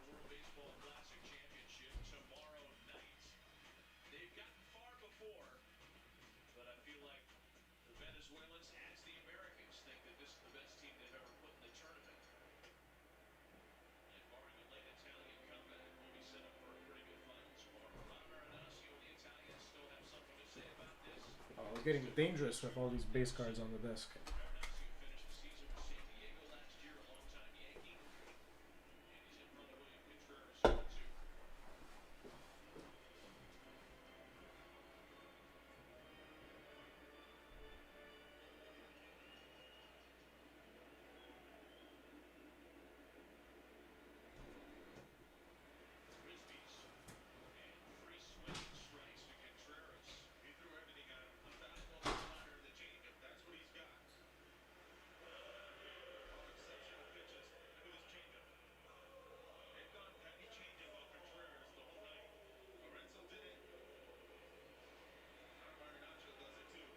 World Baseball Classic Championship tomorrow night. They've gotten far before, but I feel like the Venezuelans, as the Americans, think that this is the best team they've ever put in the tournament. And barring a late Italian comeback, we'll be set up for a pretty good final tomorrow. Ron Marinaccio and the Italians still have something to say about this. Oh, it's getting dangerous with all these base cards on the disc. Marinaccio finished the season with San Diego last year, a longtime Yankee. And he's in front of William Contreras, 0-2. Frisbees and free swinging strikes to Contreras. He threw everything at him. The fastball, the slider, and the changeup. That's what he's got. All exceptional pitches with his changeup. They've gone heavy changeup on Contreras the whole night. Lorenzo did it. Now Marinaccio does it too.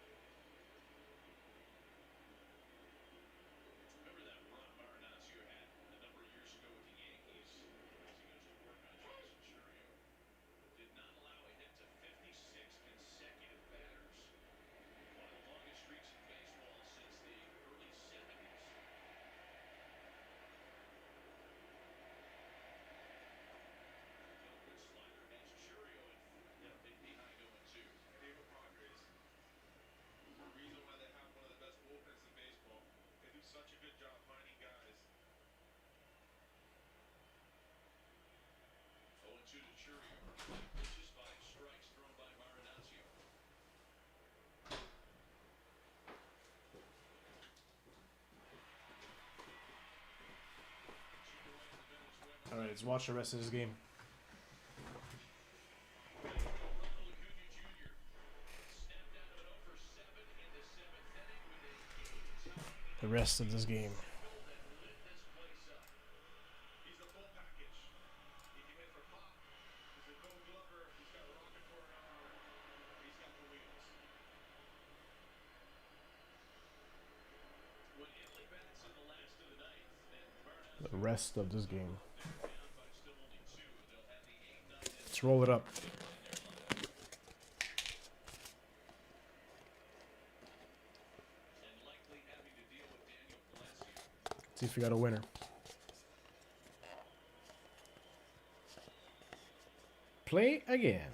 Remember that run Marinaccio had a number of years ago with the Yankees as he goes to work on Jason Churio. Did not allow a hit to 56 consecutive batters. One of the longest streaks in baseball since the early 70s. Good slider hits Churio and a big behind 0-2. David Padres. The reason why they have one of the best bullpens in baseball. They do such a good job finding guys. 0-2 to Churio. 5 pitches, 5 strikes thrown by Marinaccio. All right, let's watch the rest of this game. Ronald Acuna Jr. snapped out of an 0 for 7 in the 7th inning with a game-tying The rest of this game. single that lit this place up. He's the full package. He can hit for pop. He's a gold glover. He's got a rocket for an arm. He's got the wheels. When Italy bats in the last of the ninth, then The Marinaccio rest of this game. they're down by still only 2. They'll have the 8-9 Let's roll it up. in their line. And likely having to deal with Daniel Palacio. See if we got a winner. Play again.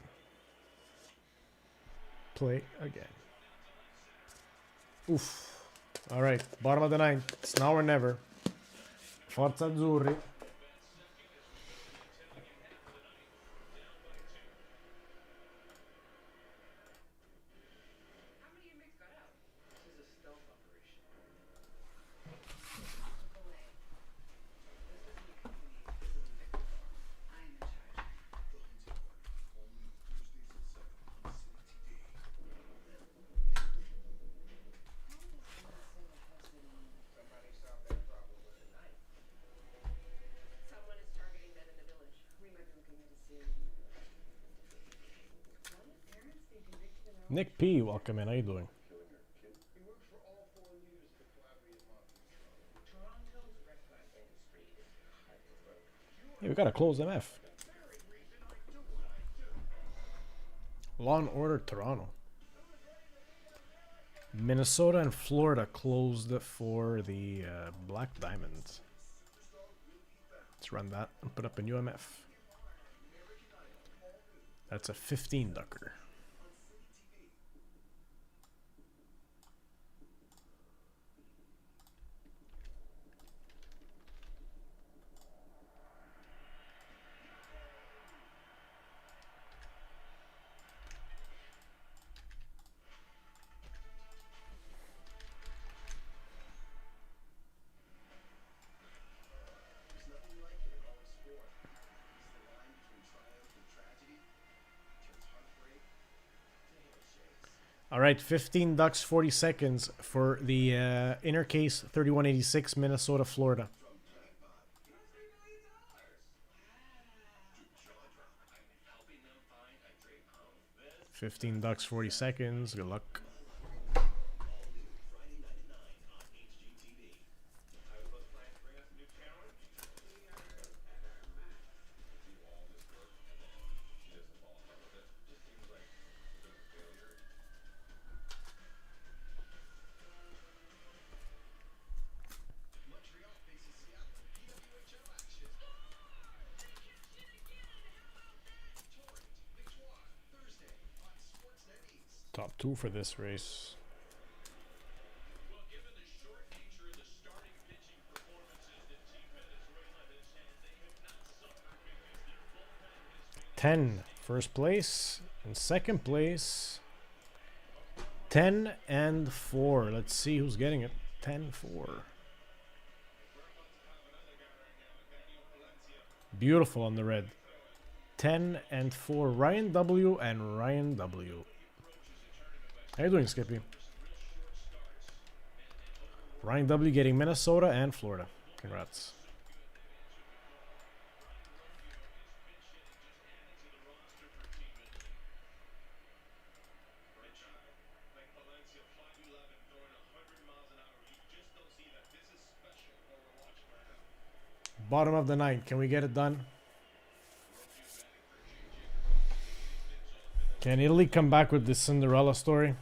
Play again. Oof. All right, bottom of the ninth. It's now or never. Forza Azzurri. How many inmates got out? This is a stealth operation. Belay. This isn't a company. This is a victim bar. I am in charge. Welcome to work. All new Thursdays at 7 on City TV. Somebody solved that problem with a knife. Someone is targeting men in the village. We might be looking at a serial killer. One of parents being convicted in Nick P, welcome in. How you doing? Killing her kid. He works for all 4 leaders of the Calabrian Mafia. Toronto's red flag industry is cutthroat. Hey, we gotta close MF. Very reason I do what I do. Law and Order Toronto. Minnesota and Florida closed for the Black Diamonds. Let's run that and put up a new MF. That's a 15 ducker. There's nothing like it in all of sport. It's the line between triumph and tragedy. Turns heartbreak to handshakes. All right, 15 ducks, 40 seconds for the inner case 3186 Minnesota, Florida. From jackpot. Here's $3 million. Jaw drop. I'm helping them find a drape home. This 15 ducks, 40 seconds. Good luck. all new Friday night at 9 on HGTV. Tired of those plans to bring us a new challenge? We are better, Matt. 2 for this race. Well, given the short nature of the starting pitching performances that Team Venezuela has had, they have not suffered because their bullpen has been 10 first place, and second place 10 and 4. Let's see who's getting it. 10-4. Beautiful on the red. 10 and 4. Ryan W and Ryan W. How you doing, Skippy? Ryan W getting Minnesota and Florida. Congrats. Bottom of the ninth. Can we get it done? Can Italy come back with this Cinderella story?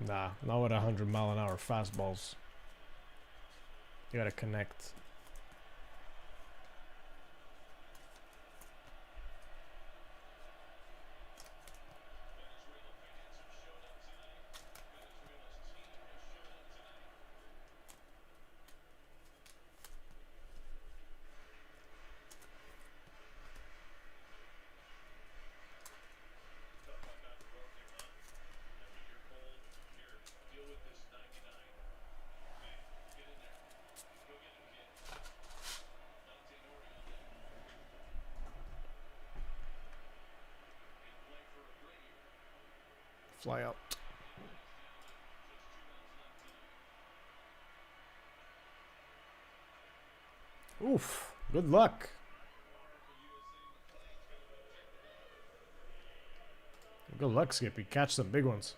Nah, not with 100-mile-an-hour fastballs. You gotta connect. Fly out. Oof. Good luck. Good luck, Skippy. Catch some big ones.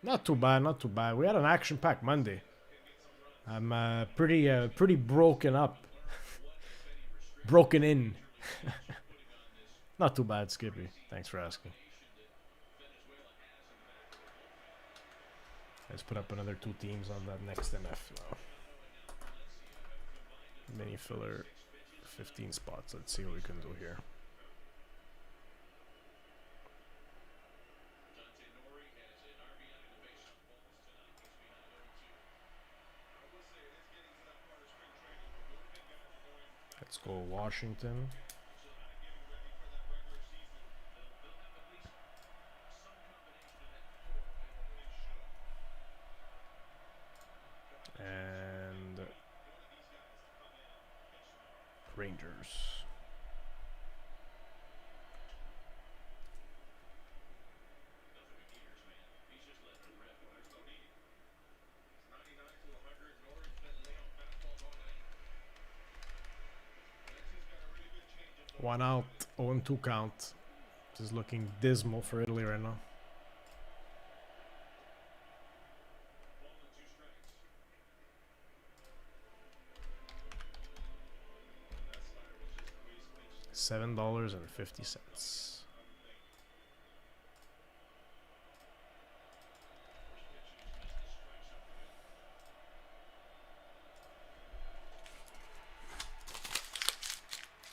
Not too bad, not too bad. We had an action-packed Monday. I'm pretty broken up. Broken in. Not too bad, Skippy. Thanks for asking. Let's put up another 2 teams on that next MF now. Mini filler, 15 spots. Let's see what we can do here. Let's go Washington. And Rangers. One out, 0-2 count. This is looking dismal for Italy right now. $7.50.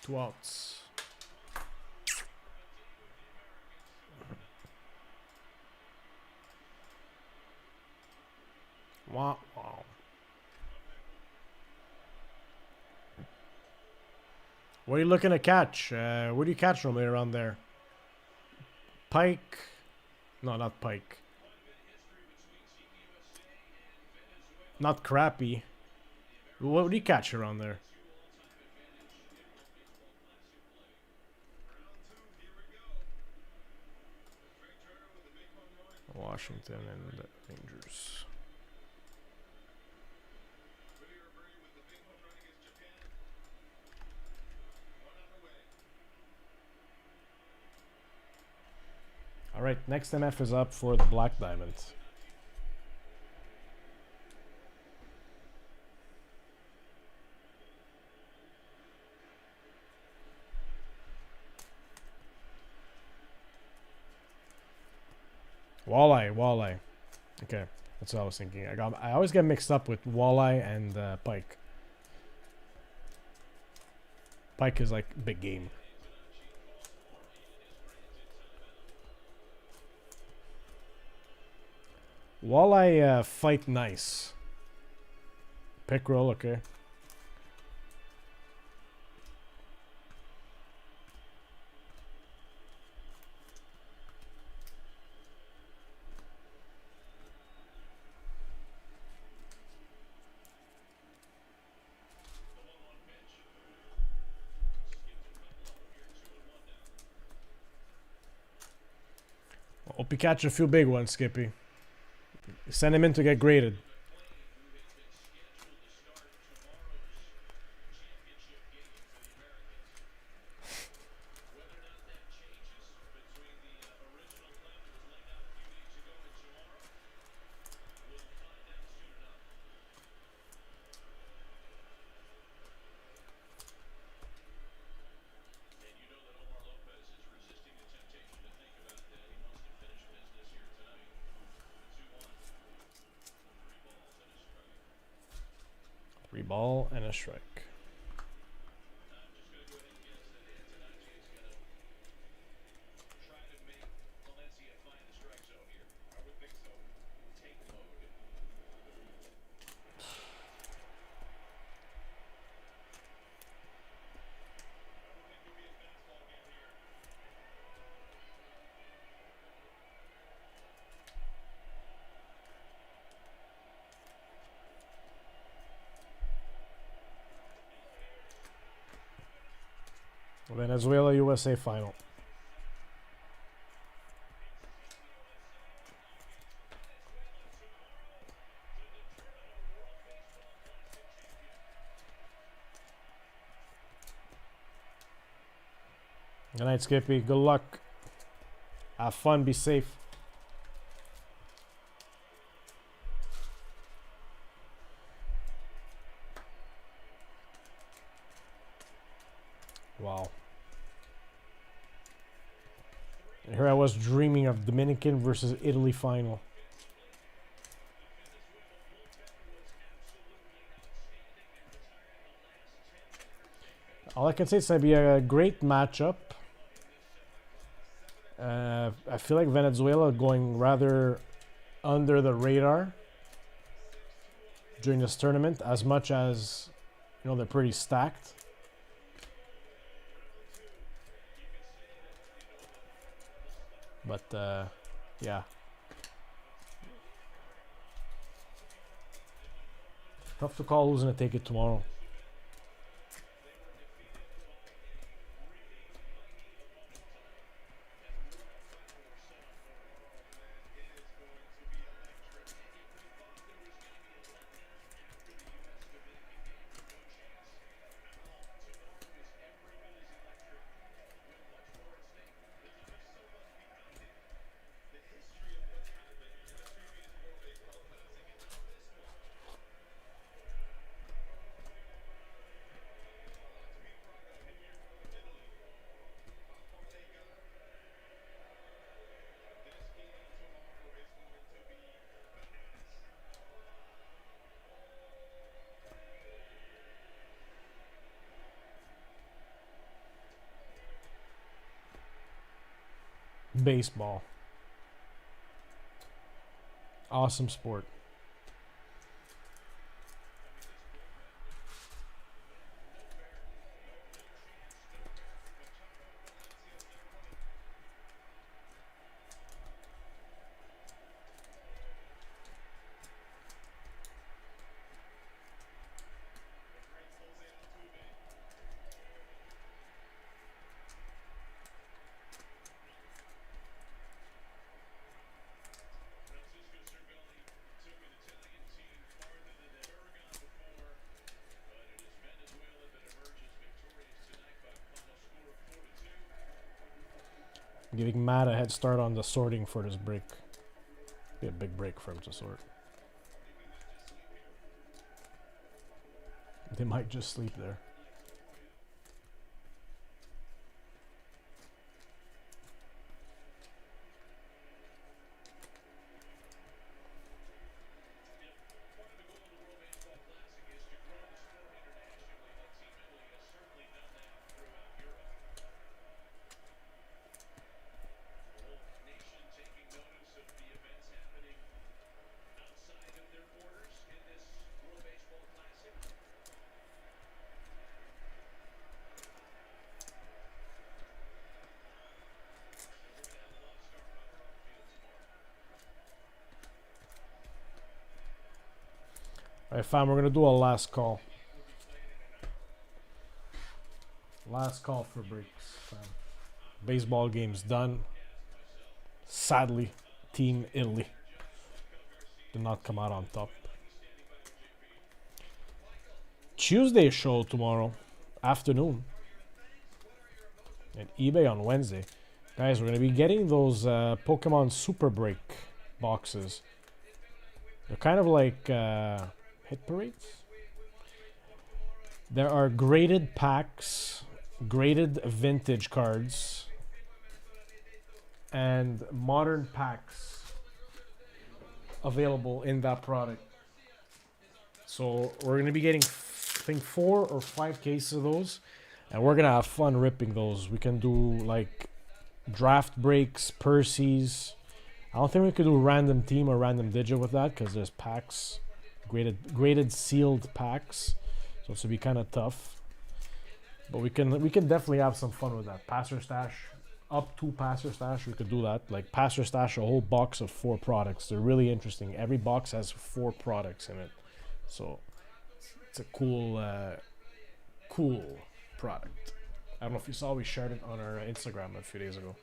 Two outs. Wow, wow. What are you looking to catch? What do you catch normally around there? Pike? No, not pike. Not crappie. What do you catch around there? Washington and Rangers. All right, next MF is up for the Black Diamond. Walleye, walleye. Okay, that's what I was thinking. I always get mixed up with walleye and pike. Pike is like big game. Walleye fight nice. Pickerel, okay. Hope you catch a few big ones, Skippy. Send him in to get graded. Three ball and a strike. Venezuela USA final. Good night, Skippy. Good luck. Have fun. Be safe. Wow. And here I was dreaming of Dominican versus Italy final. All I can say is it's going to be a great matchup. I feel like Venezuela going rather under the radar during this tournament, as much as, you know, they're pretty stacked. But yeah, tough to call who's gonna take it tomorrow. Baseball. Awesome sport. Giving Matt a head start on the sorting for this break. Be a big break for him to sort. They might just sleep there. Alright, fam, we're gonna do a last call. Last call for breaks, fam. Baseball game's done. Sadly, Team Italy did not come out on top. Tuesday show tomorrow afternoon. And eBay on Wednesday. Guys, we're going to be getting those Pokemon Super Break boxes. They're kind of like hit parades. There are graded packs, graded vintage cards, and modern packs available in that product. So we're going to be getting, I think, 4 or 5 cases of those. And we're going to have fun ripping those. We can do like draft breaks, Percy's. I don't think we could do random team or random digit with that because there's packs, graded sealed packs. So it's to be kind of tough. But we can definitely have some fun with that. Passer stash, up to passer stash, we could do that. Like passer stash, a whole box of 4 products. They're really interesting. Every box has 4 products in it. So it's a cool product. I don't know if you saw, we shared it on our Instagram a few days ago.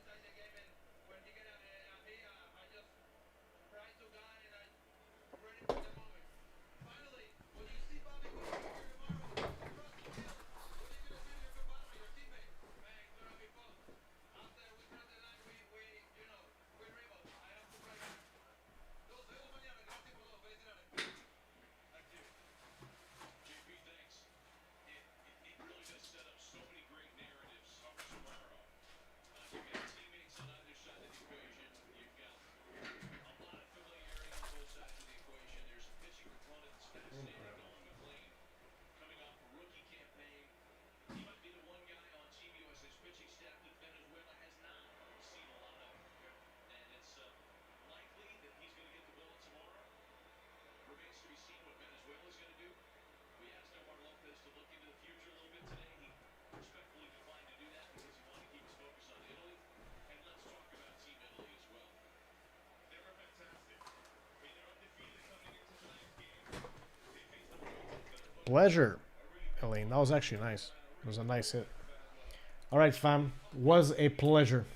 Pleasure, Elaine. That was actually nice. It was a nice hit. All right, fam. Was a pleasure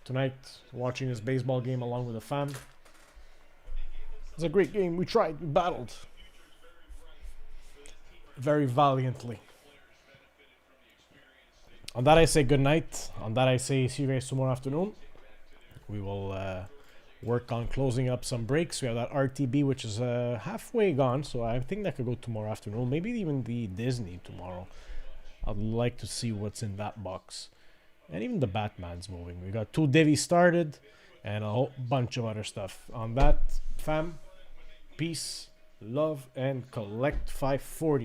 tonight watching this baseball game along with the fam. It was a great game. We tried. We battled very valiantly. On that, I say good night. On that, I say see you guys tomorrow afternoon. We will work on closing up some breaks. We have that RTB, which is halfway gone, so I think that could go tomorrow afternoon. Maybe even the Disney tomorrow. I'd like to see what's in that box. And even the Batman's moving. We got 2 Divi started and a whole bunch of other stuff. On that, fam, peace, love, and collect 540.